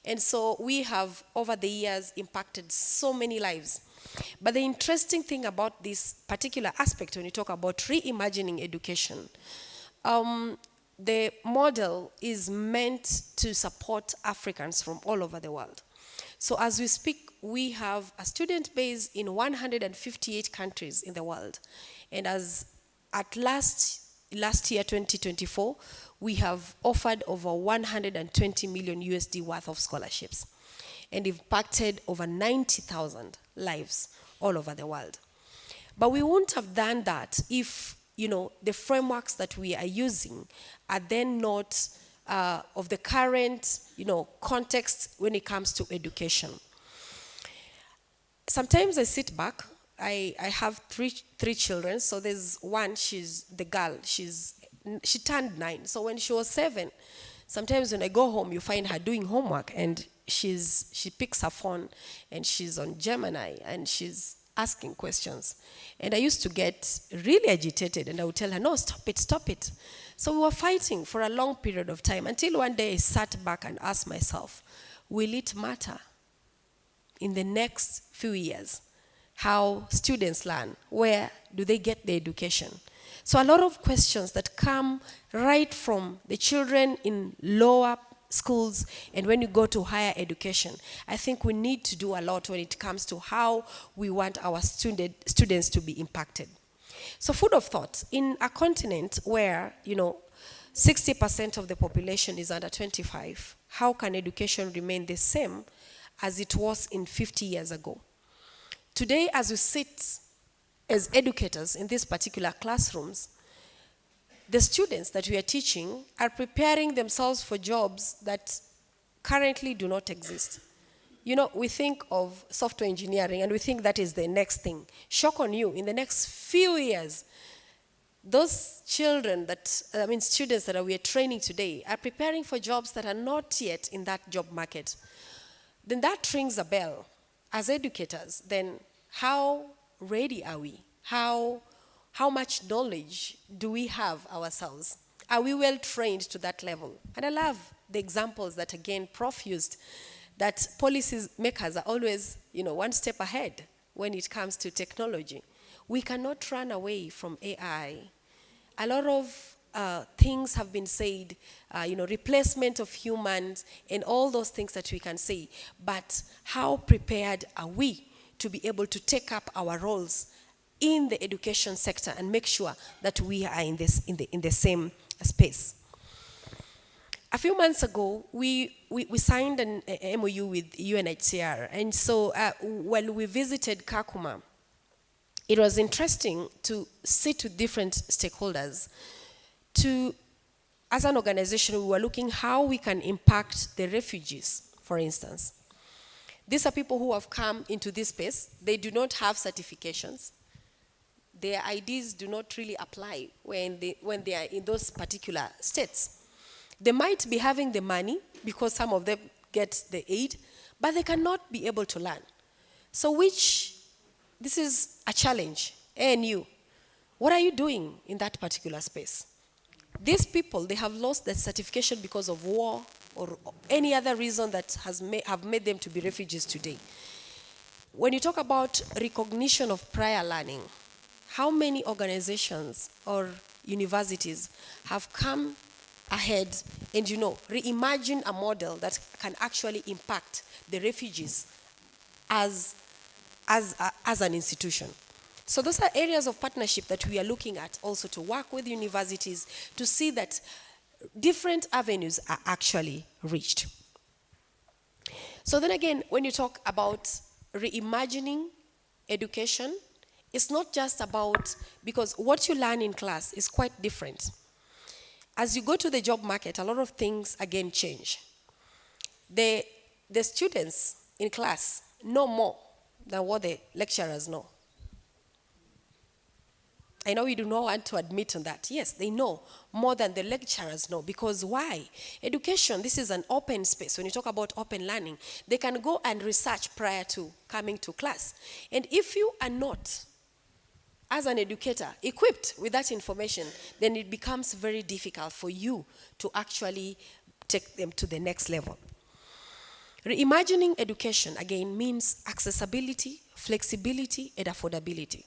And so we have, over the years, impacted so many lives. But the interesting thing about this particular aspect, when you talk about reimagining education, the model is meant to support Africans from all over the world. So as we speak, we have a student base in 158 countries in the world. And as at last year, 2024, we have offered over 120 million USD worth of scholarships and impacted over 90,000 lives all over the world. But we wouldn't have done that if, the frameworks that we are using are then not of the current, context when it comes to education. Sometimes I sit back. I have three children. So there's one, she's the girl. She turned 9. So when she was 7, sometimes when I go home, you find her doing homework, and she picks her phone, and she's on Gemini, and she's asking questions. And I used to get really agitated, and I would tell her, no, stop it. So we were fighting for a long period of time until one day I sat back and asked myself, will it matter in the next few years how students learn? Where do they get the education? So a lot of questions that come right from the children in lower schools and when you go to higher education. I think we need to do a lot when it comes to how we want our students to be impacted. So food of thought, in a continent where, 60% of the population is under 25, how can education remain the same as it was in 50 years ago? Today, as we sit as educators in these particular classrooms, the students that we are teaching are preparing themselves for jobs that currently do not exist. We think of software engineering and we think that is the next thing. Shock on you, in the next few years, those students that we are training today are preparing for jobs that are not yet in that job market. Then that rings a bell. As educators, then how ready are we? How much knowledge do we have ourselves? Are we well trained to that level? And I love the examples that, again, Prof used, that policy makers are always, one step ahead when it comes to technology. We cannot run away from AI. A lot of things have been said, replacement of humans and all those things that we can say. But how prepared are we to be able to take up our roles in the education sector and make sure that we are in the same space? A few months ago, we signed an MOU with UNHCR. And so when we visited Kakuma, it was interesting to sit with different stakeholders. As an organization, we were looking how we can impact the refugees, for instance. These are people who have come into this space. They do not have certifications. their IDs do not really apply when they are in those particular states. They might be having the money because some of them get the aid, but they cannot be able to learn. So this is a challenge. ANU, what are you doing in that particular space? These people, they have lost their certification because of war or any other reason that have made them to be refugees today. When you talk about recognition of prior learning, how many organizations or universities have come ahead and, reimagine a model that can actually impact the refugees as an institution? So those are areas of partnership that we are looking at also to work with universities to see that different avenues are actually reached. So then again, when you talk about reimagining education, it's not just about, because what you learn in class is quite different. As you go to the job market, a lot of things again change. The students in class know more than what the lecturers know. I know you do not want to admit on that. Yes, they know more than the lecturers know. Because why? Education, this is an open space. When you talk about open learning, they can go and research prior to coming to class. And if you are not, as an educator, equipped with that information, then it becomes very difficult for you to actually take them to the next level. Reimagining education, again, means accessibility, flexibility, and affordability.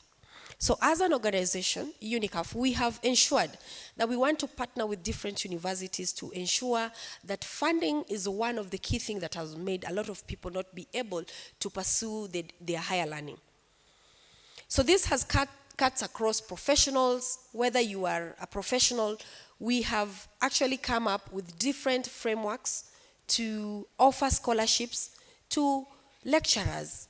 So as an organization, UNICAF, we have ensured that we want to partner with different universities to ensure that funding is one of the key things that has made a lot of people not be able to pursue their higher learning. So this has cuts across professionals. Whether you are a professional, we have actually come up with different frameworks to offer scholarships to lecturers,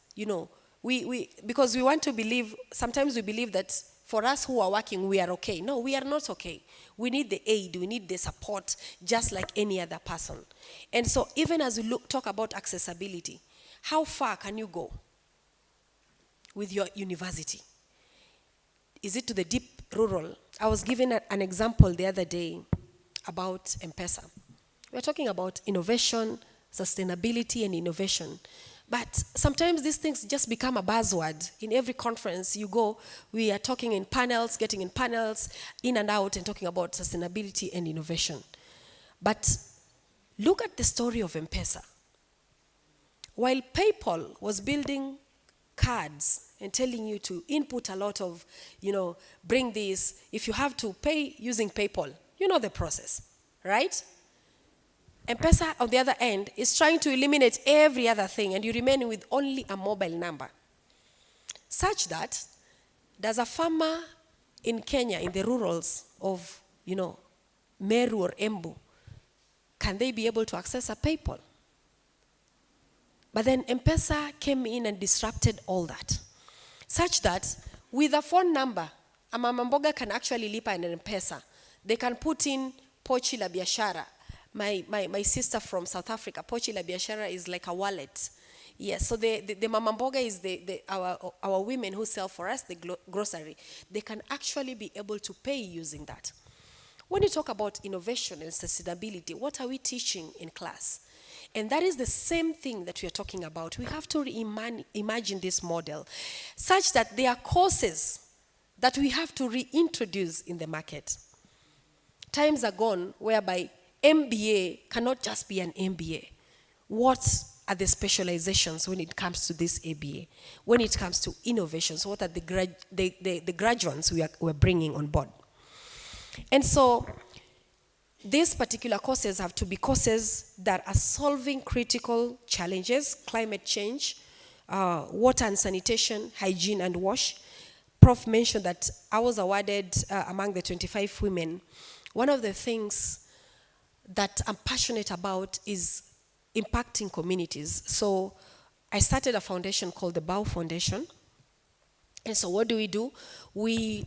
because we want to believe, sometimes we believe that for us who are working, we are okay. No, we are not okay. We need the aid, we need the support, just like any other person. And so even as we talk about accessibility, how far can you go with your university? Is it to the deep rural? I was given an example the other day about M-Pesa. We're talking about innovation, sustainability, and innovation. But sometimes these things just become a buzzword. In every conference you go, we are talking in panels, getting in panels, in and out, and talking about sustainability and innovation. But look at the story of M-Pesa. While PayPal was building cards and telling you to input a lot of, bring this, if you have to pay using PayPal, you know the process, right? M-Pesa, on the other end, is trying to eliminate every other thing, and you remain with only a mobile number. Such that, there's a farmer in Kenya, in the rurals of, Meru or Embu, can they be able to access a PayPal? But then M-Pesa came in and disrupted all that. Such that, with a phone number, a mama mboga can actually lipa an M-Pesa. They can put in Pochi la Biashara. My sister from South Africa, Pochi la Biashara is like a wallet. Yes, so the mama mboga is our women who sell for us the grocery. They can actually be able to pay using that. When you talk about innovation and sustainability, what are we teaching in class? And that is the same thing that we are talking about. We have to imagine this model such that there are courses that we have to reintroduce in the market. Times are gone whereby MBA cannot just be an MBA. What are the specializations when it comes to this ABA? When it comes to innovations, what are the graduates we're bringing on board? And so these particular courses have to be courses that are solving critical challenges: climate change, water and sanitation, hygiene and wash. Prof mentioned that I was awarded among the 25 women. One of the things that I'm passionate about is impacting communities. So I started a foundation called the Bow Foundation. And so what do? We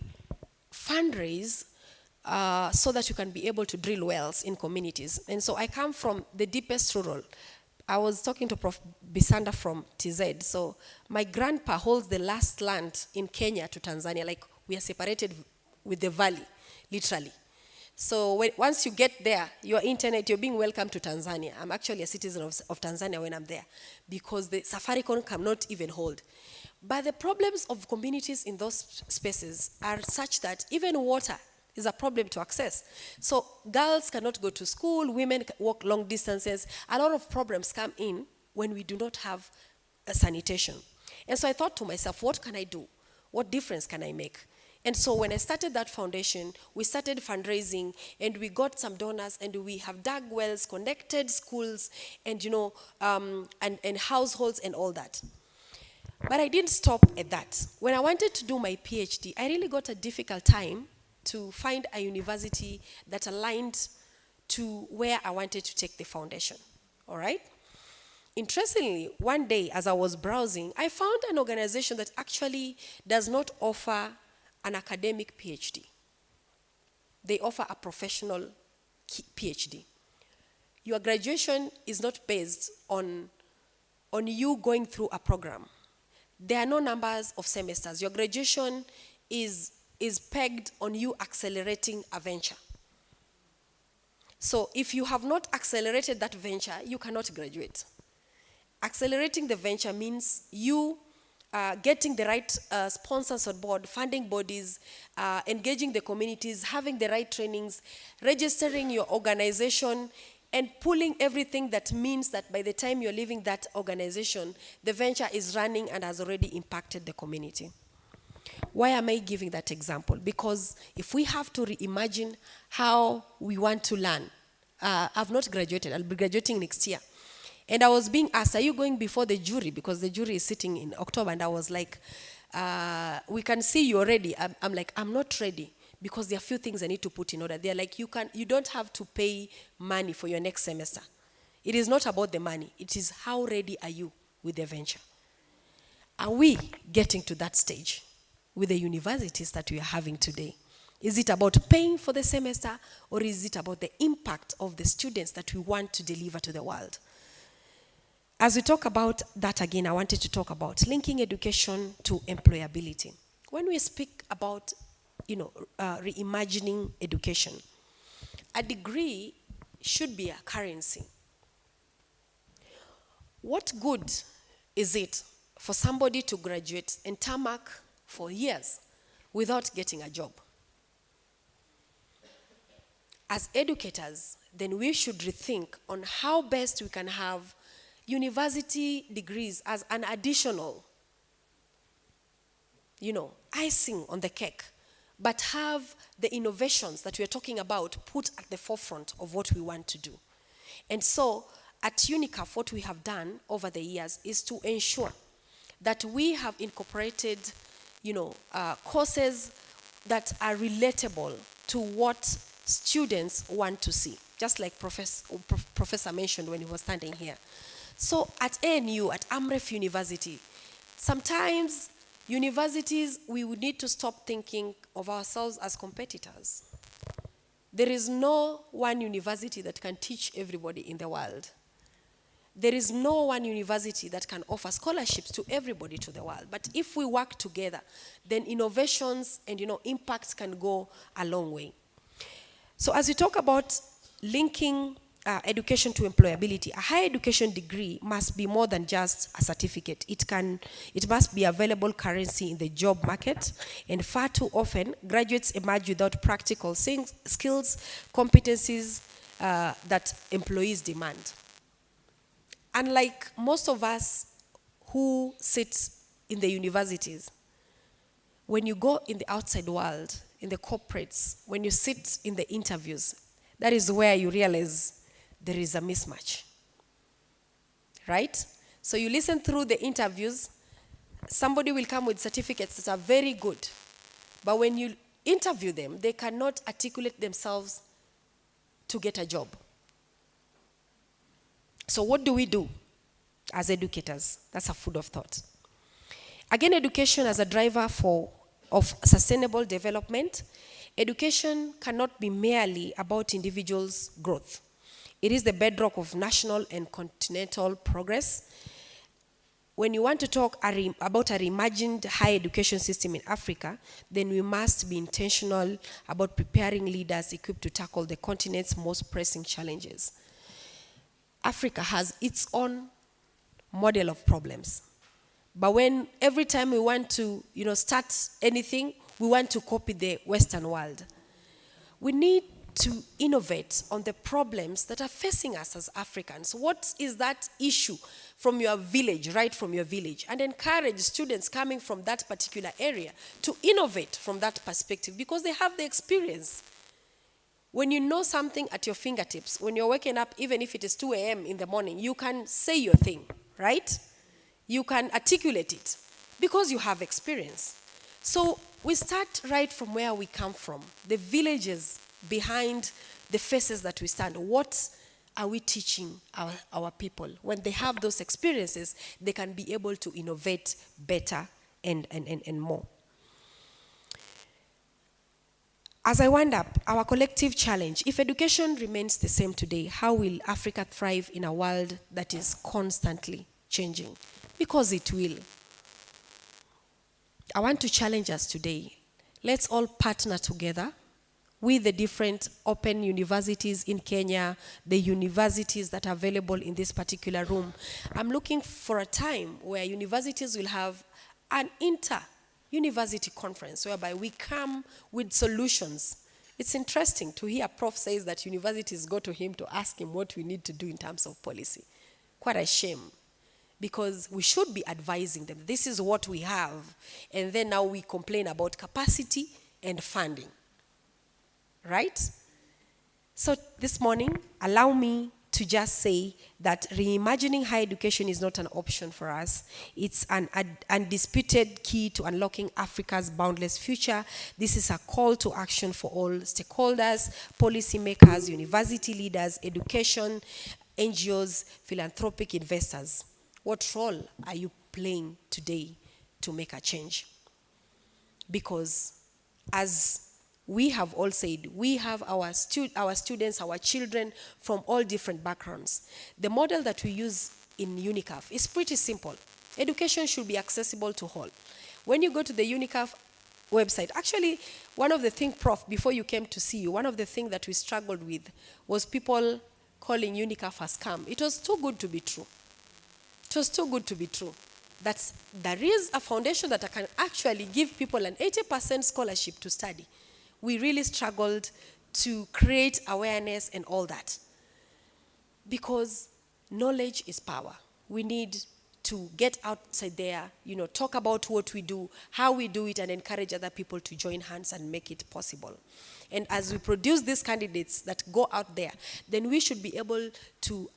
fundraise so that you can be able to drill wells in communities. And so I come from the deepest rural. I was talking to Prof. Bisanda from TZ. So my grandpa holds the last land in Kenya to Tanzania. Like We are separated with the valley, literally. So once you get there, your internet, you're being welcomed to Tanzania. I'm actually a citizen of Tanzania when I'm there, because the Safaricom cannot even hold. But the problems of communities in those spaces are such that even water is a problem to access. So girls cannot go to school, women walk long distances. A lot of problems come in when we do not have a sanitation. And so I thought to myself, what can I do? What difference can I make? And so when I started that foundation, we started fundraising, and we got some donors, and we have dug wells, connected schools, and and households and all that. But I didn't stop at that. When I wanted to do my PhD, I really got a difficult time to find a university that aligned to where I wanted to take the foundation. All right? Interestingly, one day as I was browsing, I found an organization that actually does not offer an academic PhD. They offer a professional PhD. Your graduation is not based on you going through a program. There are no numbers of semesters. Your graduation is pegged on you accelerating a venture. So if you have not accelerated that venture, you cannot graduate. Accelerating the venture means you getting the right sponsors on board, funding bodies, engaging the communities, having the right trainings, registering your organization, and pulling everything that means that by the time you're leaving that organization, the venture is running and has already impacted the community. Why am I giving that example? Because if we have to reimagine how we want to learn, I've not graduated, I'll be graduating next year. And I was being asked, are you going before the jury? Because the jury is sitting in October. And I was like, we can see you already. I'm like, I'm not ready, because there are a few things I need to put in order. They're like, you don't have to pay money for your next semester. It is not about the money. It is how ready are you with the venture. Are we getting to that stage with the universities that we are having today? Is it about paying for the semester, or is it about the impact of the students that we want to deliver to the world? As we talk about that again, I wanted to talk about linking education to employability. When we speak about, reimagining education, a degree should be a currency. What good is it for somebody to graduate and tarmac for years without getting a job? As educators, then we should rethink on how best we can have university degrees as an additional, icing on the cake, but have the innovations that we're talking about put at the forefront of what we want to do. And so at UNICAF, what we have done over the years is to ensure that we have incorporated, courses that are relatable to what students want to see, just like Professor mentioned when he was standing here. So at ANU, at Amref University, sometimes universities, we would need to stop thinking of ourselves as competitors. There is no one university that can teach everybody in the world. There is no one university that can offer scholarships to everybody to the world. But if we work together, then innovations and impacts can go a long way. So as we talk about linking education to employability, a higher education degree must be more than just a certificate. It must be available currency in the job market, and far too often, graduates emerge without practical skills, competencies that employees demand. Unlike most of us who sit in the universities, when you go in the outside world, in the corporates, when you sit in the interviews, that is where you realize there is a mismatch, right? So you listen through the interviews, somebody will come with certificates that are very good, but when you interview them, they cannot articulate themselves to get a job. So what do we do as educators? That's a food of thought. Again, education as a driver of sustainable development. Education cannot be merely about individuals' growth. It is the bedrock of national and continental progress. when you want to talk about a reimagined higher education system in Africa, then we must be intentional about preparing leaders equipped to tackle the continent's most pressing challenges. Africa has its own model of problems. But when every time we want to, start anything, we want to copy the Western world. We need to innovate on the problems that are facing us as Africans. What is that issue from your village, right from your village? And encourage students coming from that particular area to innovate from that perspective because they have the experience. When you know something at your fingertips, when you're waking up, even if it is 2 a.m. in the morning, you can say your thing, right? You can articulate it because you have experience. So we start right from where we come from, the villages behind the faces that we stand. What are we teaching our people? When they have those experiences, they can be able to innovate better and more. As I wind up, our collective challenge, if education remains the same today, how will Africa thrive in a world that is constantly changing? Because it will. I want to challenge us today. Let's all partner together with the different open universities in Kenya, the universities that are available in this particular room. I'm looking for a time where universities will have an inter-university conference whereby we come with solutions. It's interesting to hear Prof says that universities go to him to ask him what we need to do in terms of policy. Quite a shame. Because we should be advising them. This is what we have. And then now we complain about capacity and funding. Right? So this morning, allow me to just say that reimagining higher education is not an option for us. It's an undisputed key to unlocking Africa's boundless future. This is a call to action for all stakeholders, policymakers, university leaders, education, NGOs, philanthropic investors. What role are you playing today to make a change? Because as we have all said, we have our students, our children from all different backgrounds. The model that we use in UNICAF is pretty simple. Education should be accessible to all. When you go to the UNICAF website, actually, one of the things, Prof, before you came to see you, one of the things that we struggled with was people calling UNICAF a scam. It was too good to be true. It was too good to be true. That there is a foundation that can actually give people an 80% scholarship to study. We really struggled to create awareness and all that. Because knowledge is power. We need to get outside there, talk about what we do, how we do it, and encourage other people to join hands and make it possible. And as we produce these candidates that go out there, then we should be able to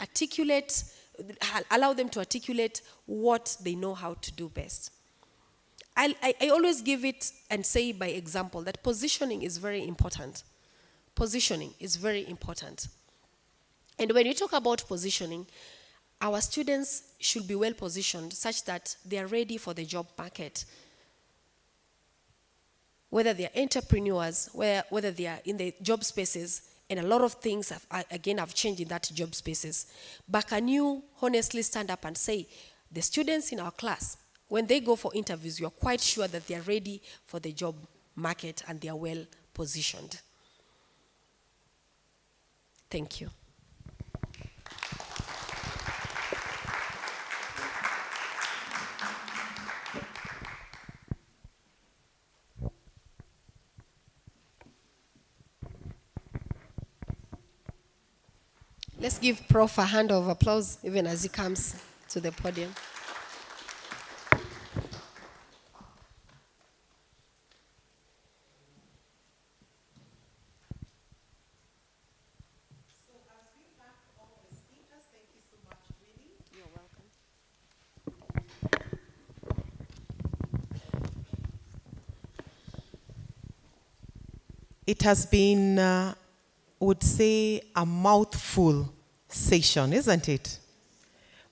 allow them to articulate what they know how to do best. I always give it and say by example that positioning is very important. Positioning is very important. And when you talk about positioning, our students should be well positioned such that they are ready for the job market. Whether they are entrepreneurs, whether they are in the job spaces, and a lot of things have changed in that job spaces. But can you honestly stand up and say, the students in our class, when they go for interviews, you're quite sure that they're ready for the job market and they are well positioned? Thank you. Let's give Prof a hand of applause even as he comes to the podium. It has been, would say, a mouthful session, isn't it?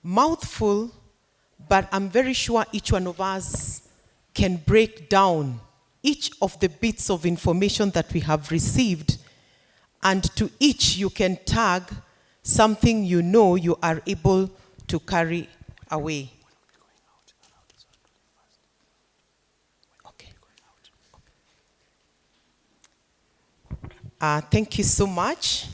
Mouthful, but I'm very sure each one of us can break down each of the bits of information that we have received, and to each you can tag something you know you are able to carry away. Thank you so much.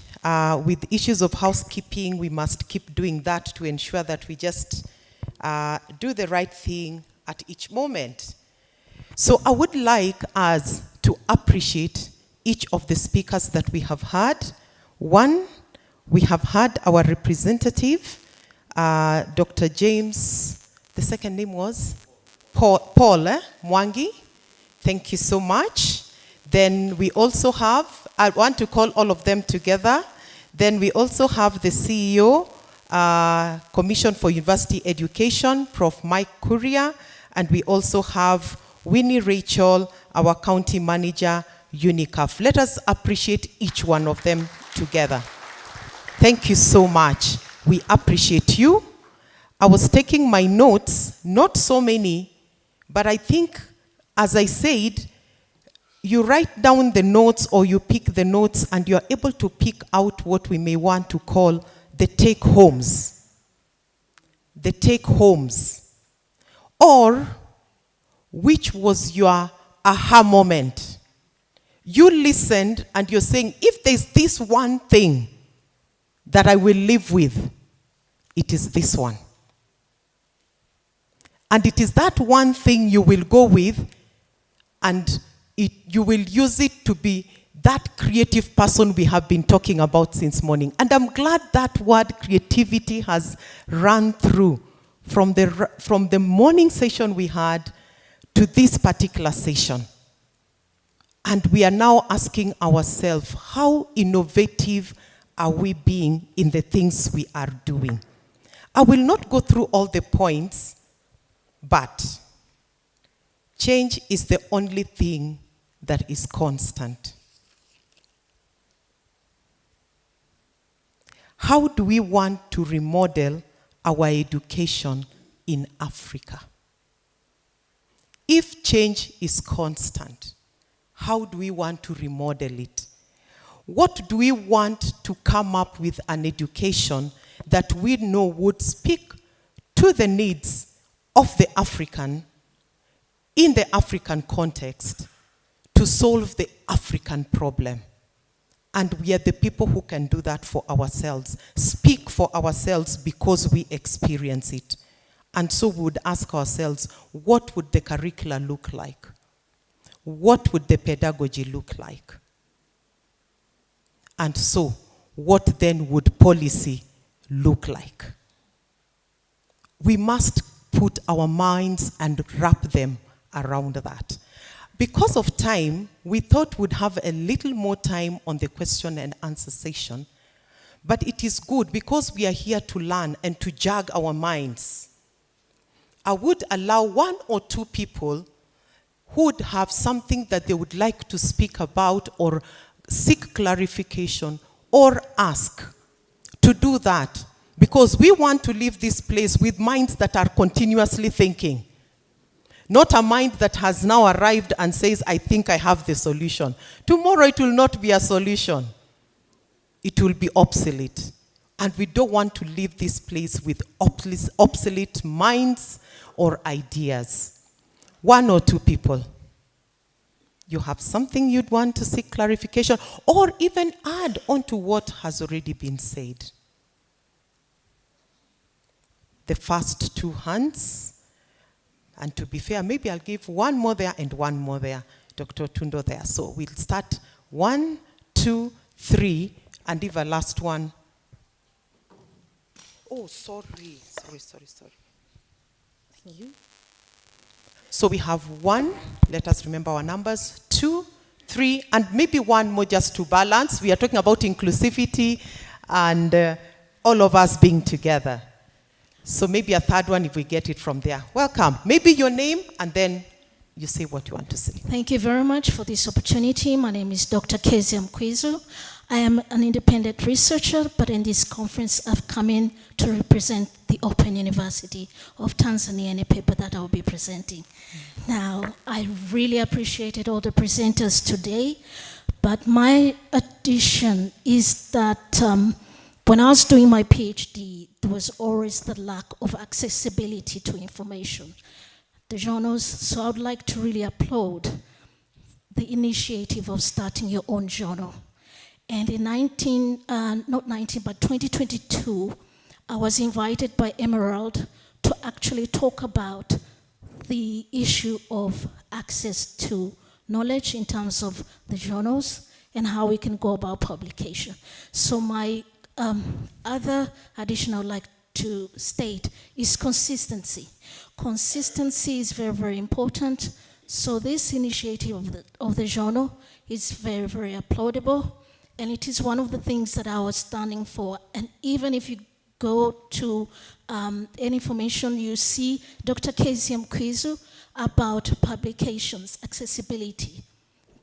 With issues of housekeeping, we must keep doing that to ensure that we just do the right thing at each moment. So I would like us to appreciate each of the speakers that we have had. One, we have had our representative, Dr. James, the second name was? Paul Mwangi. Thank you so much. Then we also have, I want to call all of them together. Then we also have the CEO, Commission for University Education, Prof. Mike Kuria, and we also have Winnie Rachel, our county manager, UNICAF. Let us appreciate each one of them together. Thank you so much. We appreciate you. I was taking my notes, not so many, but I think, as I said, you write down the notes or you pick the notes and you're able to pick out what we may want to call the take-homes. The take-homes. Or, which was your aha moment? You listened and you're saying, if there's this one thing that I will live with, it is this one. And it is that one thing you will go with, and you will use it to be that creative person we have been talking about since morning. And I'm glad that word creativity has run through from the morning session we had to this particular session. And we are now asking ourselves, how innovative are we being in the things we are doing? I will not go through all the points, but change is the only thing that is constant. How do we want to remodel our education in Africa? If change is constant, how do we want to remodel it? What do we want to come up with an education that we know would speak to the needs of the African, in the African context, to solve the African problem? And we are the people who can do that for ourselves, speak for ourselves because we experience it. And so we would ask ourselves, what would the curricula look like? What would the pedagogy look like? And so, what then would policy look like? We must put our minds and wrap them around that. Because of time, we thought we'd have a little more time on the question and answer session. But it is good because we are here to learn and to jog our minds. I would allow one or two people who would have something that they would like to speak about or seek clarification or ask to do that, because we want to leave this place with minds that are continuously thinking. Not a mind that has now arrived and says, I think I have the solution. Tomorrow it will not be a solution. It will be obsolete. And we don't want to leave this place with obsolete minds or ideas. One or two people. You have something you'd want to seek clarification or even add on to what has already been said. The first two hands. And to be fair, maybe I'll give one more there and one more there. Dr. Tundo there. So we'll start 1, 2, 3, and leave a last one. Oh, sorry. You. So we have 1, let us remember our numbers, 2, 3, and maybe one more just to balance. We are talking about inclusivity and all of us being together. So maybe a third one if we get it from there. Welcome. Maybe your name and then you say what you want to say. Thank you very much for this opportunity. My name is Dr. Kezia Mkwizu. I am an independent researcher, but in this conference I've come in to represent the Open University of Tanzania in a paper that I'll be presenting. Now, I really appreciated all the presenters today, but my addition is that when I was doing my PhD, there was always the lack of accessibility to information. The journals, so I would like to really applaud the initiative of starting your own journal. And in 2022, I was invited by Emerald to actually talk about the issue of access to knowledge in terms of the journals and how we can go about publication. So my other addition I would like to state is consistency. Consistency is very, very important. So this initiative of the journal is very, very applaudable. And it is one of the things that I was standing for. And even if you go to any information, you see Dr. Kezia Mkwizu about publications, accessibility.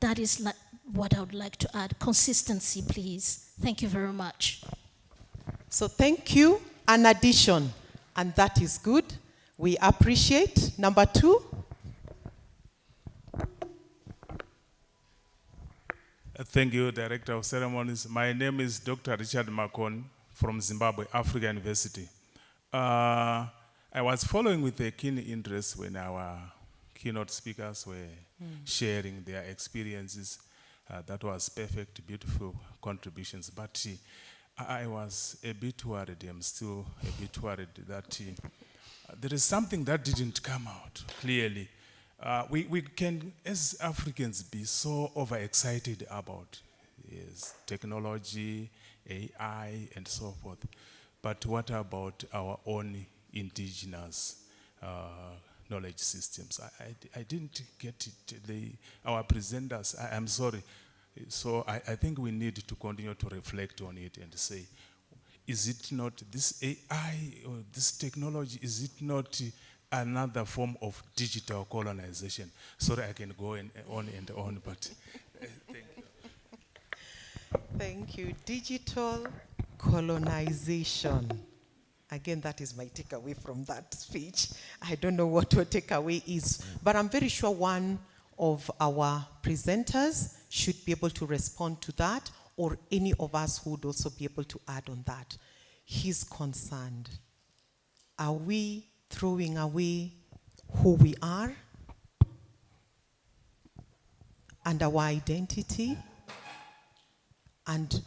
That is what I would like to add. Consistency, please. Thank you very much. So thank you. An addition, and that is good. We appreciate. Number 2. Thank you, Director of Ceremonies. My name is Dr. Richard Makon from Zimbabwe, Africa University. I was following with a keen interest when our keynote speakers were sharing their experiences. That was perfect, beautiful contributions. But I was a bit worried, I'm still a bit worried that there is something that didn't come out clearly. We can, as Africans, be so overexcited about technology, AI, and so forth. But what about our own indigenous knowledge systems? I didn't get it. Our presenters, I'm sorry. So I think we need to continue to reflect on it and say, is it not this AI or this technology, is it not another form of digital colonization? Sorry, I can go on and on, but thank you. Thank you. Digital colonization. Again, that is my takeaway from that speech. I don't know what your takeaway is, but I'm very sure one of our presenters should be able to respond to that, or any of us who would also be able to add on that. He's concerned. Are we throwing away who we are and our identity and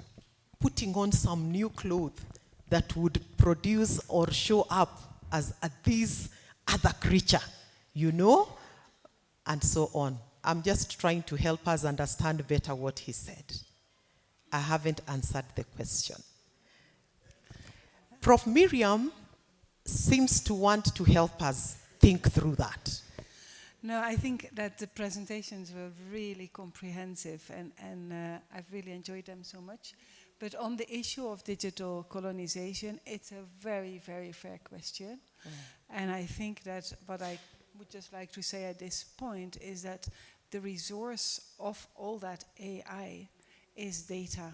putting on some new clothes that would produce or show up as this other creature, you know, and so on? I'm just trying to help us understand better what he said. I haven't answered the question. Prof. Miriam seems to want to help us think through that. No, I think that the presentations were really comprehensive, and I've really enjoyed them so much. But on the issue of digital colonization, it's a very, very fair question. And I think that what I would just like to say at this point is that the resource of all that AI is data.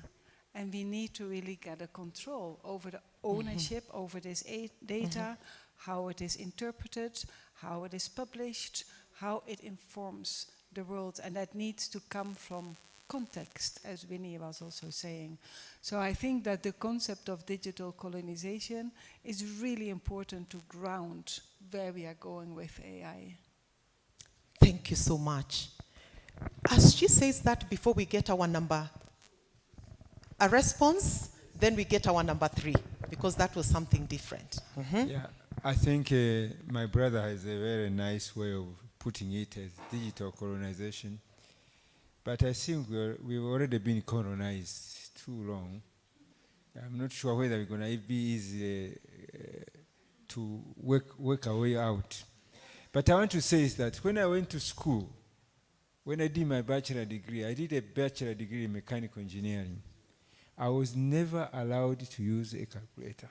And we need to really get a control over the ownership over this data, how it is interpreted, how it is published, how it informs the world. And that needs to come from context, as Winnie was also saying. So I think that the concept of digital colonization is really important to ground where we are going with AI. Thank you so much. As she says that, before we get our a response, then we get our number 3, because that was something different. Yeah, I think my brother has a very nice way of putting it as digital colonization. But I think we've already been colonized too long. I'm not sure whether we're going to be easy to work our way out. But I want to say is that when I went to school, when I did my bachelor degree, I did a bachelor degree in mechanical engineering. I was never allowed to use a calculator.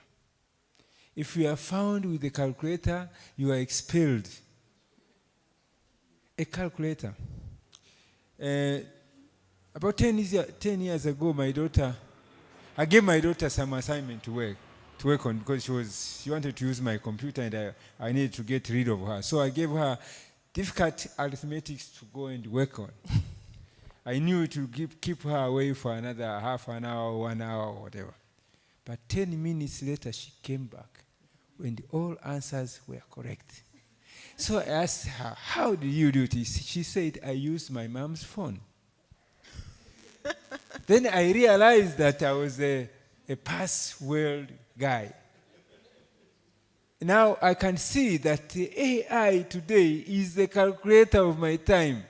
If you are found with a calculator, you are expelled. A calculator. About 10 years ago, I gave my daughter some assignment to work on, because she wanted to use my computer, and I needed to get rid of her. So I gave her difficult arithmetics to go and work on. I knew to keep her away for another half an hour, 1 hour, or whatever. But 10 minutes later, she came back when all answers were correct. So I asked her, how do you do this? She said, I use my mom's phone. Then I realized that I was a past world guy. Now I can see that the AI today is the calculator of my time.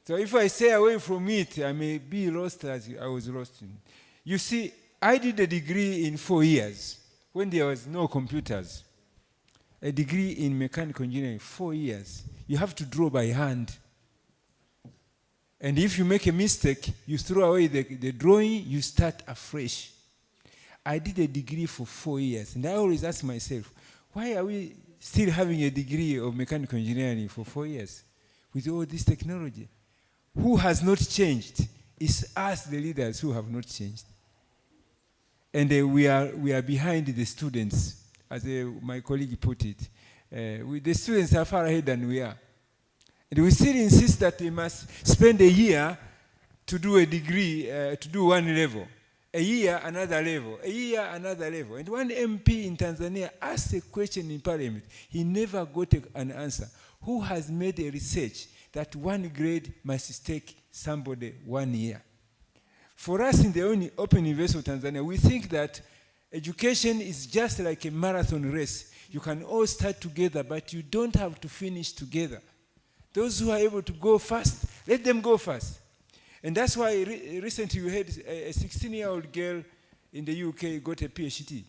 So if I stay away from it, I may be lost as I was lost in. You see, I did a degree in 4 years when there was no computers. A degree in mechanical engineering, 4 years. You have to draw by hand. And if you make a mistake, you throw away the drawing, you start afresh. I did a degree for 4 years, and I always ask myself, why are we still having a degree of mechanical engineering for 4 years with all this technology? Who has not changed? It's us, the leaders, who have not changed. And we are behind the students, as my colleague put it. The students are far ahead than we are. And we still insist that they must spend a year to do a degree, to do one level. A year, another level. A year, another level. And one MP in Tanzania asked a question in parliament. He never got an answer. Who has made a research that one grade must take somebody 1 year? For us in the Open University of Tanzania, we think that education is just like a marathon race. You can all start together, but you don't have to finish together. Those who are able to go fast, let them go fast. And that's why recently we had a 16-year-old girl in the UK got a PhD.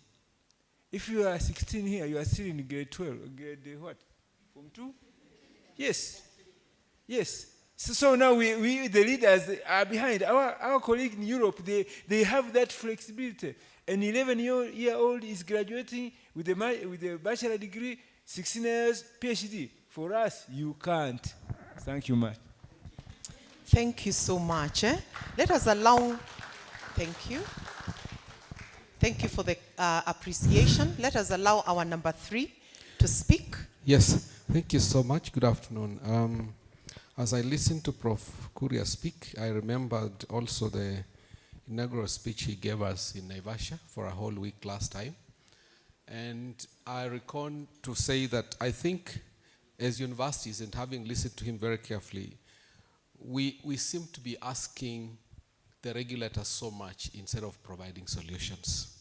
If you are 16 here, you are still in grade 12. Grade what? Form 2? Yes. Yes. So now we the leaders are behind. Our colleague in Europe, they have that flexibility. An 11-year-old is graduating with a bachelor degree, 16 years PhD. For us, you can't. Thank you much. Thank you so much. Let us allow, thank you. Thank you for the appreciation. Let us allow our number 3 to speak. Yes, thank you so much. Good afternoon. As I listened to Prof. Kuria speak, I remembered also the inaugural speech he gave us in Naivasha for a whole week last time. And I recall to say that I think as universities, and having listened to him very carefully, we seem to be asking the regulators so much instead of providing solutions.